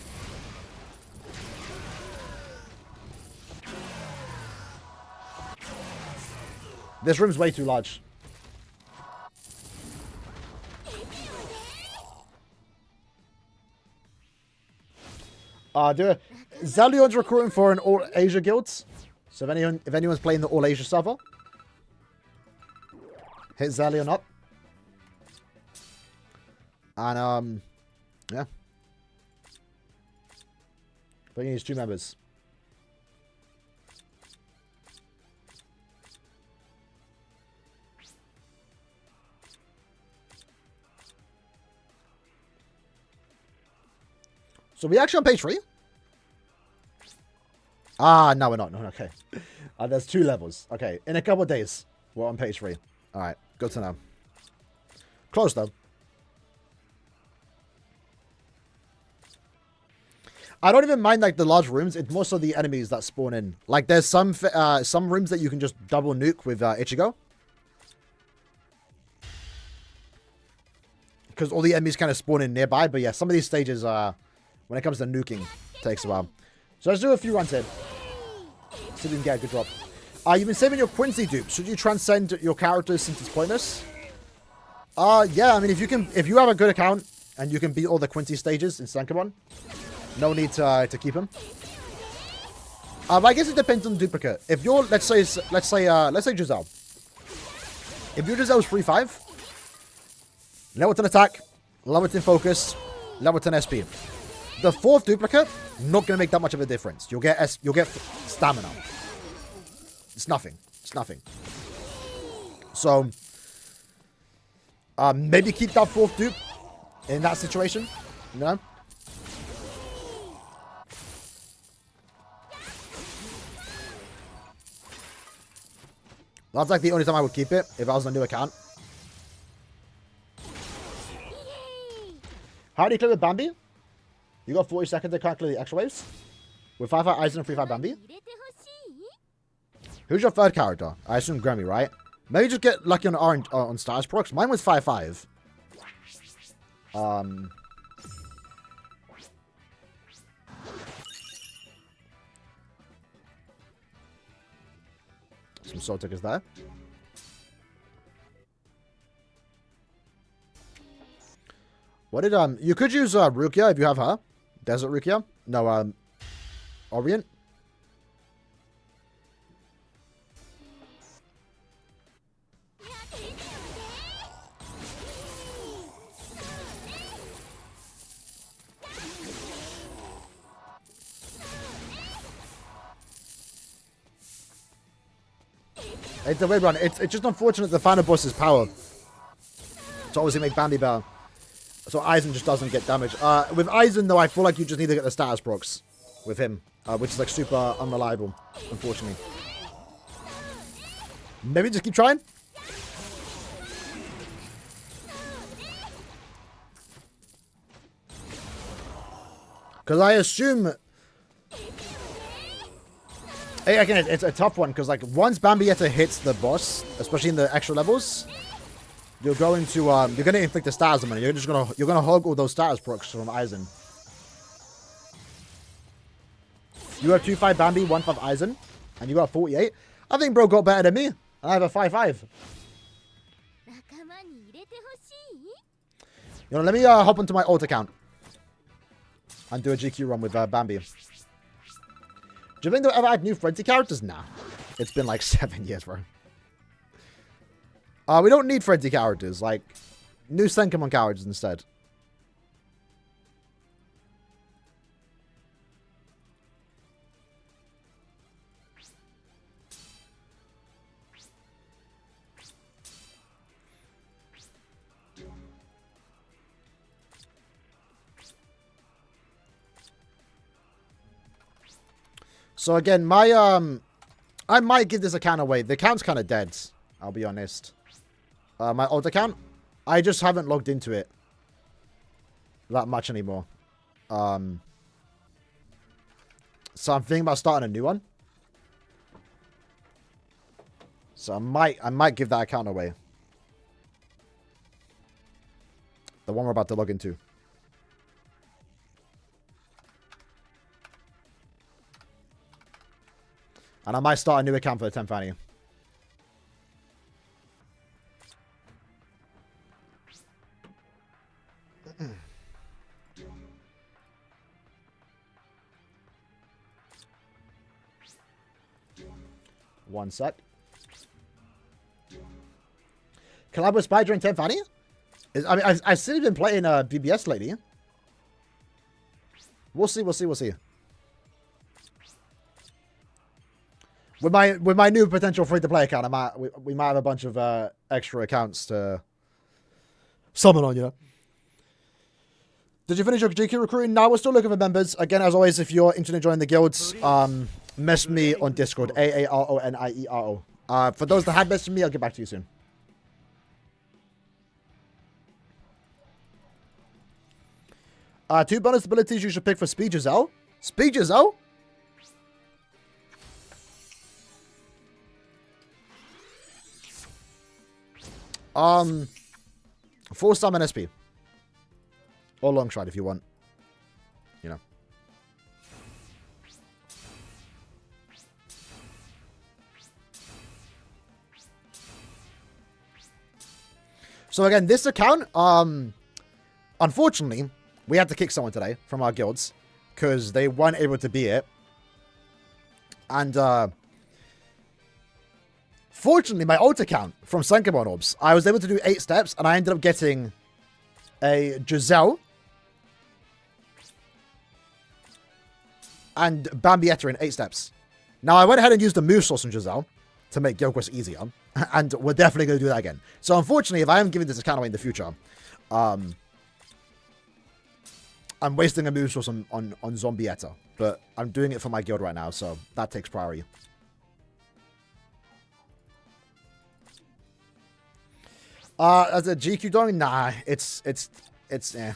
This room's way too large. Zalion's recruiting for an All Asia guilds. So if anyone's playing the All Asia server, hit Zalion up. And yeah. But he needs 2 members. So we actually on page 3? Ah, no, we're not. No, okay. There's 2 levels. Okay, in a couple of days, we're on page 3. All right, good to know. Close, though. I don't even mind, like, the large rooms. It's more so the enemies that spawn in. Like, there's some rooms that you can just double nuke with Ichigo. Because all the enemies kind of spawn in nearby. But yeah, some of these stages, when it comes to nuking, takes a while. So let's do a few runs here. See if we can get a good drop. You've been saving your Quincy dupes. Should you transcend your characters since it's pointless? Yeah, I mean, if you have a good account and you can beat all the Quincy stages in SENKAIMON, no need to keep them. But I guess it depends on the duplicate. If you're, let's say Giselle. If your Giselle's 3-5, level 10 attack, level 10 focus, level 10 SP. The 4th duplicate, not going to make that much of a difference. You'll get stamina. It's nothing. It's nothing. So, maybe keep that 4th dupe in that situation. You know? That's like the only time I would keep it if I was on a new account. How do you clear with Bambi? You got 40 seconds to clear the extra waves. With 5-5 Aizen and 3-5 Bambi. Who's your 3rd character? I assume Grammy, right? Maybe just get lucky on orange on stars procs. Mine was 5-5. Some soul tickers there. What did you could use Rukia if you have her. Desert Rukia. No, Orient. It's a weird one. It's just unfortunate the final boss's power to obviously make Bambi better. So Aizen just doesn't get damage. With Aizen, though, I feel like you just need to get the status procs with him, which is like super unreliable, unfortunately. Maybe just keep trying. Because I assume... Again, it's a tough one, because like once Bambietta hits the boss, especially in the extra levels, you're going to inflict the status on him. You're gonna hog all those status procs from Aizen. You have 2-5 Bambi, 1-5 Aizen, and you got 48. I think bro got better than me. I have a 5-5. You know, let me hop onto my alt account and do a GQ run with Bambi. Do you think they'll ever add new Frenzy characters? Nah. It's been like 7 years, bro. We don't need Frenzy characters. Like, new SENKAIMON characters instead. So again, my I might give this account away. The account's kind of dead, I'll be honest. My old account, I just haven't logged into it that much anymore. So I'm thinking about starting a new one. So I might give that account away. The one we're about to log into. And I might start a new account for the 10th annie. One sec. Collab with Spy during 10th annie? I mean, I've still been playing BBS lately. We'll see. With my new potential free-to-play account, we might have a bunch of extra accounts to summon on, you know. Did you finish your GQ recruiting? No, we're still looking for members. Again, as always, if you're interested in joining the guilds, message me on Discord. Aaroniero. For those that had messaged me, I'll get back to you soon. Two bonus abilities you should pick for Speed Giselle. Speed Giselle? Full summon SP. Or long shot if you want. You know. So again, this account, unfortunately, we had to kick someone today from our guilds because they weren't able to beat it. And fortunately, my old account from SENKAIMON ORBS, I was able to do 8 steps and I ended up getting a Giselle and Bambietta in 8 steps. Now, I went ahead and used the move source on Giselle to make Guild Quest easier, and we're definitely going to do that again. So, unfortunately, if I am giving this account away in the future, I'm wasting a move source on Zombietta, but I'm doing it for my guild right now, so that takes priority. As a GQ dong, nah, it's eh.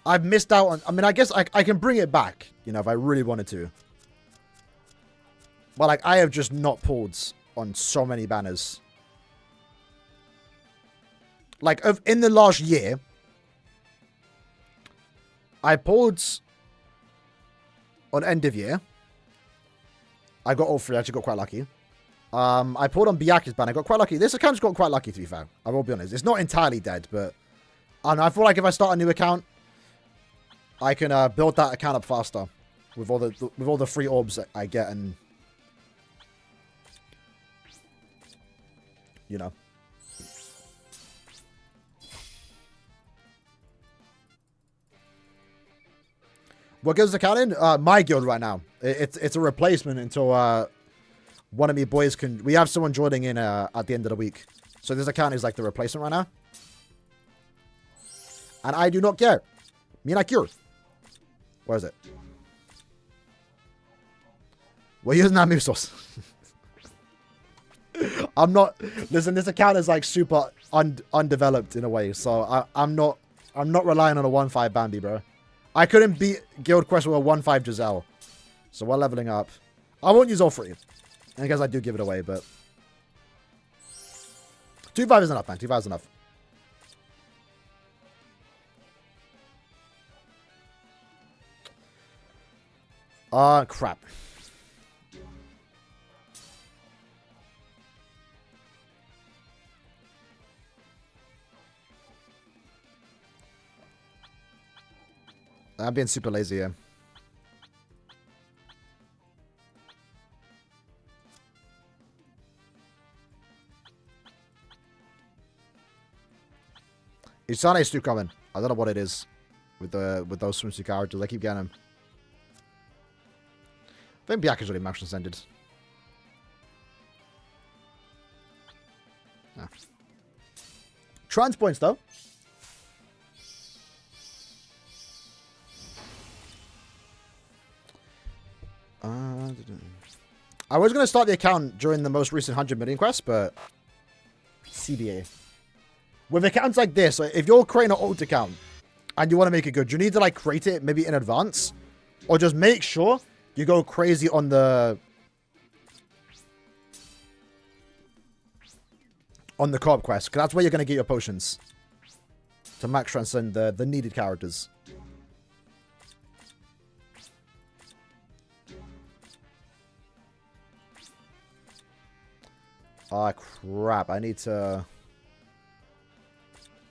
I've missed out on, I mean, I guess I can bring it back, you know, if I really wanted to. But, like, I have just not pulled on so many banners. Like, in the last year, I pulled on end of year. I got all 3, I actually got quite lucky. I pulled on Byaku's ban, I got quite lucky. This account's got quite lucky, to be fair. I will be honest. It's not entirely dead, but I don't know, I feel like if I start a new account, I can build that account up faster with all the free orbs that I get, and you know. What guild's the account in? My guild right now. It's a replacement until one of me boys can. We have someone joining in at the end of the week, so this account is like the replacement right now, and I do not care. Me not cure. Where is it? We're using that move source. I'm not. Listen, this account is like super undeveloped in a way, so I'm not relying on a 1-5 Bambi, bro. I couldn't beat Guild Quest with a 1-5 Giselle, so we're leveling up. I won't use all 3. I guess I do give it away, but 2-5 is enough, man. 2-5 is enough. Crap. I'm being super lazy here. Isane's still coming. I don't know what it is with those swimsuit characters. I keep getting them. I think Byaku's already motion ascended. Ah. Trans points though. I was going to start the account during the most recent 100 million quest, but CBA. With accounts like this, if you're creating an old account and you want to make it good, you need to like create it maybe in advance, or just make sure you go crazy on the co-op quest, because that's where you're going to get your potions to max transcend the needed characters. Ah, crap. I need to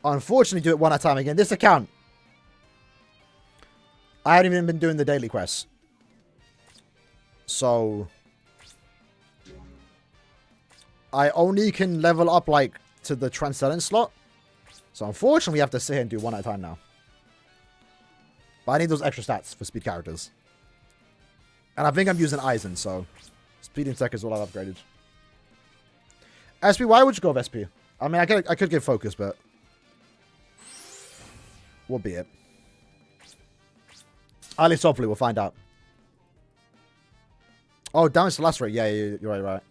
unfortunately do it one at a time again. This account, I haven't even been doing the daily quests. So I only can level up like to the Transcendence slot. So unfortunately we have to sit here and do one at a time now. But I need those extra stats for speed characters. And I think I'm using Aizen, so speed and tech is all I've upgraded. SP, why would you go with SP? I mean, I could get focus, but we'll be it. At least hopefully we'll find out. Oh, damage to last rate. Yeah, you're right, right.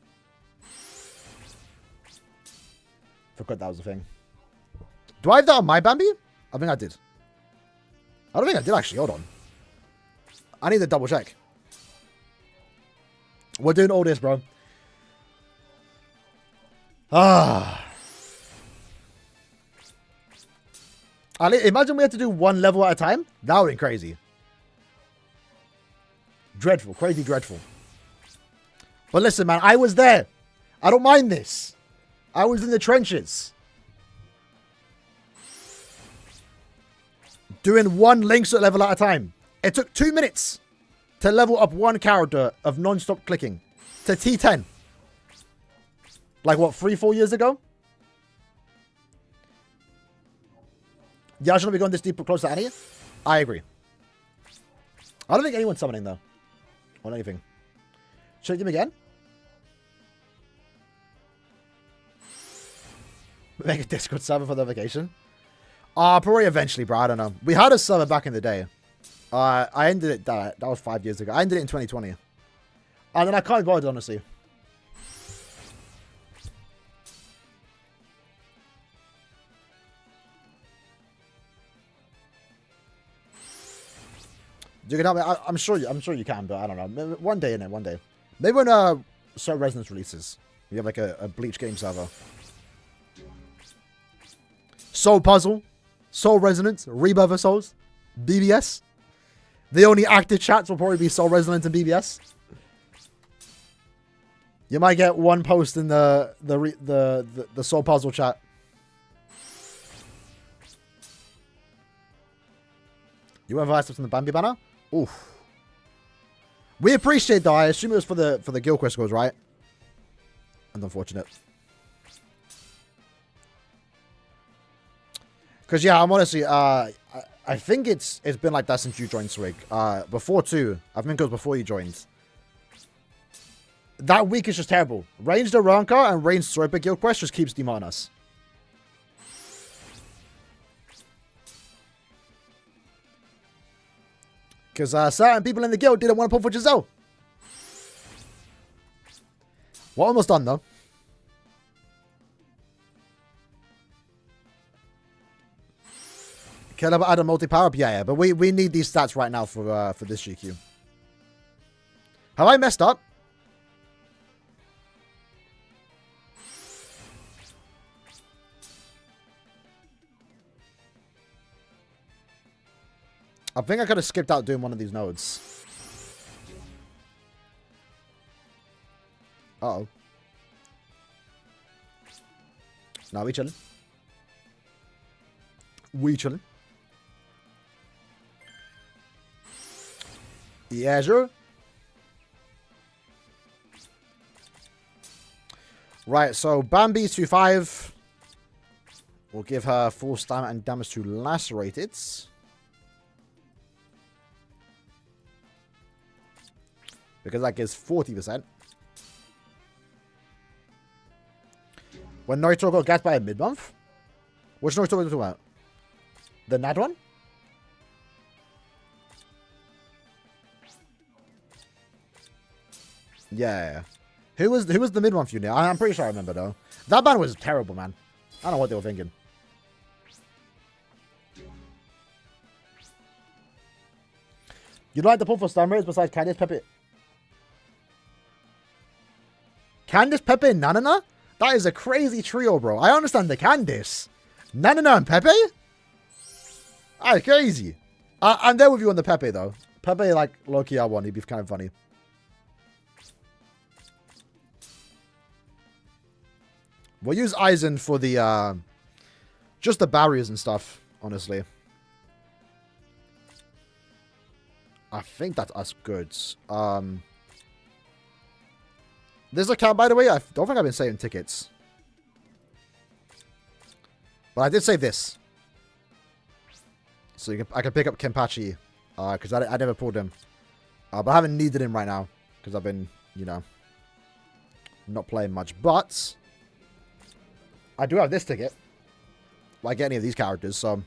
Forgot that was a thing. Do I have that on my Bambi? I think I did. I don't think I did, actually. Hold on. I need to double check. We're doing all this, bro. Imagine we had to do one level at a time. That would be crazy. Dreadful. Crazy dreadful. But listen, man. I was there. I don't mind this. I was in the trenches. Doing one Link's level at a time. It took 2 minutes to level up one character of non-stop clicking to T10. Like what, 3-4 years ago? Yeah, I shouldn't be going this deep close to Annie. I agree. I don't think anyone's summoning though. Or anything. Should I do him again? Make a Discord server for the vacation. Probably eventually, bro. I don't know. We had a server back in the day. I ended it. That was 5 years ago. I ended it in 2020. And then I can't bother, honestly. You can help me. I'm sure you can, but I don't know. Maybe one day, innit? One day. Maybe when Soul Resonance releases, you have like a Bleach game server. Soul Puzzle, Soul Resonance, Rebirth of Souls, BBS. The only active chats will probably be Soul Resonance and BBS. You might get one post in the Soul Puzzle chat. You ever asked us in the Bambi banner? Oof. We appreciate that. I assume it was for the guild quest goals, right? And unfortunate. Because yeah, I'm honestly I think it's been like that since you joined Swig. Before too. I think it was before you joined. That week is just terrible. Ranged Aranka and Ranged Swiper guild quest just keeps demoting us. Because certain people in the guild didn't want to pull for Giselle. We're almost done though. Can I add a multi-power up? Yeah, but we need these stats right now for this GQ. Have I messed up? I think I could have skipped out doing one of these nodes. Uh-oh. Nah, we chilling. We chilling. Yeah, sure. Right, so Bambi 2-5. We'll give her full stamina and damage to lacerated. Because that gives 40%. When Naruto got gassed by a mid-month? Which Naruto are we talking about? The Nad one? Yeah. Who was the mid-month unit? I'm pretty sure I remember though. That ban was terrible, man. I don't know what they were thinking. You'd like to pull for stun rates besides Candice, Pepe? Candice, Pepe, and Nanana? That is a crazy trio, bro. I understand the Candice. Nanana and Pepe? That's crazy. I'm there with you on the Pepe, though. Pepe, like, low-key R1. He'd be kind of funny. We'll use Aizen for the, just the barriers and stuff, honestly. I think that's us good. This account, by the way, I don't think I've been saving tickets. But I did save this. So I can pick up Kenpachi. Because I never pulled him. But I haven't needed him right now. Because I've been, you know, not playing much. But I do have this ticket. Like any of these characters. So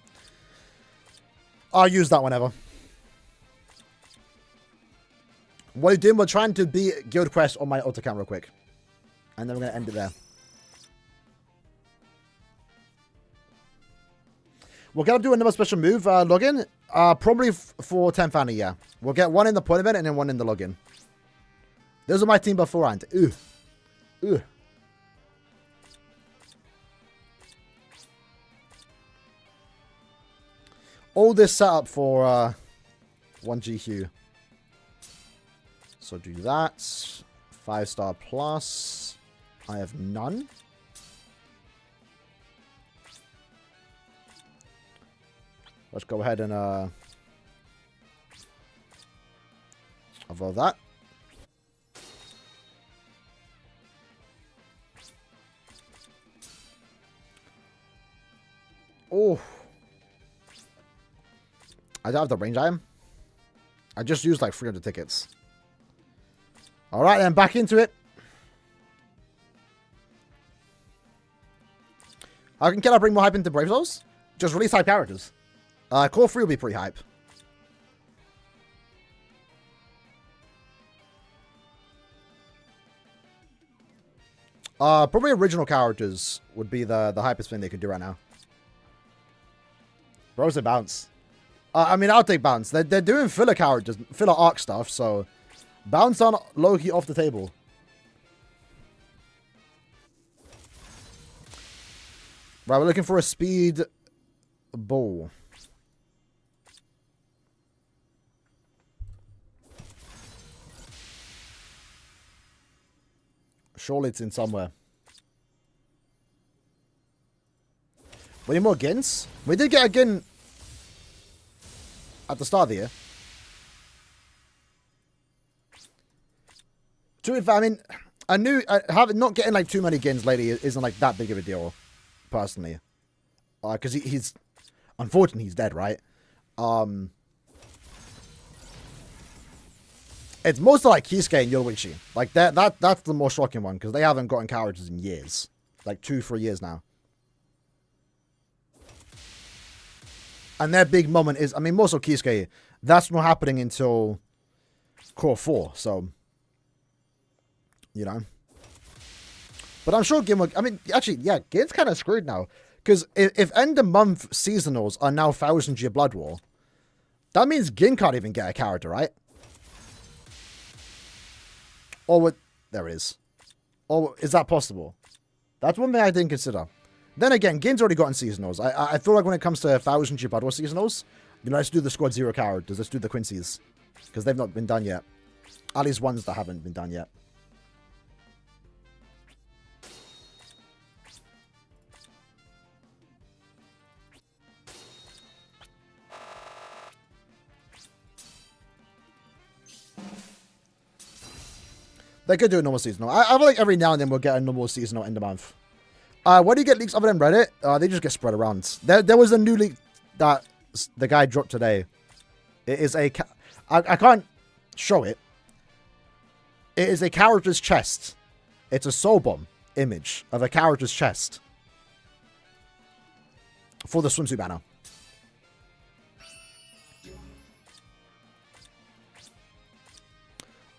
I'll use that whenever. What we're doing, we're trying to beat Guild Quest on my auto count real quick. And then we're going to end it there. We're going to do another special move, login. Probably for 10th Fanny, yeah. We'll get one in the point event and then one in the login. Those are my team beforehand. Ugh. Ugh. All this setup for 1 GQ. So do that. 5-star plus. I have none. Let's go ahead and avoid that. Oh. I don't have the range item. I just used like 300 tickets. Alright then, back into it. Can I bring more hype into Brave Souls? Just release hype characters. Core 3 will be pretty hype. Probably original characters would be the hypest thing they could do right now. Bros, a bounce. I mean, I'll take bounce. They're doing filler characters, filler arc stuff, so bounce on low-key off the table. Right, we're looking for a speed ball. Surely it's in somewhere. We need more Gins. We did get a Gin at the start of the year. I mean, not getting like too many Gins lately isn't like that big of a deal, personally. Because he's unfortunately he's dead, right? It's mostly like Kisuke and Yoruichi. Like that's the more shocking one because they haven't gotten characters in years, like 2-3 years now. And their big moment is, I mean, more so Kisuke, that's not happening until Core 4, so, you know. But I'm sure Gin will, I mean, actually, yeah, Gin's kind of screwed now. Because if end of month seasonals are now 1000 Year Blood War, that means Gin can't even get a character, right? Or what, there is. Or is that possible? That's one thing I didn't consider. Then again, Gin's already gotten seasonals. I feel like when it comes to 1000 Year Blood War seasonals, you know, let's do the Squad 0 characters. Let's do the Quincy's. Because they've not been done yet. At least ones that haven't been done yet. They could do a normal seasonal. I feel like every now and then we'll get a normal seasonal end of month. Where do you get leaks other than Reddit? They just get spread around. There was a new leak that the guy dropped today. It is a... I can't show it. It is a character's chest. It's a soul bomb image of a character's chest. For the swimsuit banner.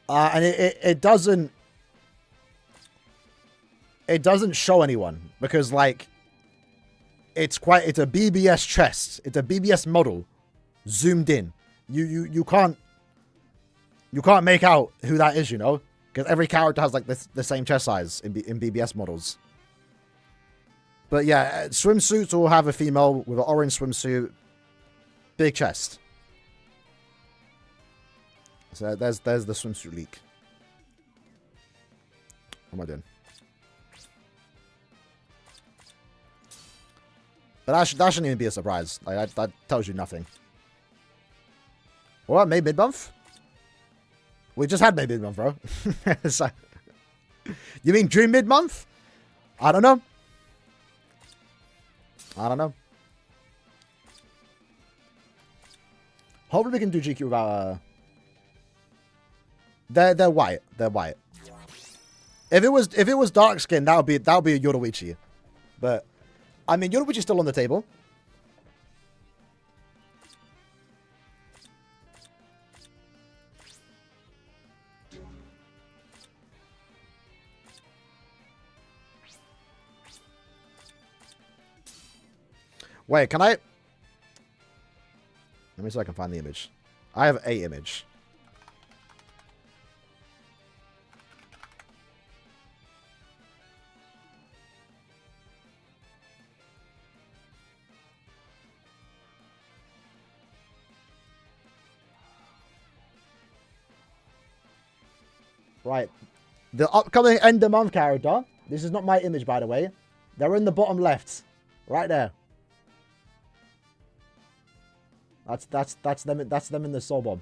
And it doesn't show anyone because like it's a BBS chest. It's a BBS model zoomed in. You can't make out who that is, you know, because every character has like the same chest size in BBS models. But yeah, swimsuits will have a female with an orange swimsuit, big chest. So there's the swimsuit leak. What am I doing? But that shouldn't even be a surprise. Like that tells you nothing. What, May mid-month? We just had May mid-month, bro. So, you mean June mid-month? I don't know. I don't know. Hopefully we can do GQ without... They're white. They're white. If it was dark skin, that would be a Yoruichi. But I mean, Yoruichi's still on the table. Wait, can I... Let me see if I can find the image. I have a image. Right. The upcoming end of month character. This is not my image, by the way. They're in the bottom left. Right there. That's them in the soul bomb.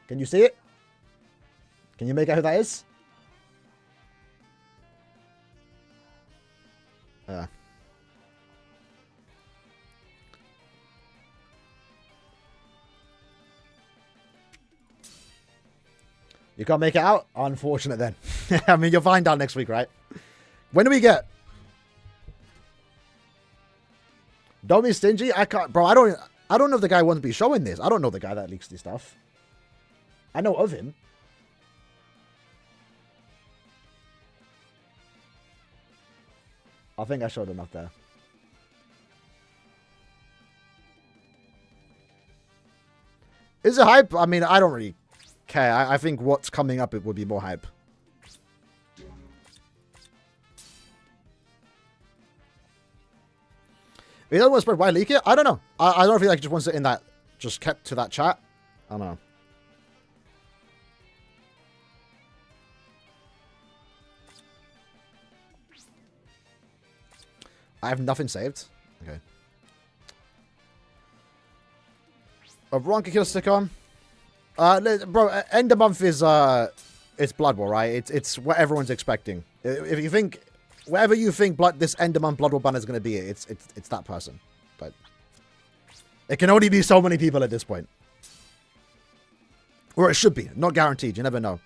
Can you see it? Can you make out who that is? You can't make it out? Unfortunate then. I mean, you'll find out next week, right? When do we get? Don't be stingy. I can't, bro. I don't know if the guy wants to be showing this. I don't know the guy that leaks this stuff. I know of him. I think I showed enough there. Is it hype? I mean, I don't really care. I think what's coming up, it would be more hype. If he doesn't want to spread, why leak it? I don't know. I don't feel like he just wants it in that, just kept to that chat. I don't know. I have nothing saved. Okay. Everyone can kill a stick on. Bro, end of month is it's Blood War, right? It's what everyone's expecting. If you think whatever you think this end of month Blood War banner is going to be, it's that person. But it can only be so many people at this point, or it should be. Not guaranteed. You never know.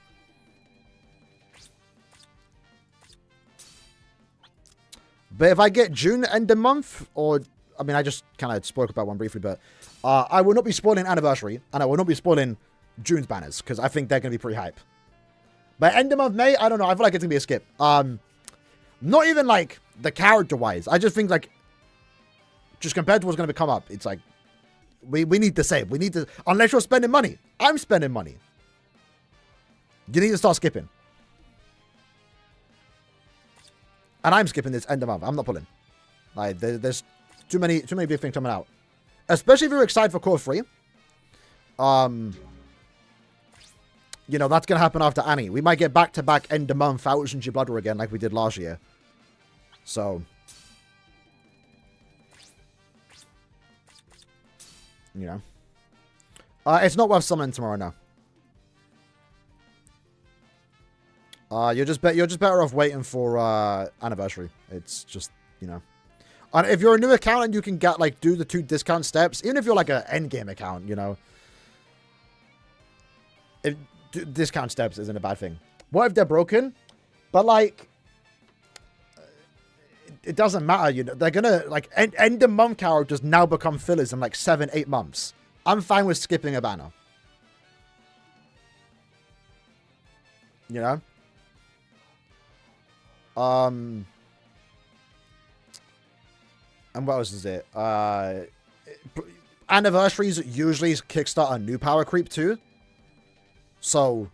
But if I get June end of month, or I mean, I just kind of spoke about one briefly, but I will not be spoiling Anniversary, and I will not be spoiling June's banners, because I think they're going to be pretty hype. But end of month May, I don't know. I feel like it's going to be a skip. Not even like the character-wise. I just think like, just compared to what's going to come up, it's like, we need to save. We need to, unless you're spending money. I'm spending money. You need to start skipping. And I'm skipping this end of month. I'm not pulling. Like, there's too many big things coming out. Especially if you're excited for Core 3. You know, that's going to happen after Annie. We might get back-to-back end of month Thousand G Blood War again like we did last year. So, you know. It's not worth summoning tomorrow now. You're just better off waiting for Anniversary. It's just, you know. And if you're a new account and you can get like do the 2 discount steps, even if you're like an endgame account, you know, discount steps isn't a bad thing. What if they're broken? But like, it doesn't matter, you know. They're gonna like end of month characters now become fillers in like 7-8 months. I'm fine with skipping a banner. You know. And what else is it? Anniversaries usually kickstart a new power creep too. So,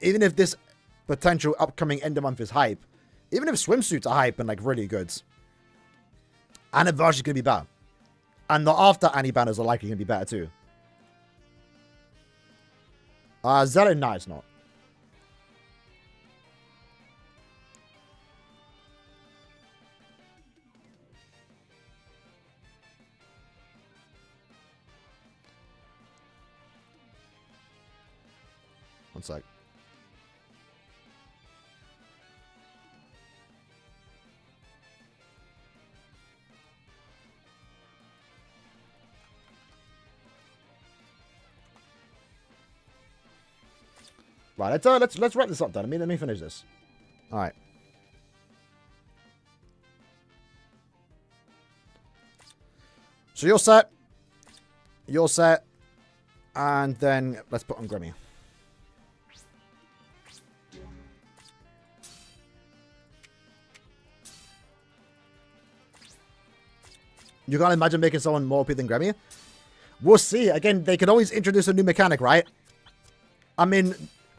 even if this potential upcoming end of month is hype, even if swimsuits are hype and like really good, Anniversary's gonna be better. And the after Annie banners are likely gonna be better too. Zelda, no, it's not. One sec. Right, let's wrap this up then. Let me finish this. All right. So you're set. You're set. And then let's put on Grimmy. You can't imagine making someone more OP than Grammy? We'll see. Again, they can always introduce a new mechanic, right? I mean,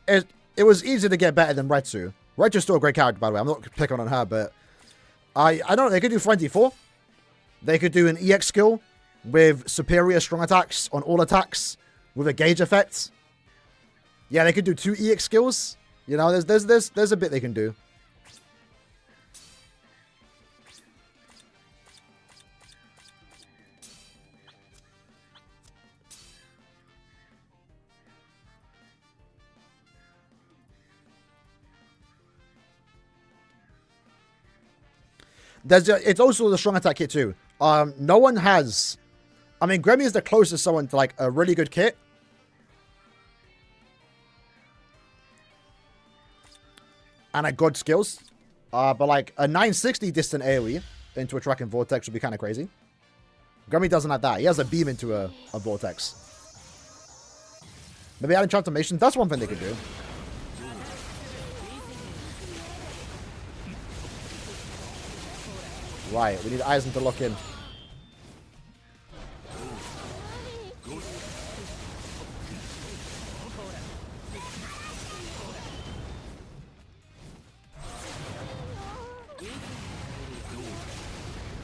it was easy to get better than Retsu. Retsu's still a great character, by the way. I'm not picking on her, but I don't know. They could do Frenzy 4. They could do an EX skill with superior strong attacks on all attacks with a gauge effect. Yeah, they could do 2 EX skills. You know, there's a bit they can do. It's also the strong attack kit too. No one has. I mean, Grammy is the closest someone to like a really good kit. And a good skills. But like a 960 distant AoE into a tracking vortex would be kind of crazy. Grammy doesn't have that. He has a beam into a vortex. Maybe adding transformation. That's one thing they could do. Right, we need Aizen to lock in.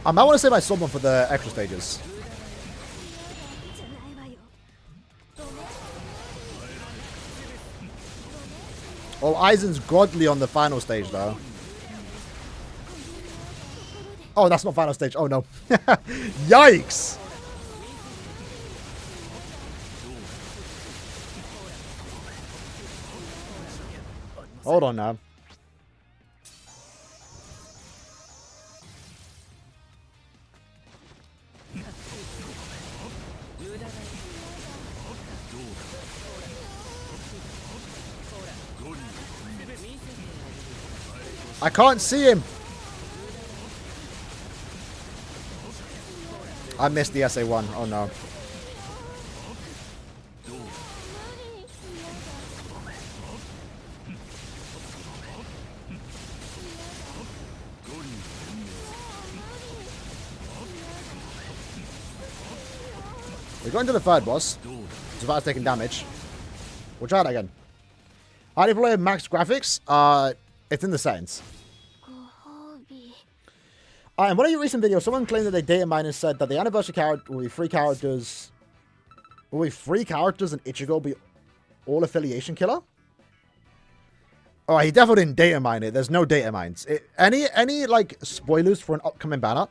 I might want to save my someone for the extra stages. Oh, Aizen's godly on the final stage, though. Oh, that's not final stage. Oh, no. Yikes. Hold on now. I can't see him. I missed the SA1. Oh no. We're going to the third boss. It's about taking damage. We'll try it again. How do you play max graphics? It's in the settings. In one of your recent videos, someone claimed that they data mined and said that the anniversary character will be 3 characters. Will be 3 characters and Ichigo will be all affiliation killer? Oh, he definitely didn't data mine it. There's no data mines. Any like spoilers for an upcoming banner,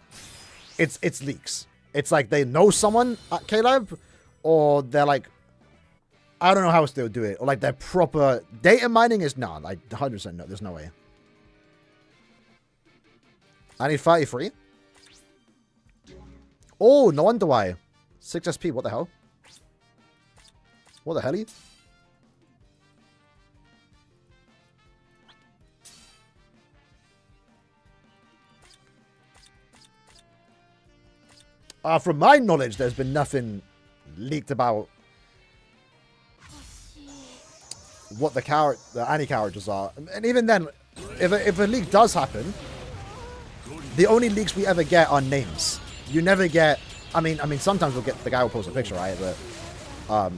it's leaks. It's like they know someone at K-Lab, or they're like, I don't know how else they'll do it, or like they're proper data mining is not like 100% no. There's no way. I need 33. Oh, no wonder why. 6 SP, what the hell? What the hell? From my knowledge, there's been nothing leaked about what the Annie characters are. And even then, if a leak does happen, the only leaks we ever get are names. You never get... I mean, sometimes we'll get... The guy will post a picture, right? But...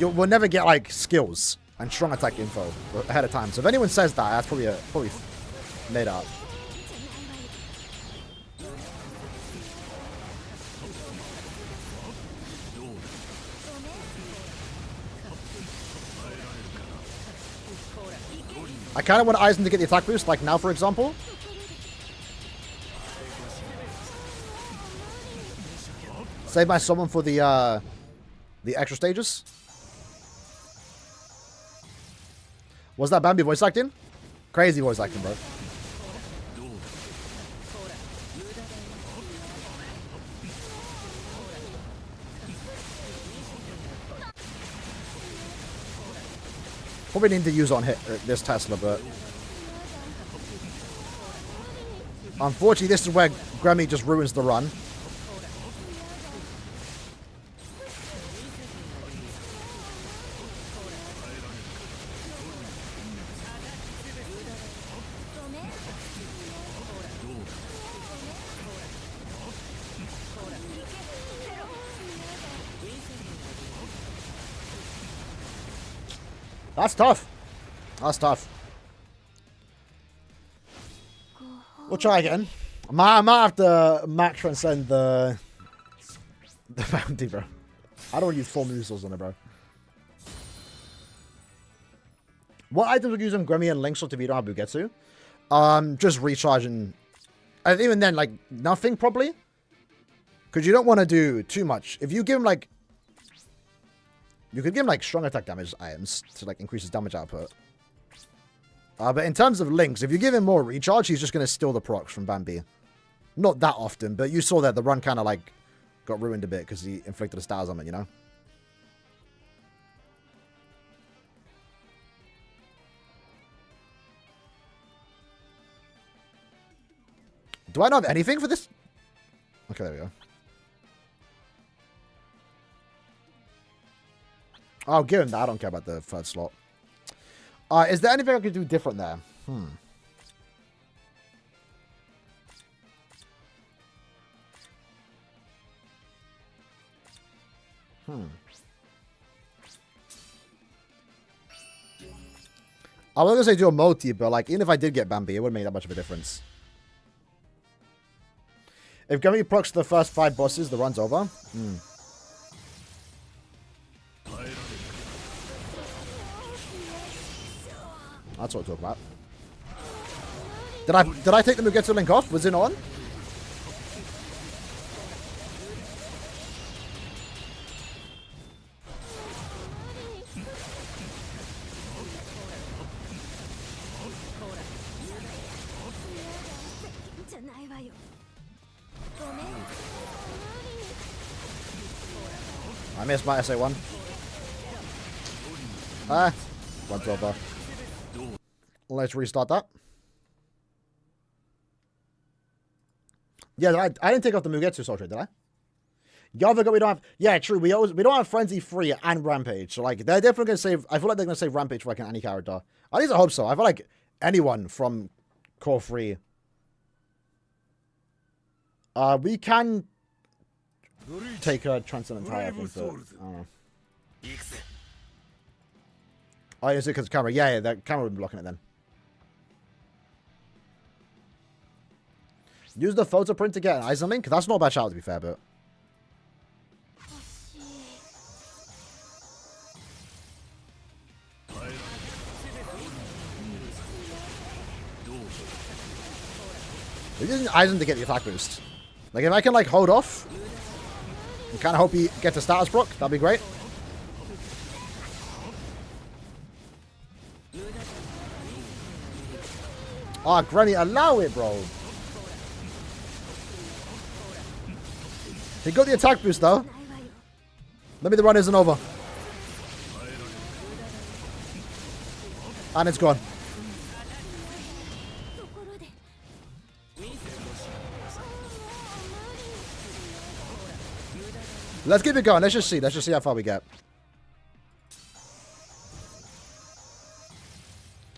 we'll never get, like, skills and strong attack info ahead of time. So if anyone says that, that's probably made up. I kind of want Aizen to get the attack boost, like now, for example. Save my summon for the extra stages. Was that Bambi voice acting? Crazy voice acting, bro. Probably need to use on hit this Tesla, but unfortunately, this is where Grammy just ruins the run. That's tough. That's tough. We'll try again. I might have to max transcend the bounty, bro. I don't want to use 4 moves on it, bro. What items would you use on Grammy and Linkshot if you don't have Bugetsu? Just recharging. And even then, like, nothing, probably. Because you don't want to do too much. If you give him, like... You could give him, like, strong attack damage items to, like, increase his damage output. But in terms of Links, if you give him more recharge, he's just going to steal the procs from Bambi. Not that often, but you saw that the run kind of, like, got ruined a bit because he inflicted a stars on it, you know? Do I not have anything for this? Okay, there we go. I'll give him that. I don't care about the third slot. Is there anything I could do different there? I was going to say do a multi, but like even if I did get Bambi, it wouldn't make that much of a difference. If Gummy procs the first 5 bosses, the run's over. That's what I'm talking about. Did I take the Mugetsu link off? Was it on? I missed my SA1. Run's over. Let's restart that. Yeah, I didn't take off the Mugetsu Soul Trade, did I? Yavaga, we don't have... Yeah, true. We don't have Frenzy Free and Rampage. So, like, they're definitely going to save... I feel like they're going to save Rampage for, like, any character. At least I hope so. I feel like anyone from Core 3... we can... take a Transcendent High, I think, but... I don't know. Oh, is it because of the camera? Yeah, the camera would be blocking it then. Use the photo print to get an Eisenlink? That's not a bad shout, to be fair, but... We're using Eisen to get the attack boost. Like, if I can, like, hold off... and kind of hope he gets a status proc, that'd be great. Ah, Granny, allow it, bro. He got the attack boost, though. Maybe the run isn't over. And it's gone. Let's keep it going. Let's just see. Let's just see how far we get.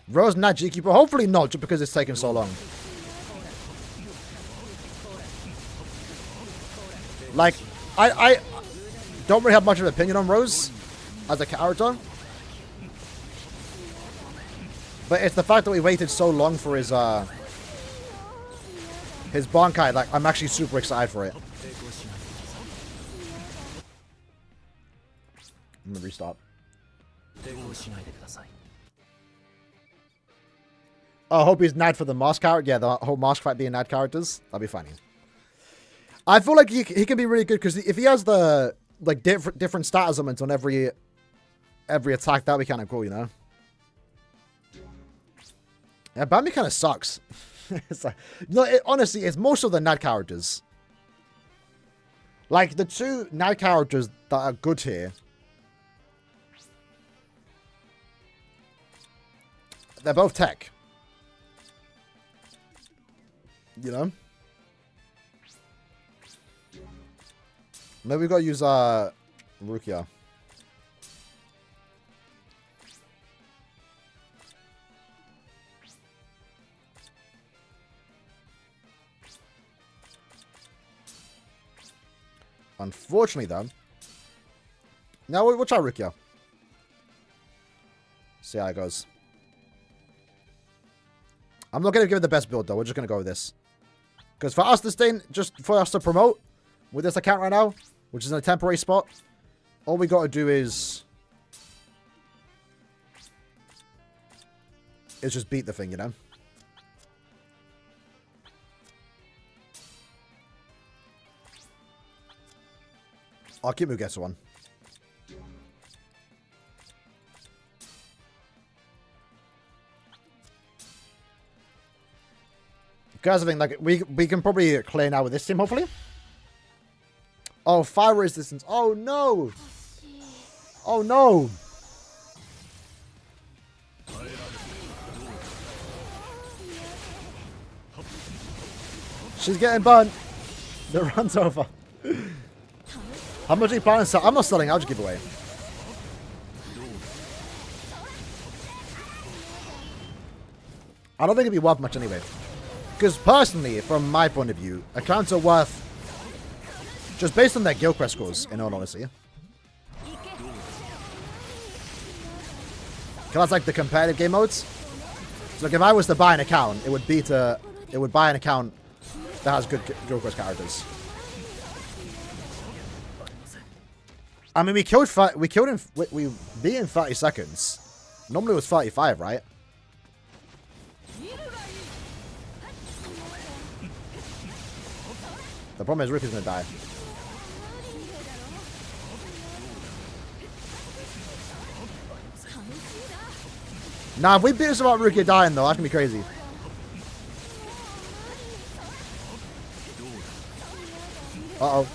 Rose not G-Keeper. Hopefully not, just because it's taken so long. Like, I don't really have much of an opinion on Rose as a character. But it's the fact that we waited so long for his Bankai. Like, I'm actually super excited for it. I'm gonna restart. I hope he's Nad for the mask character. Yeah, the whole mask fight being Nad characters. That'd be funny. I feel like he can be really good because if he has the like different status elements on every attack, that'd be kind of cool, you know. Yeah, Bambi kind of sucks. It's like, no, honestly, it's most of the Nad characters. Like the 2 Nad characters that are good here. They're both tech. You know? Maybe we gotta use Rukia. Unfortunately, though. Now we'll try Rukia. See how it goes. I'm not going to give it the best build, though. We're just going to go with this. Because for us, this thing, just for us to promote with this account right now, which is in a temporary spot, all we got to do is just beat the thing, you know? Akimu gets one. Guys, I think like we can probably clear now with this team, hopefully. Oh, fire resistance. Oh no. Oh no. She's getting burnt. The run's over. How much are you planning to sell? I'm not selling, I'll just give away. I don't think it'd be worth much anyway. Because personally, from my point of view, accounts are worth, just based on their guild quest scores, in all honesty. Because that's like the competitive game modes. So like if I was to buy an account, it would buy an account that has good guild quest characters. I mean, we beat in 30 seconds. Normally it was 35, right? The problem is Ruki's gonna die. Nah, if we beat this about Ruki dying though, that's gonna be crazy. Uh-oh.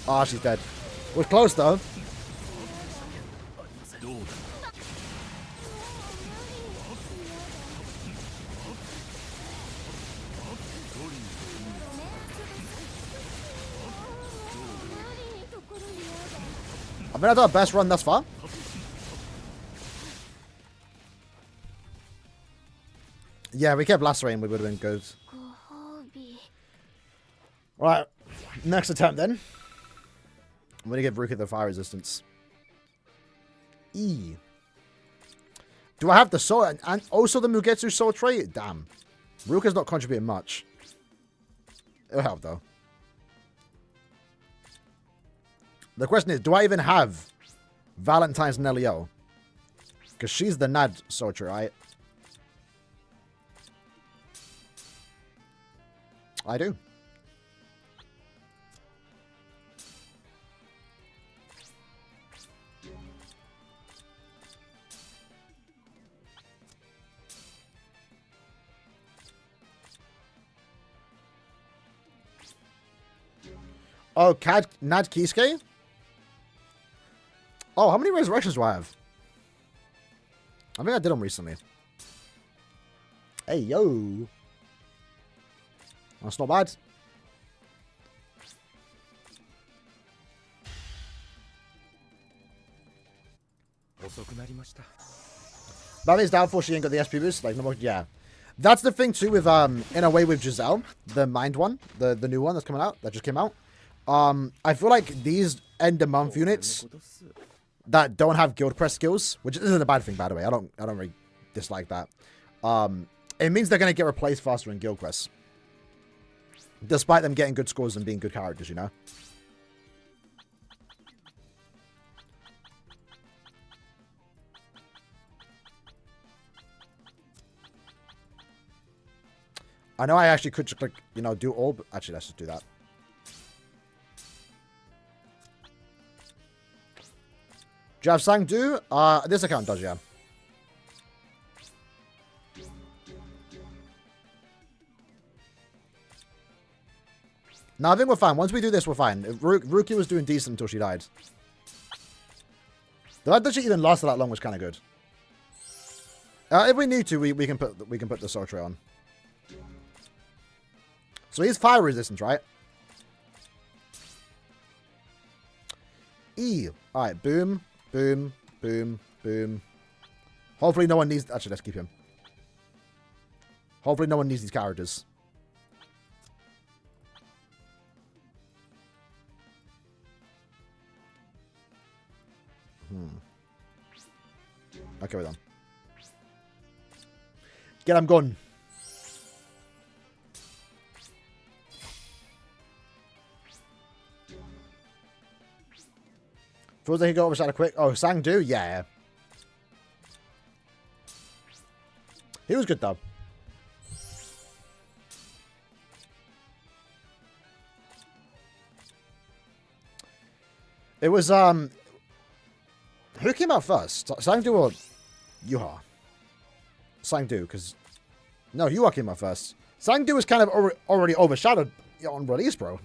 Oh, she's dead. We're close though. I mean, that's our best run thus far. Yeah, we kept lacerating, we would have been good. Right, next attempt then. I'm going to give Ruki the fire resistance. E. Do I have the soul and also the Mugetsu soul trait? Damn. Ruka's not contributing much. It'll help though. The question is, do I even have Valentine's Nelio? Because she's the Nad soul trait, right? I do. Oh, Nad Kisuke? Oh, how many resurrections do I have? I think I did them recently. Hey, yo. That's not bad. That means downfall she ain't got the SP boost. Like, no more, yeah. That's the thing too with in a way with Giselle, the mind one, the new one that's coming out, that just came out. I feel like these end of month units that don't have guild quest skills, which isn't a bad thing by the way. I don't really dislike that. It means they're gonna get replaced faster in guild quests, despite them getting good scores and being good characters, you know. I know I actually could just, like, you know, do all, but actually, let's just do that. Do you have Sang Do? This account does, yeah. No, I think we're fine. Once we do this, we're fine. Ruki was doing decent until she died. The fact that she even lasted that long was kind of good. If we need to, we can put the soul tray on. So he's fire resistance, right? E. Alright, boom, boom, boom, boom. Hopefully no one needs... Actually, let's keep him. Hopefully no one needs these characters. Okay, we're done. Get him gone. Feels like he got overshadowed quick. Oh, Sang-do? Yeah. He was good, though. It was, who came out first? Sang-do or Yuha? Sang-do, because... No, Yuha came out first. Sang-do was kind of already overshadowed on release, bro.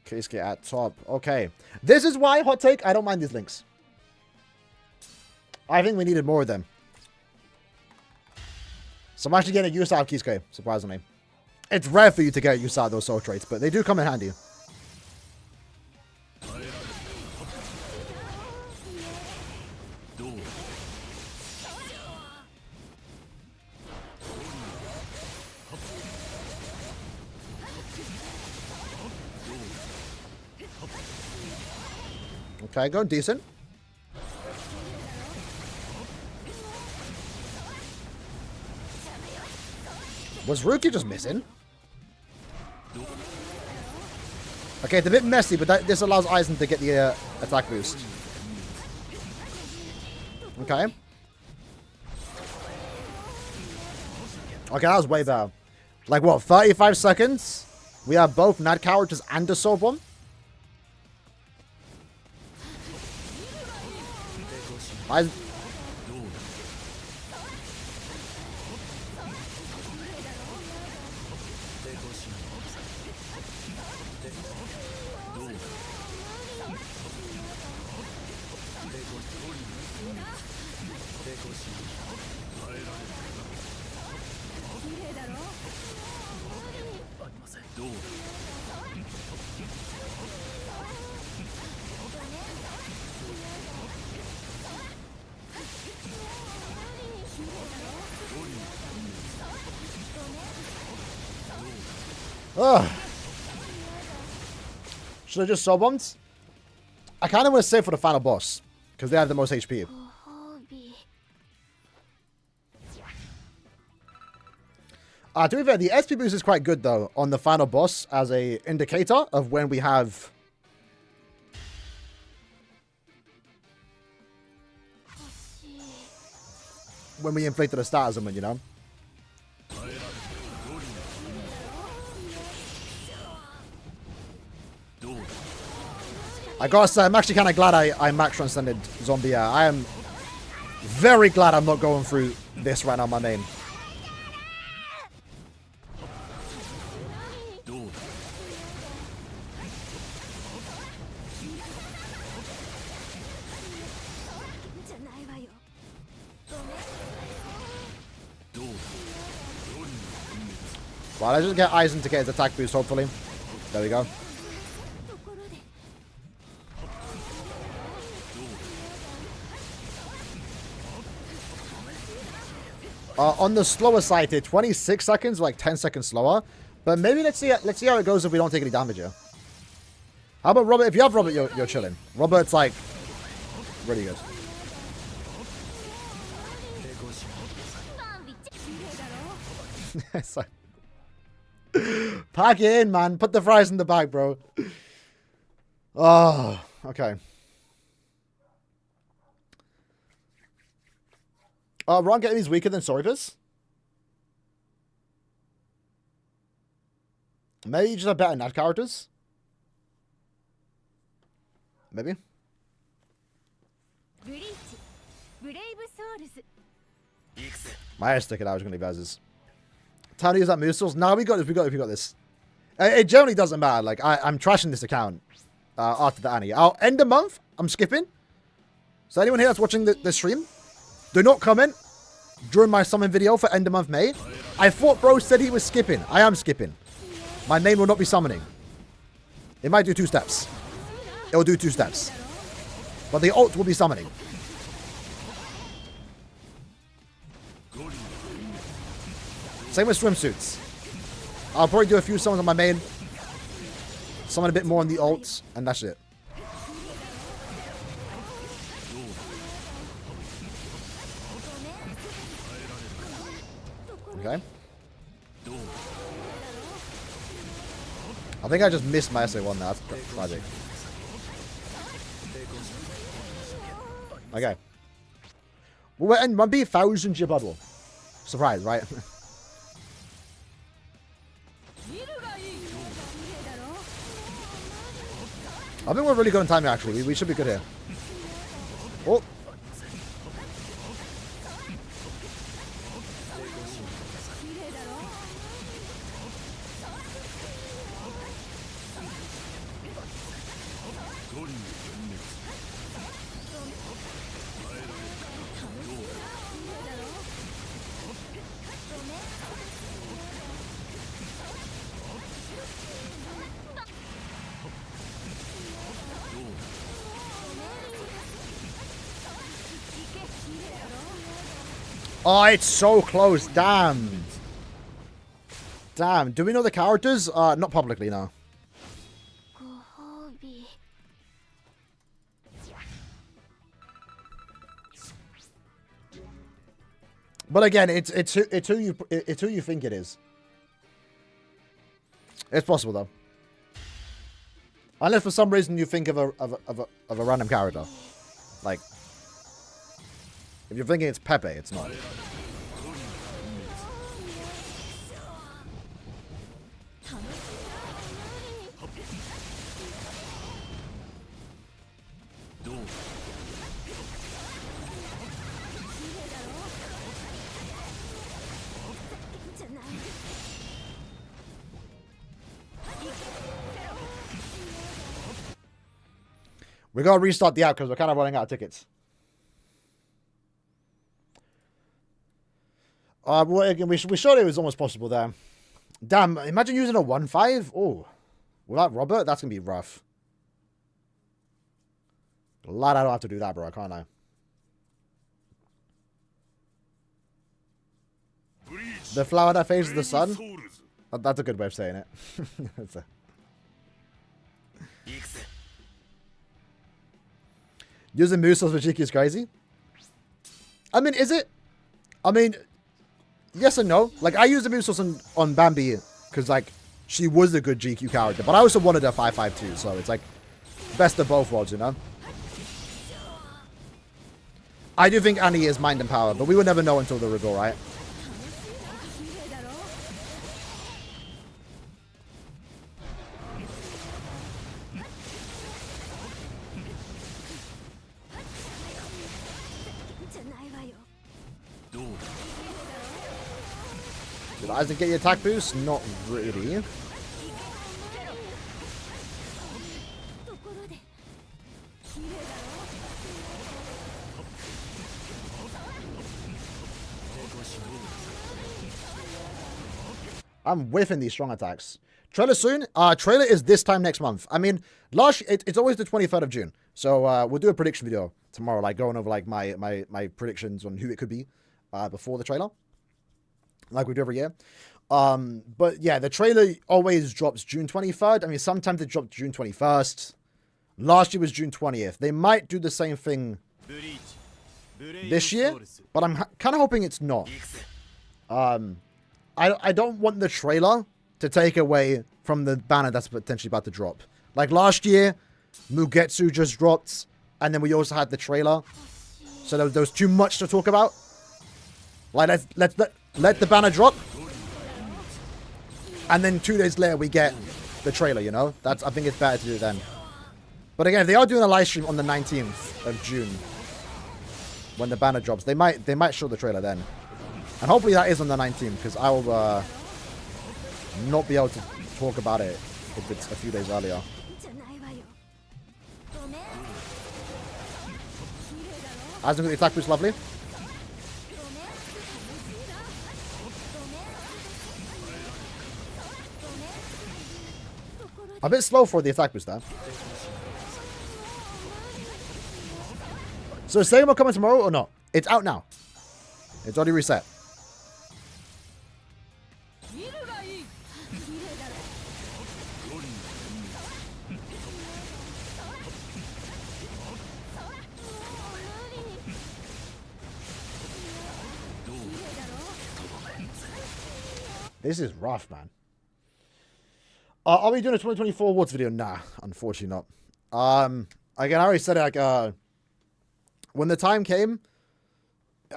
Keisuke at top. Okay. This is why, hot take, I don't mind these links. I think we needed more of them. So I'm actually getting a use out of Keisuke, surprisingly. It's rare for you to get use out of those soul traits, but they do come in handy. Okay, going decent. Was Ruki just missing? Okay, it's a bit messy, but this allows Aizen to get the attack boost. Okay. Okay, that was way better. Like, what, 35 seconds? We have both Night characters and a Soul Bomb? Ugh. Should I just Soul Bombed? I kind of want to save for the final boss, because they have the most HP. To be fair, the SP boost is quite good, though, on the final boss as a indicator of when we have... when we inflicted a status on them, you know? I gotta say, I'm actually kind of glad I max transcended Zombie. I am very glad I'm not going through this right now, my name. Well, let's just get Aizen to get his attack boost, hopefully. There we go. On the slower side here, 26 seconds, like 10 seconds slower. But maybe let's see how it goes if we don't take any damage here. How about Robert? If you have Robert, you're chilling. Robert's like really good. It's like, pack it in, man. Put the fries in the bag, bro. Oh, okay. Ron getting is weaker than Soribus? Maybe you just have better Nat characters? Maybe? My hair's sticking out, I was going to leave as is. Time to use that Moosels? Nah, we got this. It generally doesn't matter. Like, I'm trashing this account after the Annie. I'll end the month. I'm skipping. So anyone here that's watching the stream, do not comment during my summon video for end of month May. I thought bro said he was skipping. I am skipping. My main will not be summoning. It might do 2 steps. It will do 2 steps. But the ult will be summoning. Same with swimsuits. I'll probably do a few summons on my main. Summon a bit more on the ults. And that's it. Okay. I think I just missed my SA1 now. That's tragic. Okay. Well, we're in 1B 1000 year bubble. Surprise, right? I think we're really good on timing, actually. We should be good here. Oh. Oh, it's so close. Damn. Damn. Do we know the characters? Not publicly, no. But again, it's who you think it is. It's possible though. Unless for some reason you think of a random character. Like, if you're thinking it's Pepe, it's not. We gotta restart the app because we're kind of running out of tickets. Well, again, we showed it was almost possible there. Damn, imagine using a 1-5. Oh, without Robert, that's going to be rough. Glad I don't have to do that, bro, can't I? The flower that faces the sun? That's a good way of saying it. Using Musos for GQ is crazy. I mean, is it? I mean... Yes and no. Like, I used the Musos on Bambi because, like, she was a good GQ character. But I also wanted her 5-5 too, so it's like best of both worlds, you know? I do think Annie is mind and power, but we would never know until the reveal, right? Did Isaac get your attack boost? Not really. I'm whiffing these strong attacks. Trailer soon? Trailer is this time next month. I mean, it's always the 23rd of June. So we'll do a prediction video tomorrow, like going over like my predictions on who it could be before the trailer. Like we do every year. But yeah, the trailer always drops June 23rd. I mean, sometimes it dropped June 21st. Last year was June 20th. They might do the same thing this year, but I'm kind of hoping it's not. I don't want the trailer to take away from the banner that's potentially about to drop. Like last year, Mugetsu just dropped, and then we also had the trailer. So there was too much to talk about. Like, let the banner drop, and then 2 days later we get the trailer, you know? I think it's better to do it then. But again, if they are doing a live stream on the 19th of June, when the banner drops, they might show the trailer then. And hopefully that is on the 19th, because I will not be able to talk about it if it's a few days earlier. As long as the attack boost, lovely. A bit slow for the attack boost there. So is SENKAIMON coming tomorrow or not? It's out now. It's already reset. This is rough, man. Are we doing a 2024 awards video? Nah, unfortunately not. Again, I already said it, like, when the time came,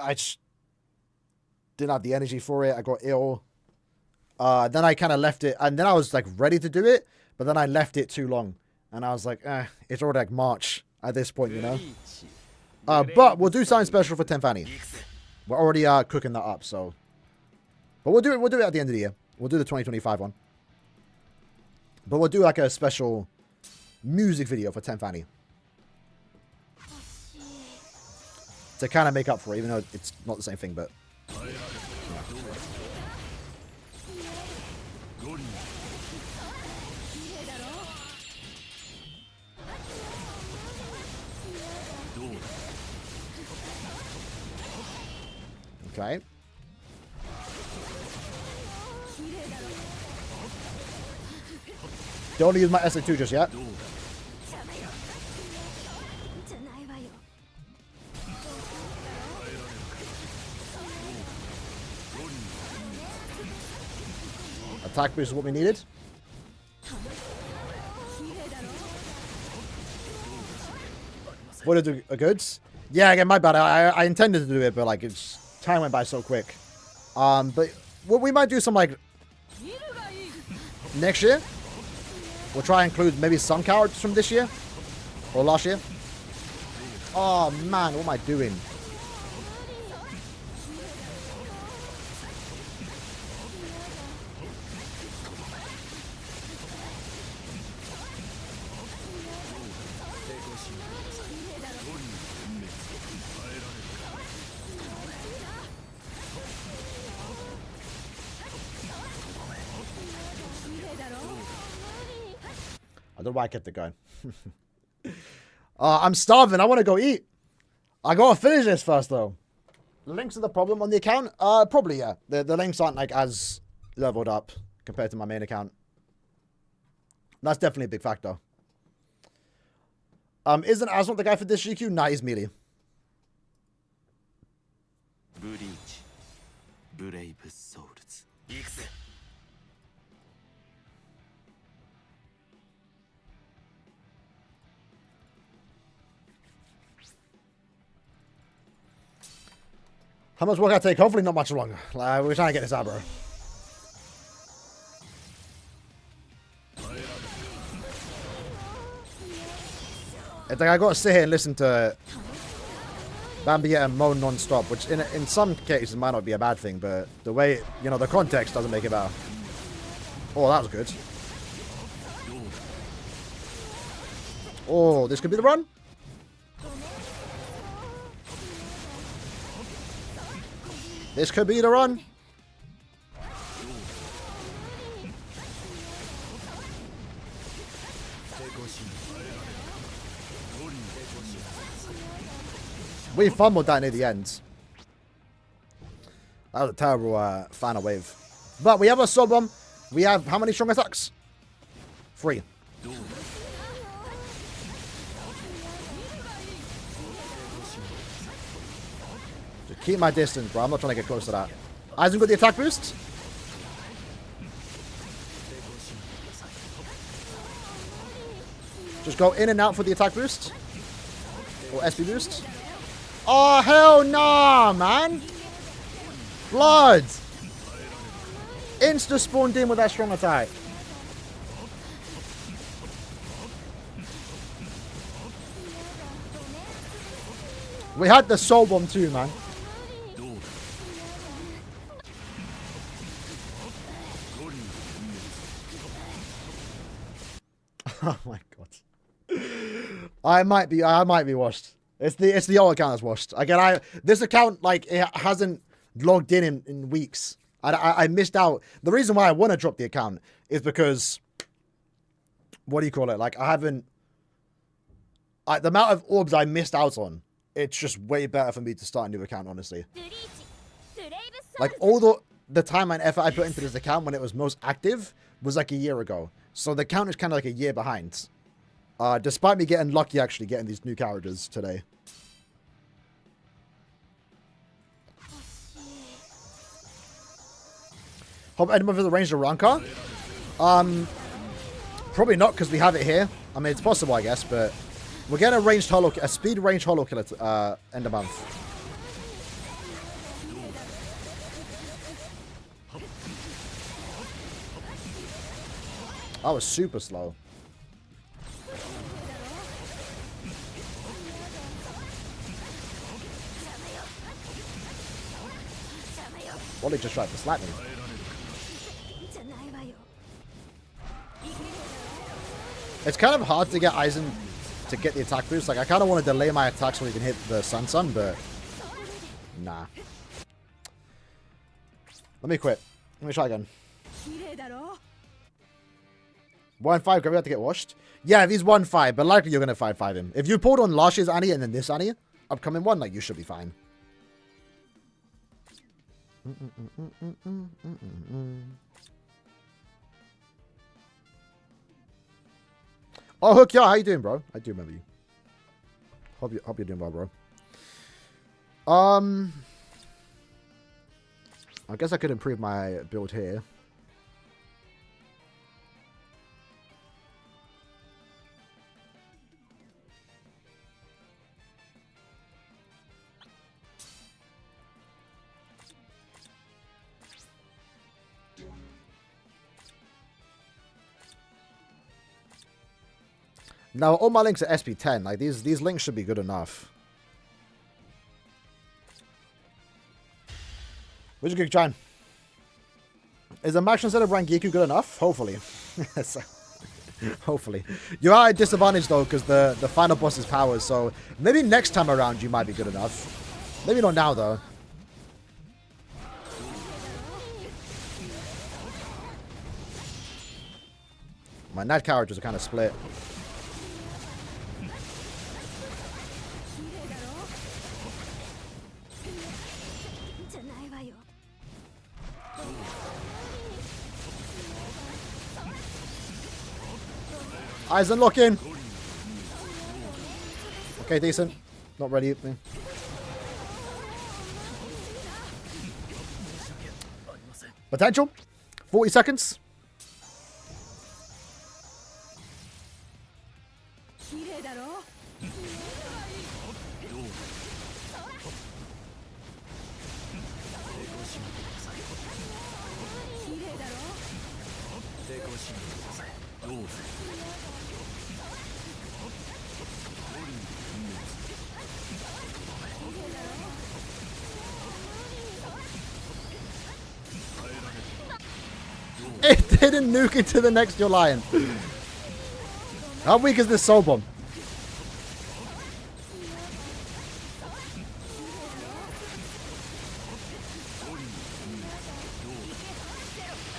I just didn't have the energy for it. I got ill. Then I kind of left it, and then I was, like, ready to do it, but then I left it too long. And I was like, it's already, like, March at this point, you know? But we'll do something special for Tenfani. We're already cooking that up, so... But we'll do it at the end of the year. We'll do the 2025 one. But we'll do like a special music video for Tenfani. To kind of make up for it, even though it's not the same thing, but... Yeah. Okay. Don't use my SA2 just yet. Attack boost is what we needed. What did do? Goods? Yeah, again, my bad. I intended to do it, but like time went by so quick. But what we might do some like next year. We'll try and include maybe some characters from this year or last year. Oh man, what am I doing? I don't know why I kept it going. I'm starving. I want to go eat. I gotta finish this first, though. The links are the problem on the account? Probably, yeah. The links aren't, like, as leveled up compared to my main account. That's definitely a big factor. Isn't Asmont the guy for this GQ? Nah, he's Melee. Bleach. Brave souls. How much work I take? Hopefully not much longer. Like, we're trying to get this out, bro. It's like I gotta sit here and listen to Bambietta moan non-stop, which in some cases might not be a bad thing, but the way, you know, the context doesn't make it better. Oh, that was good. Oh, this could be the run? This could be the run. We fumbled that near the end. That was a terrible final wave. But we have a sub bomb. We have how many strong attacks? 3. Just keep my distance, bro. I'm not trying to get close to that. Aizen got the attack boost. Just go in and out for the attack boost. Or SP boost. Oh, hell nah, man. Blood. Insta spawned in with that strong attack. We had the soul bomb too, man. Oh my god. I might be washed. It's the old account that's washed. Again, this account, like, it hasn't logged in weeks. I missed out. The reason why I want to drop the account is because what do you call it? Like, I haven't... the amount of orbs I missed out on, it's just way better for me to start a new account, honestly. Like, all the time and effort I put into this account when it was most active was like a year ago. So the count is kind of like a year behind. Despite me getting lucky, actually, getting these new characters today. Hope anyone for the ranged Aranka? Probably not, because we have it here. I mean, it's possible, I guess, but we're getting a speed range holo killer end of month. That was super slow. Wally just tried to slap me. It's kind of hard to get Aizen to get the attack boost. Like, I kind of want to delay my attack so he can hit the Sun, but nah. Let me quit. Let me try again. 1-5, going to have to get washed. Yeah, if he's 1-5, but likely you're going to 5-5 him. If you pulled on last year's Annie and then this Annie, upcoming one, like, you should be fine. Oh, Hook, yeah, how you doing, bro? I do remember you. Hope you're doing well, bro. I guess I could improve my build here. Now, all my links are SP10. Like, these links should be good enough. Which good Chan? Is a max instead of Rangiku good enough? Hopefully. Hopefully. You are at a disadvantage, though, because the final boss is powers, so maybe next time around you might be good enough. Maybe not now, though. My Nat characters are kind of split. Aizen, lock in. Okay, decent. Not ready. Potential. 40 seconds. It didn't nuke into the next, you're lying. How weak is this soul bomb?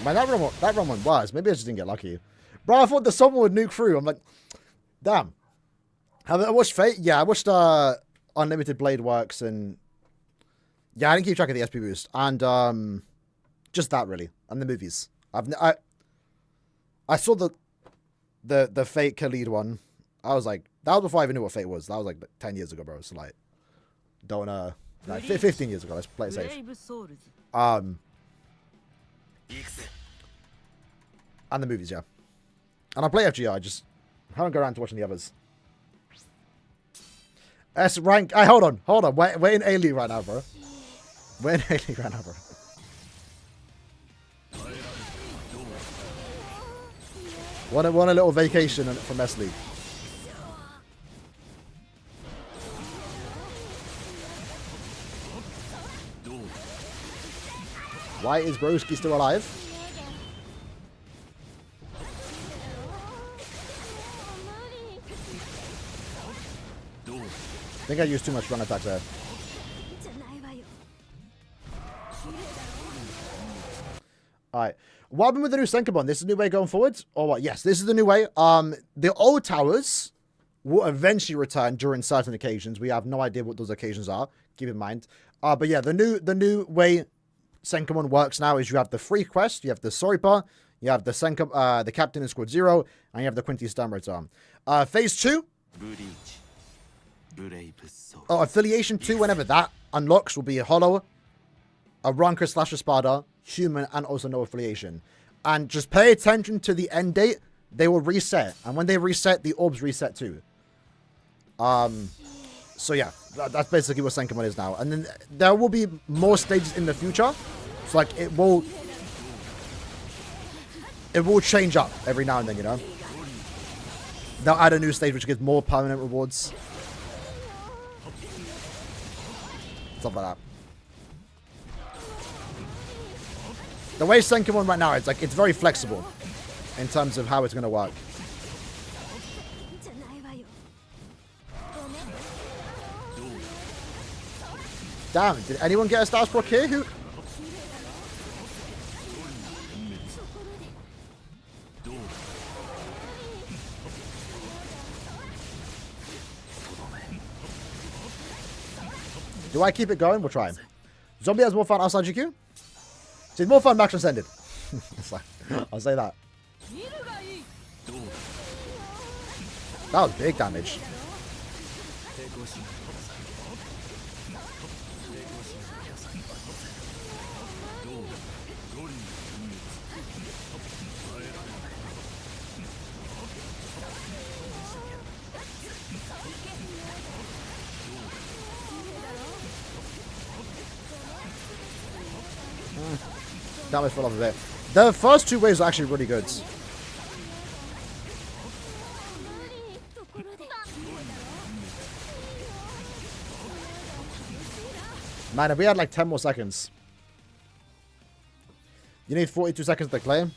Man, that run one was. Maybe I just didn't get lucky. Bro, I thought the soul bomb would nuke through. I'm like, damn. Have I watched Fate? Yeah, I watched Unlimited Blade Works and yeah, I didn't keep track of the SP boost. And just that really. And the movies. I saw the Fate Khalid one. I was like, that was before I even knew what Fate was. That was like 10 years ago, bro. So like, don't like 15 years ago. Let's play it safe. And the movies, yeah. And I play FGR. I just haven't got around to watching the others. S rank. Hey, hold on. We're in A League right now, bro. We're in A League right now, bro. Want a little vacation from S League. Why is Broski still alive? I think I used too much run attack there. Alright. What happened with the new SENKAIMON? This is the new way going forward? Or what? Yes, this is the new way. The old towers will eventually return during certain occasions. We have no idea what those occasions are. Keep in mind. But yeah, the new way SENKAIMON works now is you have the free quest, you have the Soripa, you have the the Captain in Squad 0, and you have the Quinty Stun return. Phase 2. Affiliation 2, whenever that unlocks, will be a Hollow, a Ranker / Espada, Human, and also no affiliation. And just pay attention to the end date. They will reset. And when they reset, the orbs reset too. So yeah, that's basically what SENKAIMON is now. And then there will be more stages in the future. So like it will change up every now and then, you know. They'll add a new stage which gives more permanent rewards. Stuff like that. The way SENKAIMON right now, it's like it's very flexible in terms of how it's going to work. Damn, did anyone get a Stars proc here? Who? Do I keep it going? We'll try. Zombie has more fun outside GQ? It's more fun max ascended. I'll say that. That was big damage. Damage fell off a bit. The first two waves are actually really good. Man, if we had like 10 more seconds. You need 42 seconds to claim.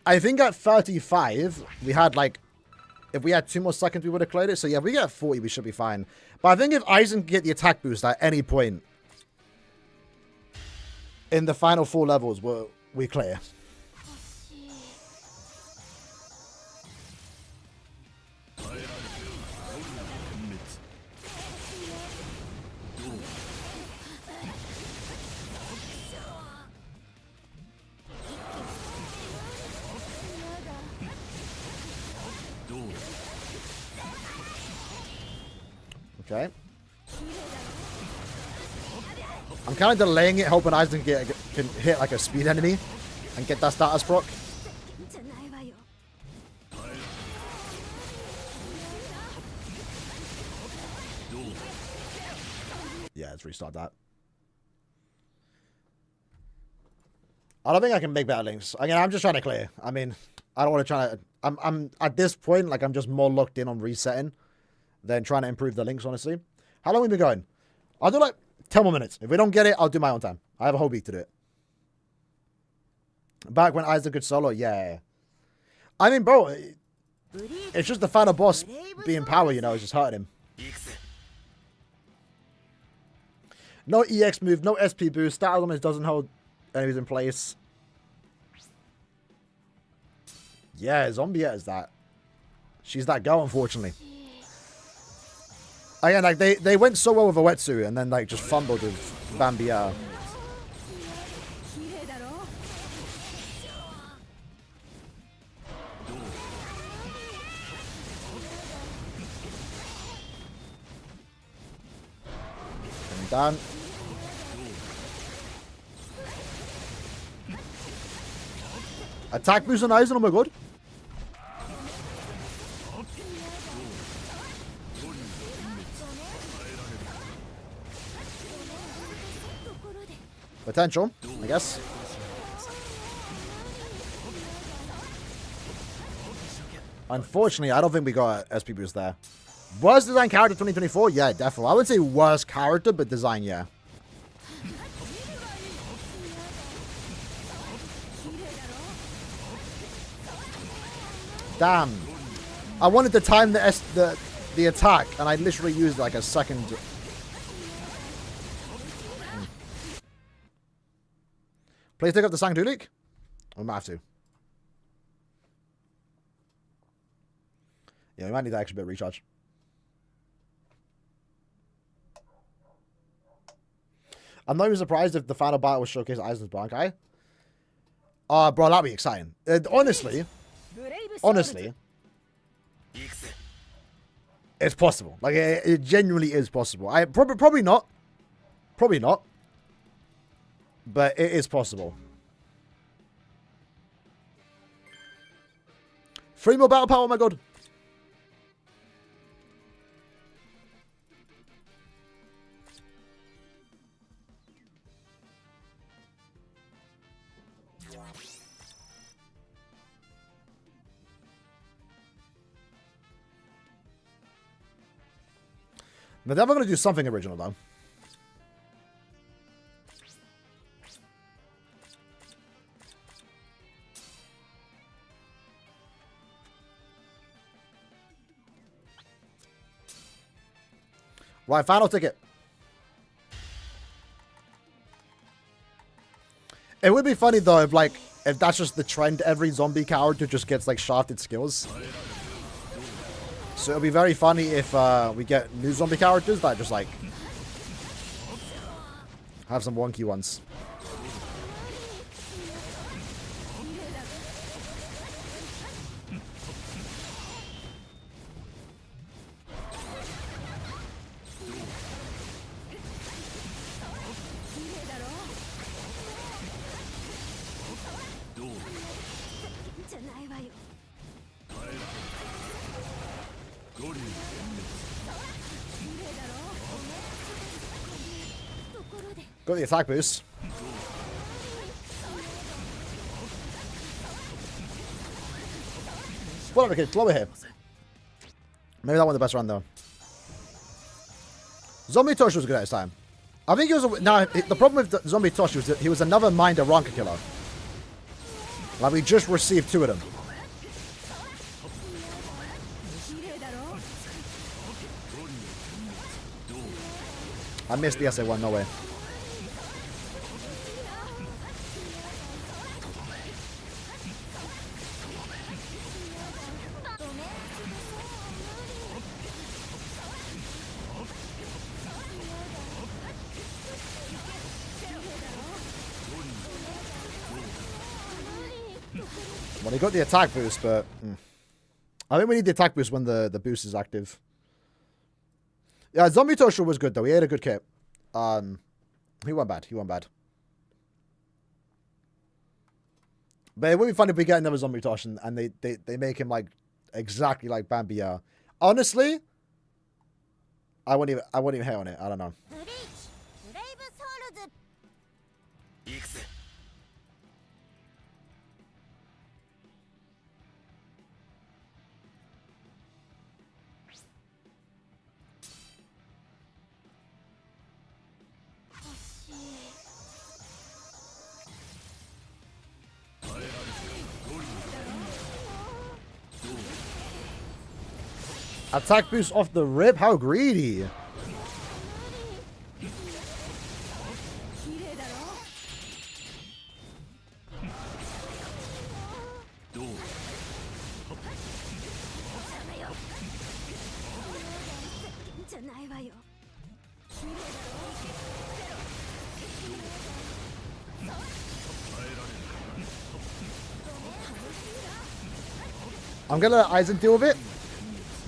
I think at 35, we had like... If we had 2 more seconds, we would have cleared it. So yeah, if we get 40, we should be fine. But I think if Aizen can get the attack boost at any point in the final 4 levels, we clear. Okay. I'm kind of delaying it, hoping Aizen can hit like a speed enemy and get that status proc. Yeah, let's restart that. I don't think I can make better links. Again, I'm just trying to clear. I mean, I don't want to try to... I'm at this point, like, I'm just more locked in on resetting than trying to improve the links, honestly. How long have we been going? I'll do like 10 more minutes. If we don't get it, I'll do my own time. I have a whole week to do it. Back when Aizen could solo, yeah. I mean, bro, it's just the final boss being power, you know, it's just hurting him. No EX move, no SP boost. Stat element doesn't hold enemies in place. Yeah, Zombie is that. She's that girl, unfortunately. Again, like, they went so well with Oetsu and then, like, just fumbled with Bambia. And done. Attack boost on Aizen, oh my god. Potential, I guess. Unfortunately, I don't think we got SP boost there. Worst design character 2024? Yeah, definitely. I would say worst character, but design, yeah. Damn. I wanted to time the attack, and I literally used like a second. Please take up the Sang leak. We might have to. Yeah, we might need that extra bit of recharge. I'm not even surprised if the final battle was showcase Aizen's Bankai. Bro, that'd be exciting. Honestly, it's possible. Like, it genuinely is possible. Probably not. Probably not. But it is possible. 3 more battle power, oh my god. But then we're going to do something original, though. Right, final ticket. It would be funny, though, if that's just the trend, every zombie character just gets, like, shafted skills. So it'll be very funny if we get new zombie characters that just, like, have some wonky ones. Got the attack boost. Whatever, kid. Slow here. Maybe that wasn't the best run, though. Zombie Tosh was good at his time. I think he was... Now, the problem with Zombie Tosh was that he was another Mind Aranka killer. Like, we just received 2 of them. I missed the SA1, no way. Well, he got the attack boost, but... I think we need the attack boost when the boost is active. Yeah, Zombie Toshu was good, though. He had a good kit. He went bad. He went bad. But it would be funny if we get another Zombie Tosh and they make him, like, exactly like Bambia. Honestly, I wouldn't even hate on it. I don't know. Attack boost off the rip? How greedy. I'm gonna let Aizen deal with it.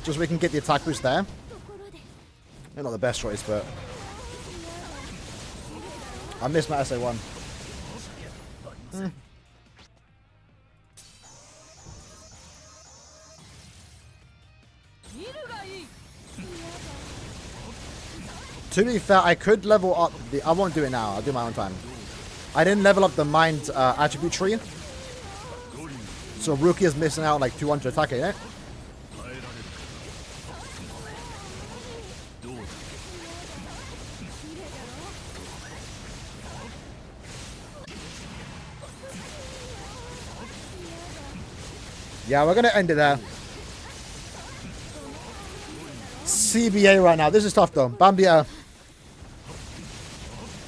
Just so we can get the attack boost there. They're not the best choice, but... I missed my SA1. To be fair, I could level up the... I won't do it now. I'll do my own time. I didn't level up the mind attribute tree. So Rookie is missing out like 200 attack, ain't it? Yeah, we're going to end it there. CBA right now. This is tough, though. Bambia.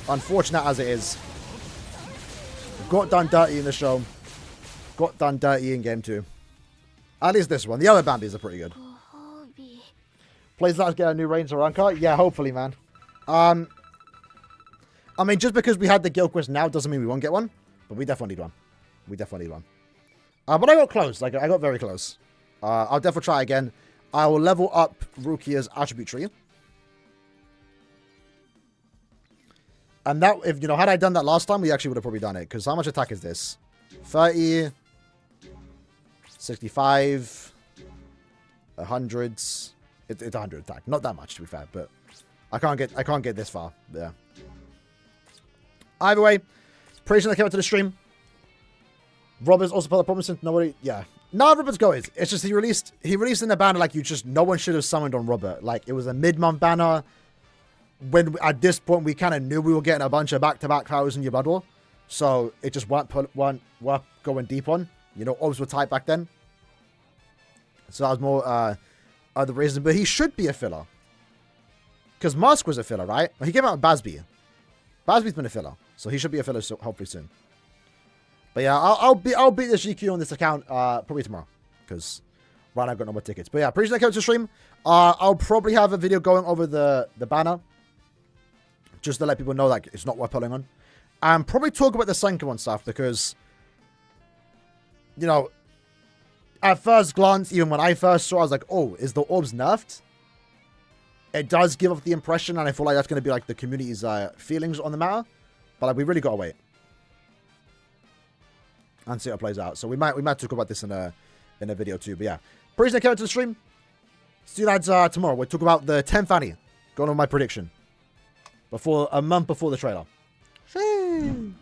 Unfortunate as it is. Got done dirty in the show. Got done dirty in game 2. At least this one. The other Bambis are pretty good. Please let us get a new Reigns or Anka. Yeah, hopefully, man. I mean, just because we had the guild quest now doesn't mean we won't get one. But we definitely need one. We definitely need one. But I got close. Like, I got very close. I'll definitely try again. I will level up Rukia's attribute tree. And that, if you know, had I done that last time, we actually would have probably done it. Because how much attack is this? 30, 65, 100. It's 100 attack. Not that much, to be fair, but I can't get this far. Yeah. Either way, appreciate that came out to the stream. Robert's also part of the problem since nobody. Yeah. No, Robert's going. It's just he released in the banner like no one should have summoned on Robert. Like it was a mid-month banner. When at this point we kind of knew we were getting a bunch of back-to-back towers in your Blood War, so it just weren't going deep on. You know, ORBS were tight back then, so that was more the reason. But he should be a filler, because Mask was a filler, right? Well, he came out with Basby. Basby's been a filler, so he should be a filler hopefully soon. But yeah, I'll beat this GQ on this account probably tomorrow, because right now I've got no more tickets. But yeah, appreciate that coming to the stream. I'll probably have a video going over the banner, just to let people know like it's not worth pulling on. And probably talk about the SENKAIMON stuff, because, you know, at first glance, even when I first saw it, I was like, oh, is the ORBS nerfed? It does give off the impression, and I feel like that's going to be like the community's feelings on the matter. But like, we really got to wait and see how it plays out. So we might talk about this in a video too. But yeah, appreciate coming to the stream. See you lads tomorrow. We'll talk about the 10th Annie. Going on my prediction. A month before the trailer. Sheesh.